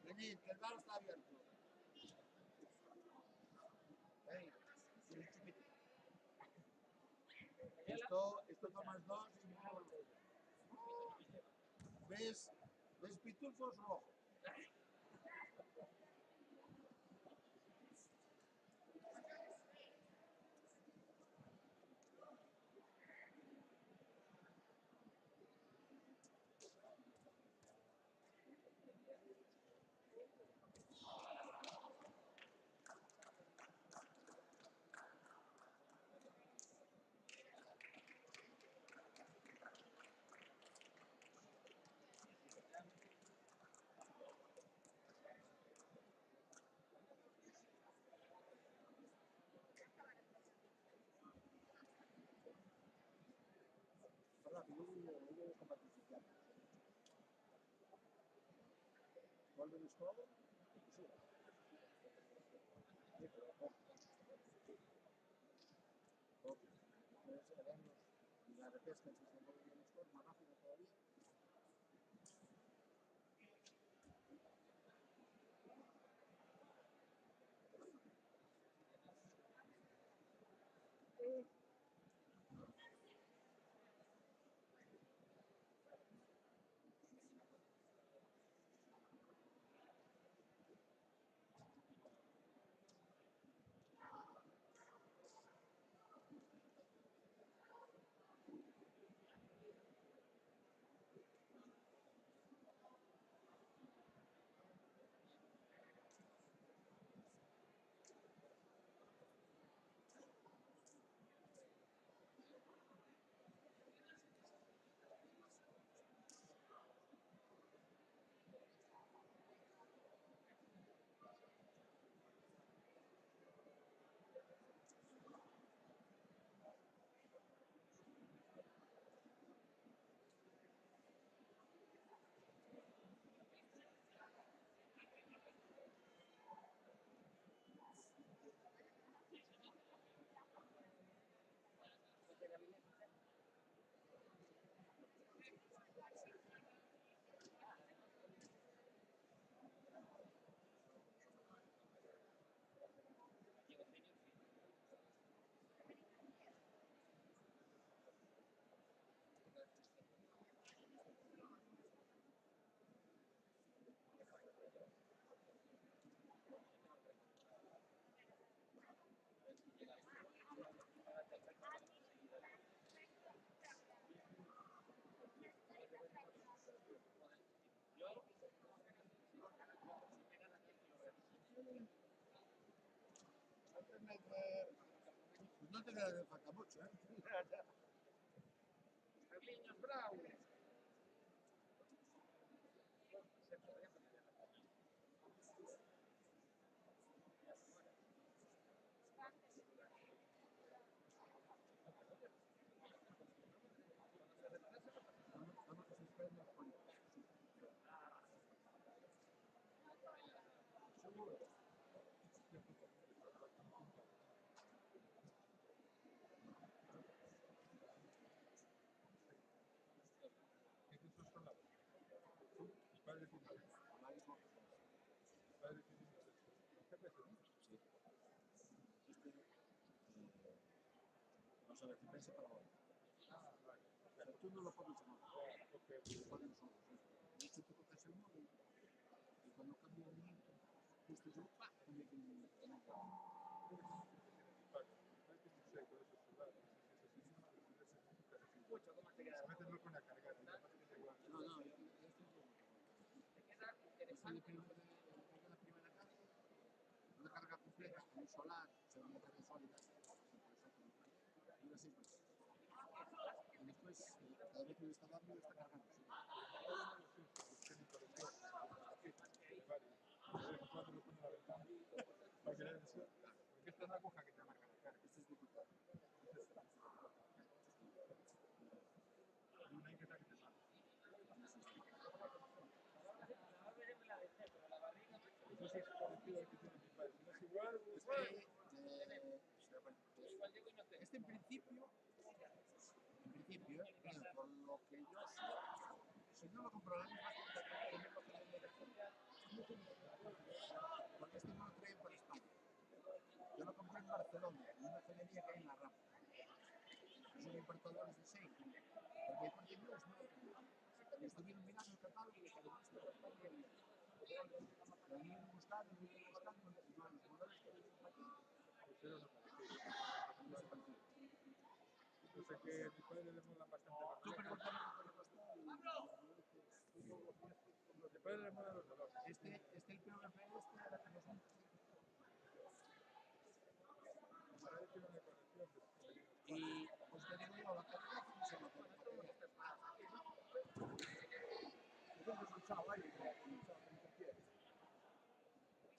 Venid, que el bar está abierto. Venga, esto tomas dos y no. ¿Ves pitufos rojos? ¿Cuál de los todo? Sí. La repesca se está moviendo más rápido todavía. No te falta mucho, ¿eh? Carliños, bravo. Vamos a suspender por vamos a ver, que pense para ahora. Pero tú no lo pones en orden. Lo ponen solos. De hecho, tú coges el móvil y cuando cambia el minuto, justo yo, ¡pah! Cambia el minuto. No, no, yo estoy la primera carga, una carga completa con un solar, o sea, una carga sólida, dura 6 meses. Y después, cada vez que lo está dando, lo está cargando. Porque esta es la aguja que te marca la carga. Este es diputado. Y una etiqueta que te marca. No sé si es parecido al que tiene mi padre. Si no es igual, Este en principio, por lo que yo sé, si no lo compro la misma tienda que me lo que le de Porque este no lo traen para España. Yo lo compré en Barcelona, en una joyería que hay en la Rambla. Son importadores de Seiko. Porque el Corte Inglés no lo tenía. Estuvieron mirando el catálogo y dijeron, esto para España ya viene. Lo vinieron buscando, y los modelos que vienen para aquí, Pues era una parecida. no se parecían. Yo sé que a mi padre le molan bastante los Tú relojes. pregúntale cuánto le costó y A mi padre le molan los relojes. el PVP era 3.000. Mi padre tiene una colección de pequeños Y pues te digo yo, la calidad no se nota. Yo tengo pulsado ahí,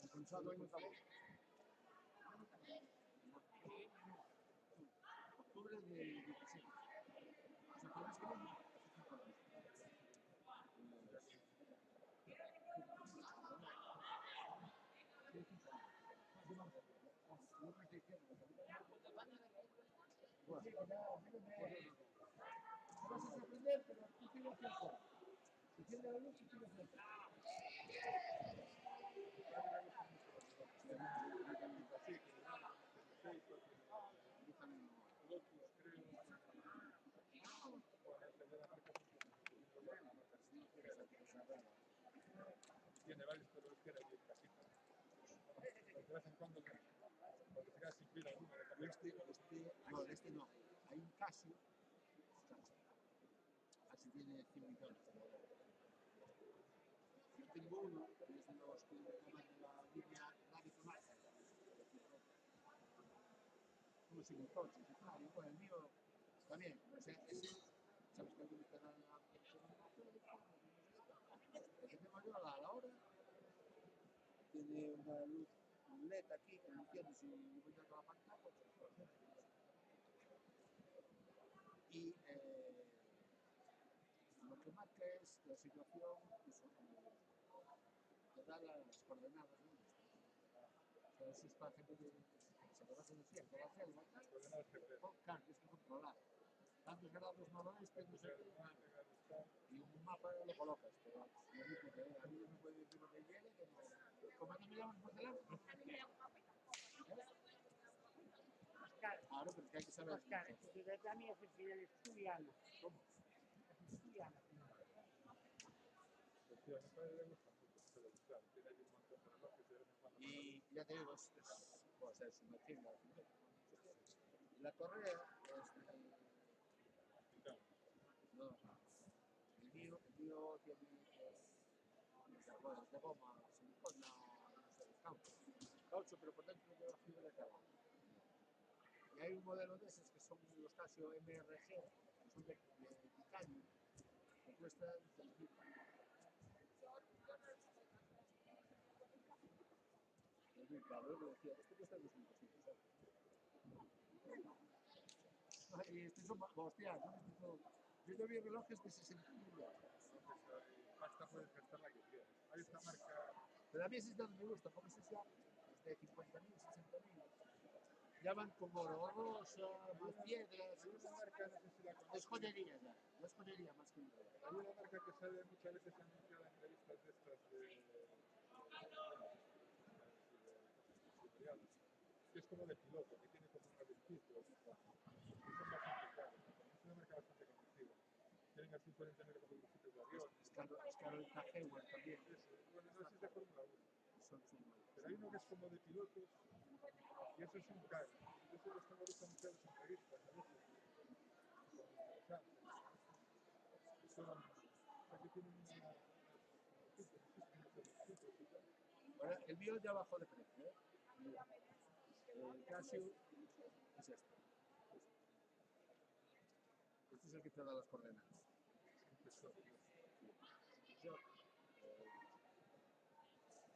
el pulsado ahí no está bueno. Octubre del 17. O sea, tienes que ir hace 5 años. No vas a sorprender, pero tú tienes que hacer. Si tiene la luz, tú tienes que hacer. Tiene varios, pero es que era bien casita. De vez en cuando, cuando se queda sin pila alguno, le cambia. Este no. Hay un Casio. Así tiene 100 millones. Yo tengo uno, que es de los que llaman de la línea Radiculac. Uno sin coches y tal. Y bueno, el mío está bien. O sea, ese, ¿sabes que alguien te da la el que tengo yo a la hora tiene una luz LED aquí que no entiendo si ilumina toda la pantalla. Y lo que marca es la situación que da las coordenadas de donde estás. O sea, si es para gente que se le va a hacer desierto, la selva, claro, tienes que controlar. Tantos grados noroeste, no sé qué, y un mapa lo colocas, pero a mí me puede decir lo que quiere, que no. Como no me llaman por teléfono, claro, pero que hay que saber. Oscar, tu también es estudiana. ¿Cómo? Estudiana. Sí, a mi padre le gusta mucho, pero claro, tiene ahí un montón de relojes y de vez en cuando. Y ya te digo, es una tienda. La correa es no, el mío tiene bueno, de goma, silicona, no sé, caucho, pero por dentro lleva fibra de carbono. Y hay un modelo de esos que son los Casio MRG, que son de titanio, que cuestan 6.000. Es muy caro, yo decía, este cuesta 2.200 euros. Y estos son, hostia, yo ya vi relojes de 60.000 euros. Pasta puedes gastar la que quieras. Hay esta marca. Pero a mí ese es donde me gusta, porque ese ya es de 50.000, 60.000. Ya van con oro rosa, más piedras. Hay una marca, no sé si la conoces. Es joyería ya, no es joyería más que un oro. Hay una marca que sale muchas veces anunciada en revistas de estas que es como de piloto, que tiene como un edificio. Y son bastante caros. Es una marca bastante conocida. Tienen así, pueden tener como dibujos de avión. Es caro el Tajewell también. Bueno, no es de Fórmula 1. Son Fórmula 1. Pero hay uno que es como de pilotos y esos son caros. Yo se los tengo visto anunciados en revistas a veces. Son interesantes. Aquí tienen una Ahora, el mío ya bajó de precio, ¿eh? El Casio es este. Este es el que te da las coordenadas.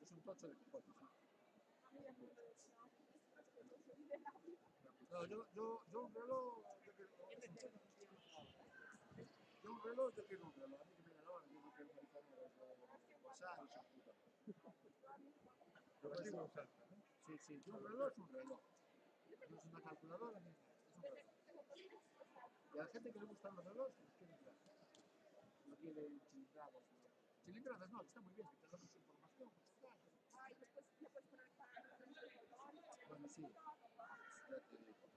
Es un tocho de cojones, ¿eh? No, yo un reloj, yo quiero un reloj. A mí que me da la hora, yo no quiero mariconeros de WhatsApp y esa puta. Sí, yo un reloj es un reloj. No es una calculadora ni nada, es un reloj. Y a la gente que le gustan los relojes, les quiere entrar. No quiere chingadas. Cilindradas no, está muy bien, que te da mucha información. Ay, después le puedes poner para Bueno, sí, ya te digo.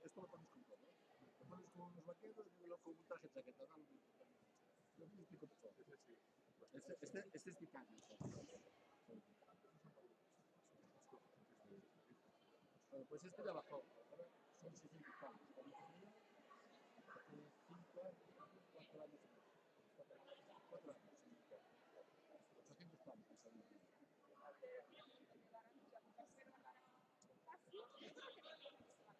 Esto lo pones con todo, ¿eh? Lo pones con unos vaqueros y luego con un traje de chaqueta, da lo mismo. Lo mismo con todo. Este es titanio. Bueno, pues este de abajo, ahora son 60 pavos. Hace 5 años, 4 años, 4 años, 800 pavos.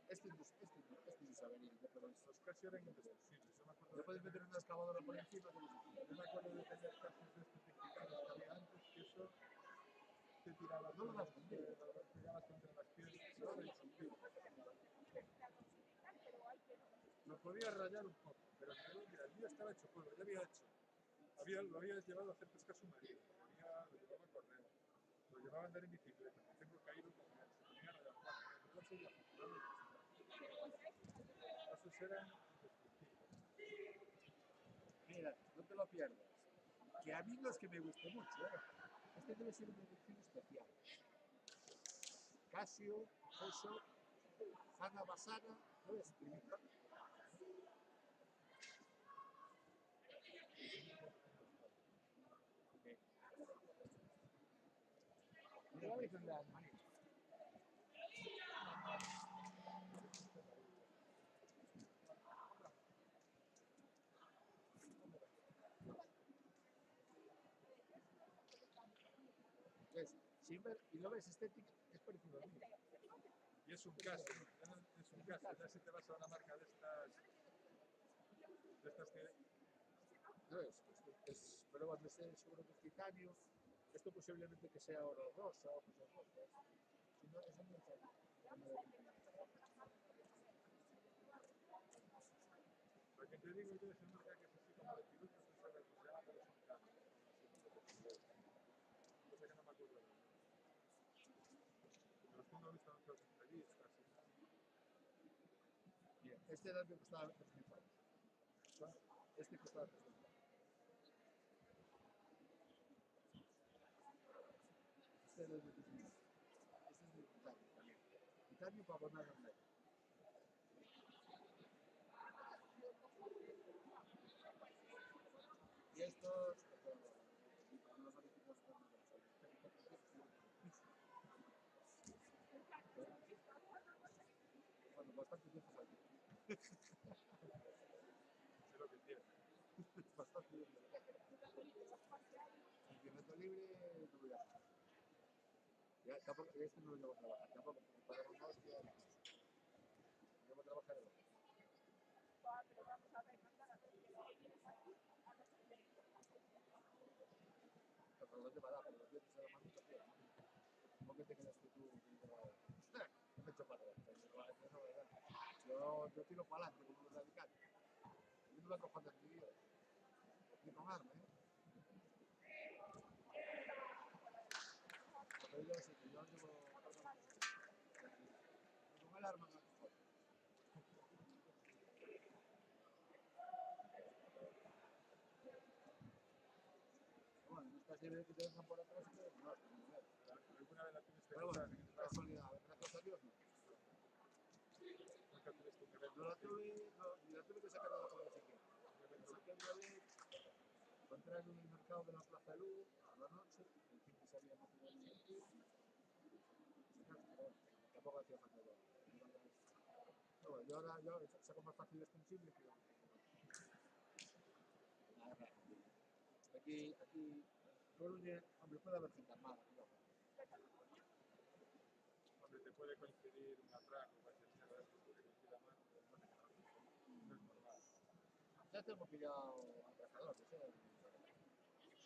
Este no sabería, pero Los casi eran indestructibles. Yo me acuerdo le puedes meter una excavadora por encima. yo me acuerdo de tener casos de estos digitales que había antes, que eso te tiraba No lo das conmigo. pegabas contra las piedras, eso era indestructible. Lo podía rayar un poco, pero mira, el mío estaba hecho polvo, ya lo había llevado a hacer pesca submarina, lo llevaba a correr, lo llevaba a andar en bicicleta, tengo caído con él, se ponía a rayar no seguía funcionando. Esos eran indestructibles. Mira, no te lo pierdas. Que a mí no es que me guste mucho, ¿eh? Este debe ser una edición especial. Casio, Oso, Hana Basana, ¿no ves? Mira la Virgen de las Marías. ¿Ves? Si y lo ves estético, es parecido al mío. Y es un caso, ya si te vas a una marca de estas que... ¿No ves? Pero bueno, este seguro que es titanio. Esto posiblemente que sea oro rosa o cosas rosas. Si no, eso no es algo. Lo que te digo yo es una marca que es así como de pirutas, no sabes cómo se llama, pero son caros. Yo sé que no me acuerdo de ellos. Me los tengo visto en otras entrevistas y tal. Bien, este era el que costaba 3.000 pavos. Este costaba 3.000 pavos. Este era el de 3.000. Este es de titanio también. Titanio para abonar al medio. Y estos, no son equipos con bueno, bastante tiempo aquí. Sé lo que tiene. Bastante tiempo. El kilómetro libre no voy a hacer. Ya, tampoco, este no lo llevo a trabajar, tampoco, porque para los dos que llevo a trabajar el otro. Pero lo llevará, pero los dientes se lo mando también. ¿Cómo que te quedaste tú? No me echo para atrás. Yo tiro para adelante como un radical. Yo no me acojones ni Dios. Ni con arma, ¿eh? Pero yo sí, que yo llevo... Y con el arma no me acojones. Bueno, no estás libre de que te vengan por atrás y te no, hasta muy bien. ¿Alguna vez la tienes que Pero cruzar? bueno, casualidad, gracias a Dios no. Nunca tuviste un evento No la así. tuve, no, ni la tuve que sacar a la foto siquiera. La saqué una vez, encontré en el mercado de la Plaza de Lugo, a la noche, el fin que se había metido en el tío, tampoco hacía falta yo. No, yo ahora saco más fácil extensible que nada. Aquí, Coruña, hombre, puede haber gente armada, cuidado. Donde te puede coincidir un atraco o cualquier mierda de esto que te coincida más, pues no te queda otra. No es normal. Ya tengo pillado atracadores,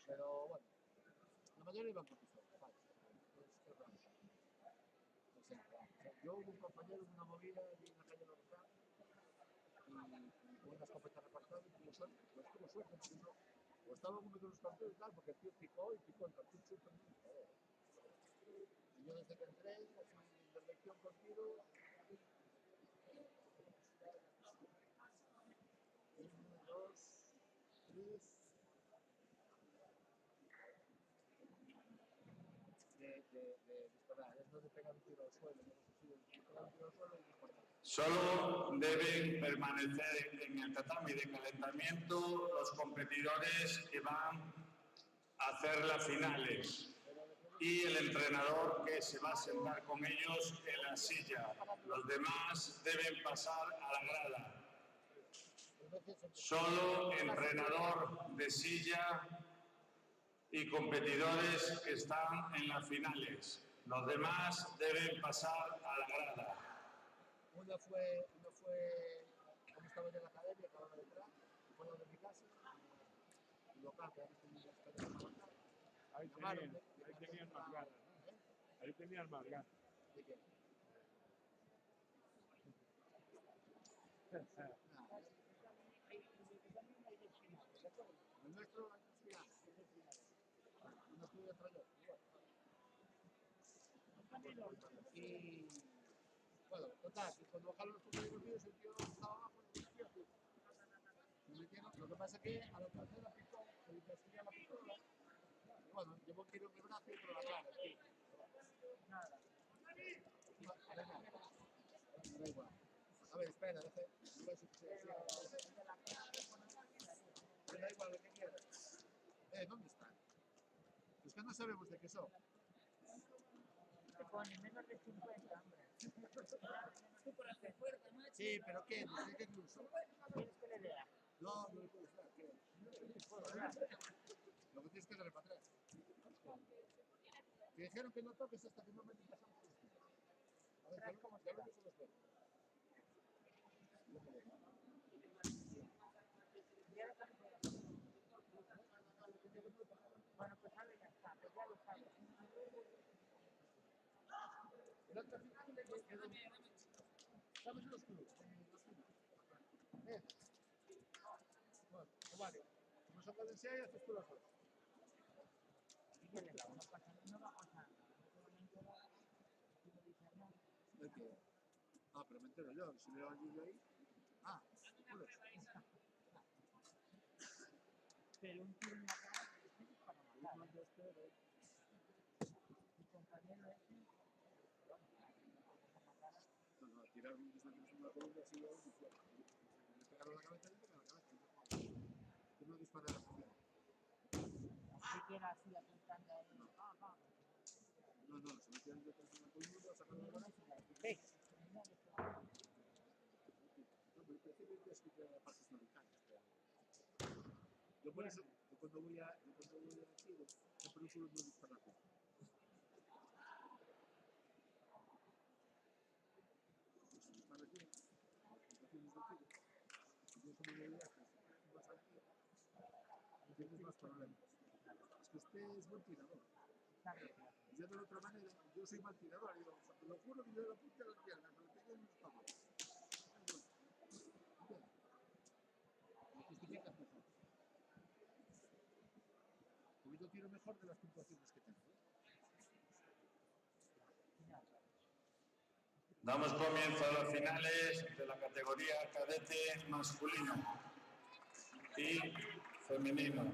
pero bueno, la mayoría iban con pistola, ¿sabes? Es raro. O sea, yo hubo un compañero en una movida allí en la calle Lorca y con una escopeta repartada y tuvo suerte, porque no, o estaba uno de los cartuchos y tal, porque el tío picó el cartucho, pero no disparó. Y yo desde que entré, así, intervención con tiro, 1, 2, 3, de disparar, es no de pegar un tiro al suelo, no es de pegar un tiro al suelo y disparar. Solo deben permanecer en el tatami de calentamiento los competidores que van a hacer las finales y el entrenador que se va a sentar con ellos en la silla. Los demás deben pasar a la grada. Solo entrenador de silla y competidores que están en las finales. Los demás deben pasar a la grada. Uno fue cuando estaba en la academia, acababa de entrar, fue lo de mi casa, y local, que antes tenía que trabajar. Ahí tenían más ganas, ¿no? Ahí tenían más ganas. ¿De qué? El nuestro es final. No estuve atrás yo. Y bueno, total, que cuando bajaron los compañeros míos, el tío estaba abajo y me metieron. Lo que pasa es que a la tercera picó, el que tenía la pistola, y bueno, llevó un tiro en el brazo y otro en la cara, el tío. Nada. Me da igual. A ver, espera, no voy a suceder. Me da igual lo que quieras. ¿Dónde están? Es que no sabemos de qué son. Te pone menos de 50, hombre. Tú por hacer fuerza, macho. Sí, pero ¿qué? No sé qué incluso. ¿Quieres que le vea? No, no le puedes dar, ¿qué? Lo que tienes que darle para atrás. Te dijeron que no toques hasta que no me pasamos por los pies. A ver, ya lo dijo dos veces. Bueno, pues ahora ya está, pues ya lo sabes. El otro final le quedó. ¿Sabes los clubes? Bueno, pues vale. Como son Valencia y haces tú las dos. Y que le da, no pasa nada, no va a pasar nada. No te dice nada. ¿De qué? Ah, pero me entero yo. Si veo al vídeo ahí. Ah, seguro. Pero un tiro en la cara es para matar. Uno, dos, tres. Tu compañero ese, No, tirar un desde que es una columna así de un fuera. Le pegaron la cabeza y le pegaron la cabeza. Que no dispara la policía. así que era así apuntando a él. No, se metieron detrás de una columna, sacaron la cabeza. ¡Ve! No, pero el principio es que tiene partes americanas. Yo por eso, yo cuando voy a Chile, siempre uso los medios para rápido. Si dispara aquí, las puntuaciones de Chile, si tienes una movilidad que vas aquí, tienes más problemas. Es que usted es buen tirador. Yo de otra manera, yo soy mal tirador, digo, te lo juro que yo lo apunté a la izquierda, pero tengo unos pavos. Lo justificas mejor. Porque yo tiro mejor de las puntuaciones que tengo. Damos comienzo a las finales de la categoría cadete masculino y femenino.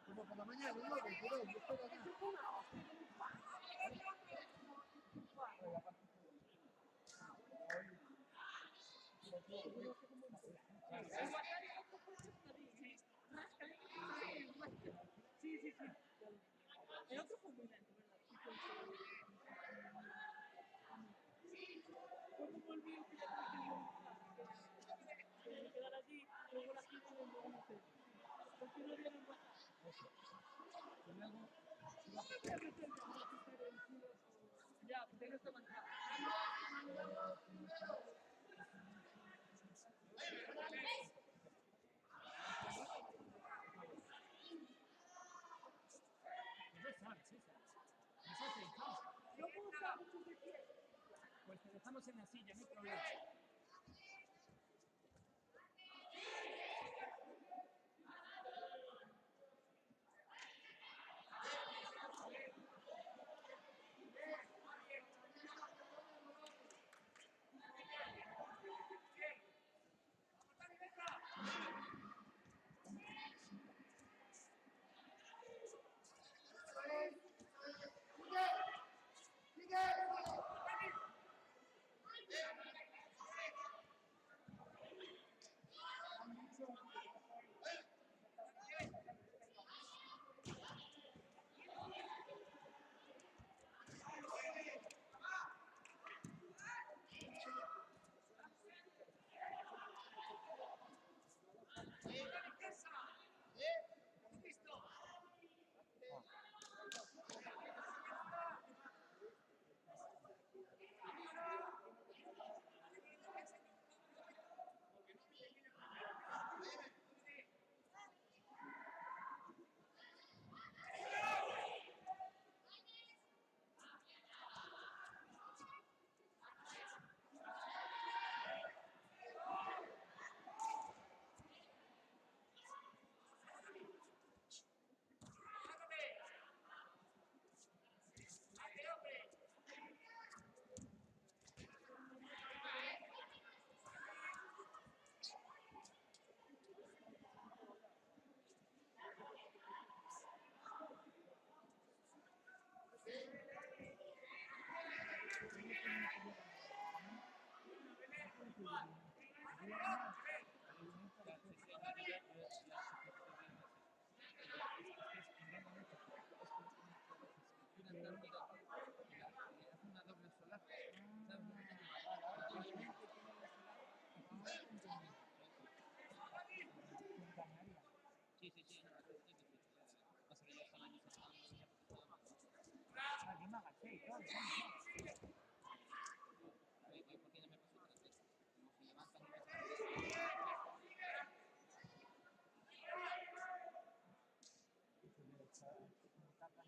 Como por la mañana, ¿no? Cultural, yo estoy acá. Sí, sí, sí. El otro fue muy lento, ¿verdad? ¿Cómo volví a quedar allí? Luego la gente de nuevo no sé. ¿Por qué no dieron más? Ya, pues él estaba entrando. No puedo estar mucho de pie. Pues te dejamos en la silla, no hay problema. me hagas 6, ¿sabes? ¿Por qué no me pasó otra vez? Como se levantan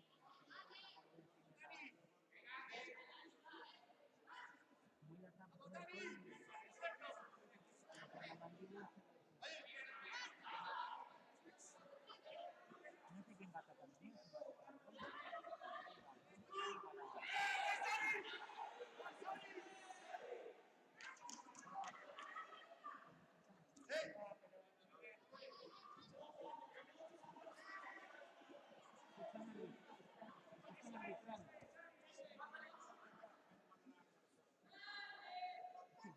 y muy atrás, por la mandíbula. No sé quién va a atacar también.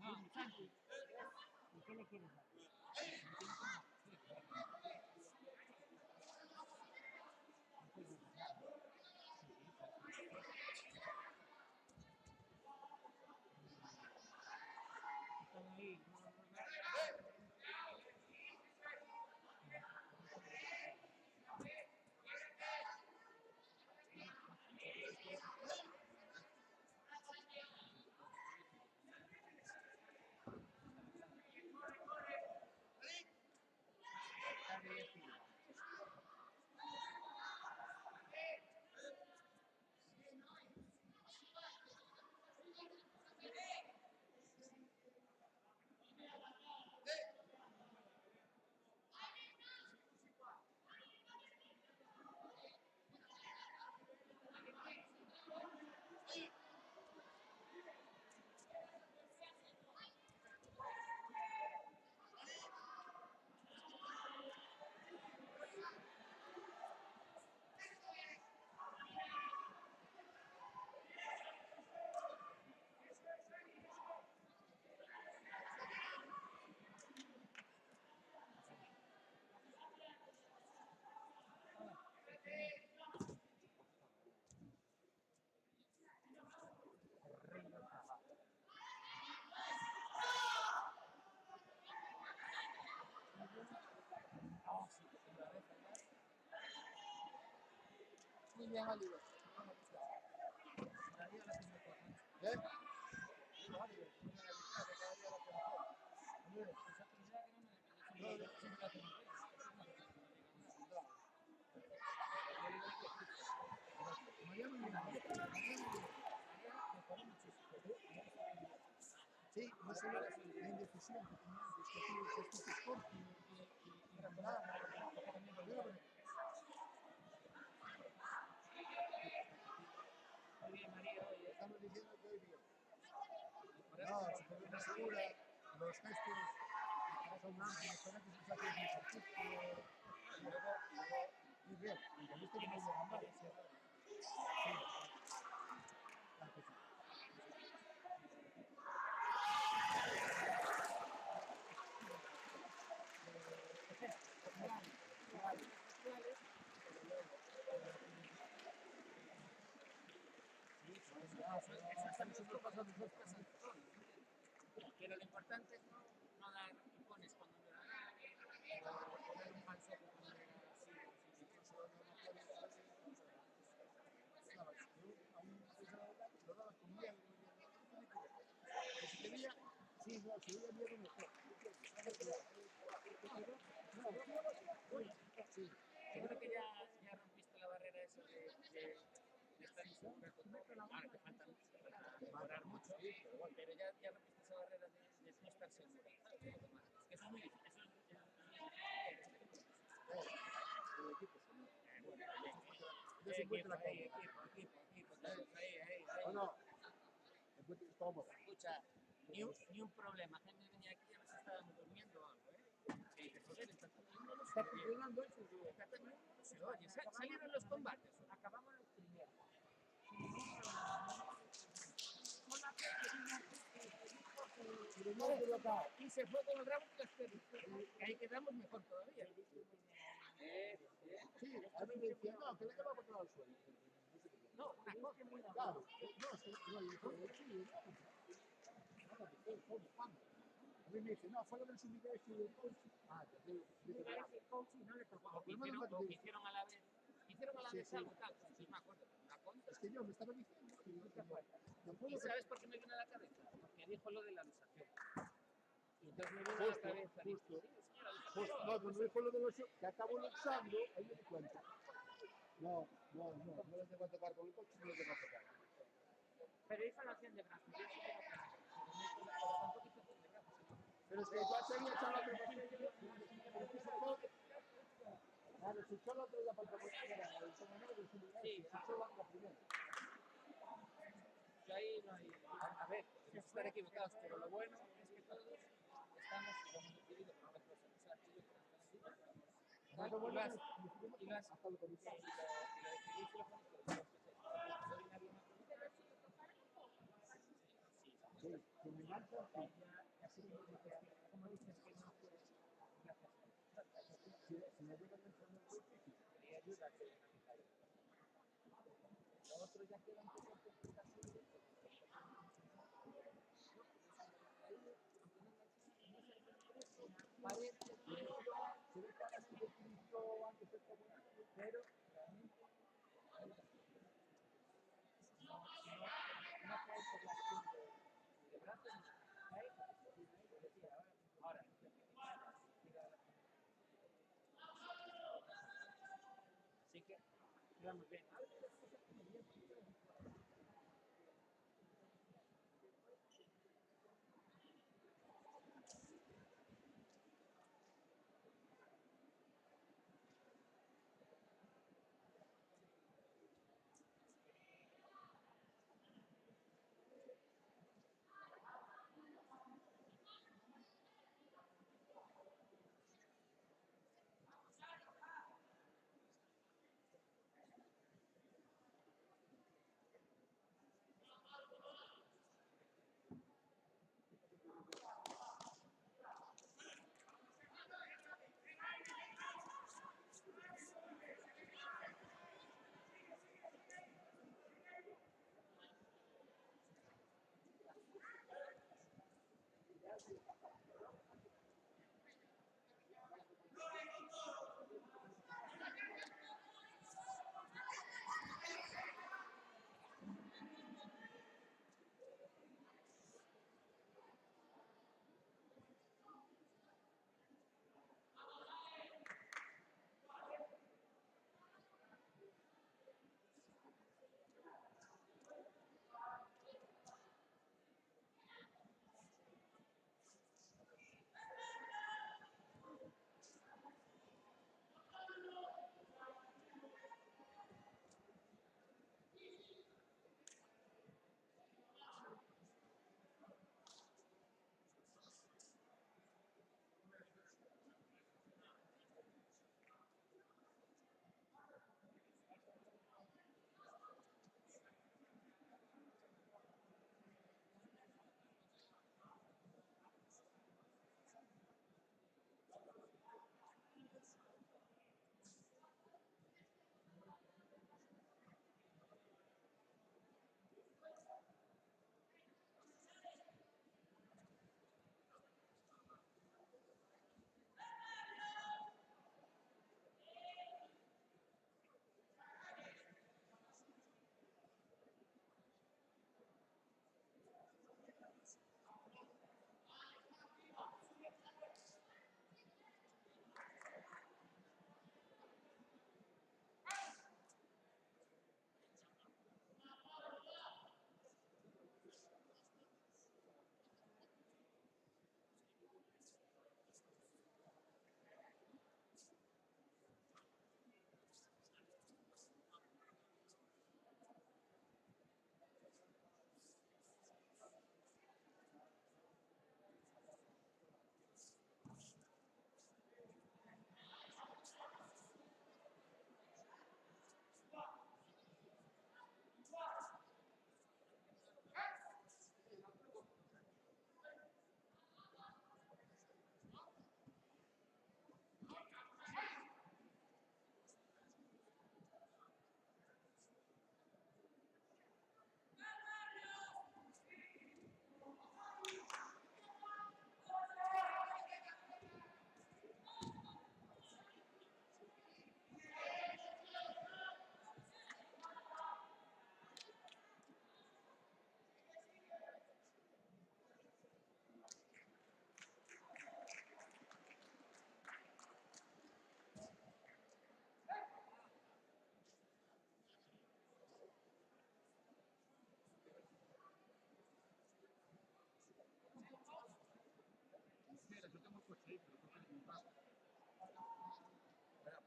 No, Santi. ¿Y qué le quieres dar? Están ahí. muy bien, Oliver. Sí, no solo la indecisión que tenía antes, que tú escuchas corto y regular, Muy bien, María. estamos diciendo que hoy bien. No, se pone una segura, los gestos son amplios, son aquí se hace un ejercicio, y luego, muy bien, entendiste que no llegan mal. Sí, claro que sí. Pero lo importante es no dar picones cuando me da, o poner un falso cuando me da así. Lo daba con miedo, si quería, sí, no, si veía miedo mejor. Sí. Seguro que ya rompiste la barrera esa de estar inseguro con todo. Ahora te falta mucho para mejorar mucho, pero ya rompiste esa barrera de no estar segura. ¿Sabes? De lo demás. Es que eso es muy difícil. Eso es muy difícil. El equipo, señor. Bueno, Yo se encuentra cómodo. equipo. Ahí. No, no. Encuentra cómodo. Escucha, ni un problema. Gente venía aquí a ver si estábamos durmiendo o algo, ¿eh? Que dices, joder, está funcionando eso. Está funcionando eso. Se oye, salieron los combates. Acabamos los primeros. Y se fue con los bravos y las perlas. Ahí quedamos mejor todavía. Sí, a mí me decía, no, que le daba por todo el suelo. No, una cosa. Claro, no, sí, ¿cuándo? A mí me dice, no, fue lo del sumidero y del coach. Ah, Coaching no le tocó. O que hicieron a la vez. hicieron a la Sí, mesa sí. algo tal. Sí, me acuerdo, una contra. Es que yo me estaba diciendo que no puedo ¿Y sabes por qué me vino a la cabeza? Porque dijo lo de la alusación. Y entonces me vino a la Justo, cabeza. Dije, justo. sí, es que la alusación. Pues, no, cuando dijo lo de los que acabo luchando, ahí me di cuenta. No les dejo tocar con el coche, no les dejo tocar. Pero hizo la acción de brazos. Yo sí que lo pensé. Pero tampoco hizo acción de brazos. Pero es que ya se había echado la otra botella, pero es que se echó. Claro, se echó la otra ya para el se echó la otra primero. Yo ahí no hay. A ver, podemos estar equivocados, pero lo bueno es que todos estamos, lo hemos decidido por nuestros archivos que están aquí. Más lo bueno Y lo has hasta lo que dice. y lo decidís y lo ponéis todos. Extraordinario, ¿no? Sí, que me marcha, sí. Así que, como dices que no quieres, gracias. Si me llegan a entender muy difícil. Y ayuda a que lo otro ya queda un poco explicativo. Parece que Se ve claramente que utilizó antes el comunista, pero realmente no cae por la acción de brazos, cae por decir ahora, así que vamos bien.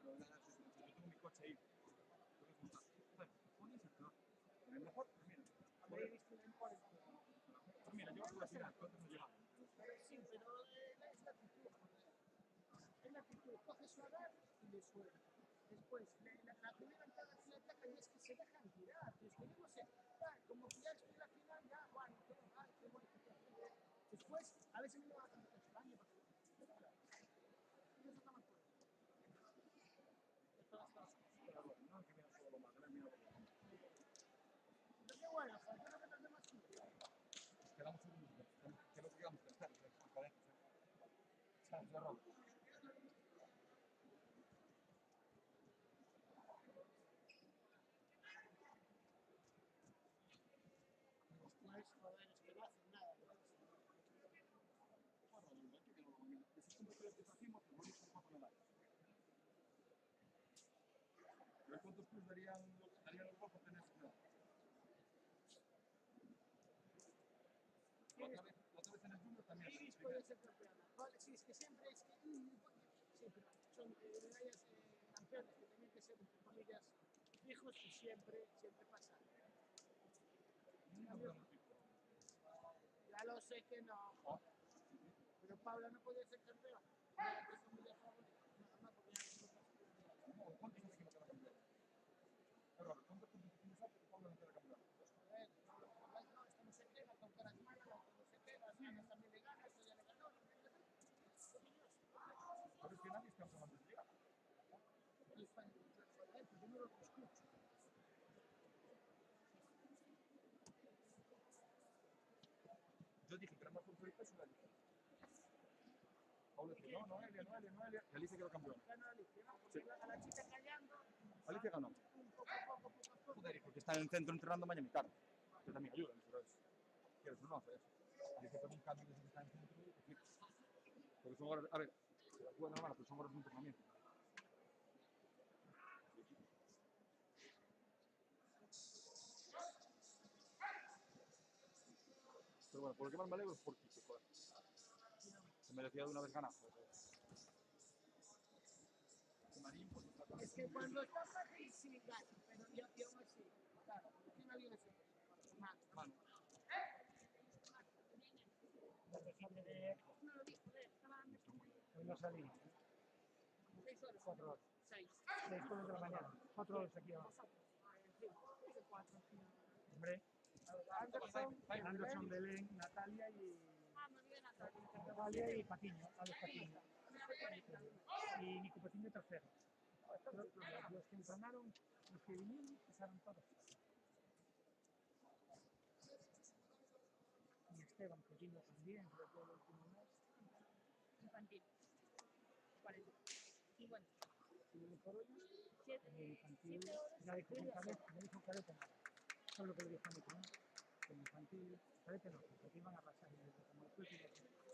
pero yo tengo mi coche ahí. Entonces, pones el peor. El mejor, pues mira. Habéis visto el empor. Pues mira, yo voy a tirar, entonces no llegamos. Sí, pero es la actitud, joder. Es la actitud. Coge su agarre y le suelta. Después, la primera entrada que le atacan es que se dejan tirar. Es que yo no sé, como que ya estoy en la final, ya, bueno, qué mal, qué bueno. Después, a veces me lo va a contar España, porque no se toma por eso. Pero bueno, no es que viene solo lo más grande, mira lo que vamos. Pero qué bueno, joder, creo que los demás sí. Quedamos segundos, creo que quedamos terceros, con cadenas. Estamos de robo. Después, joder, es que no hacen nada. ¿No? Bueno, hay que verlo, mira, de esos competidores que trajimos, pues bonito un poco en el aire. Pero ¿cuántos plus darían los dos por tener ese plan? La otra vez en el Junior también. Iris puede ser campeona. Vale, sí, es que siempre es que. Sí, pero son medallas campeones que tenían que ser, entre comillas, fijos y siempre pasa. Ya lo sé que no. Pero Paula no podía ser campeona. Entre comillas, favorita. No, porque ya no ¿Cuántos años que no queda campeón? Pero, ¿cuántas competiciones hace que Pablo no queda campeón? joder, no, esto no se pega, con caras malas, no se pega, Ana también le gana, esto ya le ganó. Pero es que nadie es campeón antes de llegar. Yo no lo escucho. Yo dije que era más fuerte el peso y la dije. Pablo dice, no, Noelia. Y Alicia quedó campeona. Ganó Alicia, ¿no? Porque a la chica callando. Alicia ganó. Poco a poco. Joder, porque está en el centro entrenando mañana y tarde. Que también ayuda, pero es. ¿Quieres o no hacer eso? Alicia pone un cambio desde que está en el centro y te flipas. Porque son horas, a ver, se la juegan a mano, pero son horas de entrenamiento. Pero bueno, por lo que más me alegro es por Quique, joder. Se merecía de una vez ganar. Marín, pues, Es que cuando está fácil, sí, gana, pero yo aún así, claro, ¿quién alguien así? Manu. No lo vi, joder, estaba Hoy no salí. 6 horas. 4 horas. 6. 6 horas de la mañana. 4 horas aquí abajo. Hice 4. Hombre, Anderson, Belén, Natalia y... Ah, me olvidé Natalia. Natalia y Patiño, Alex Patiño. Y Nico Patiño tercero. Los que entrenaron, los que vinieron, pasaron todos. Y Esteban, que vino también, creo que el último mes. Infantil. 40. 50. Y por hoy, 7 infantil, horas. ya dijo cadete nada. ¿Sabes lo que le dijo a mi primo? Que infantil, cadete no, porque iban a pasar como los últimos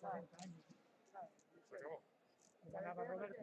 40 años. Se acabó. Ganaba Roberto,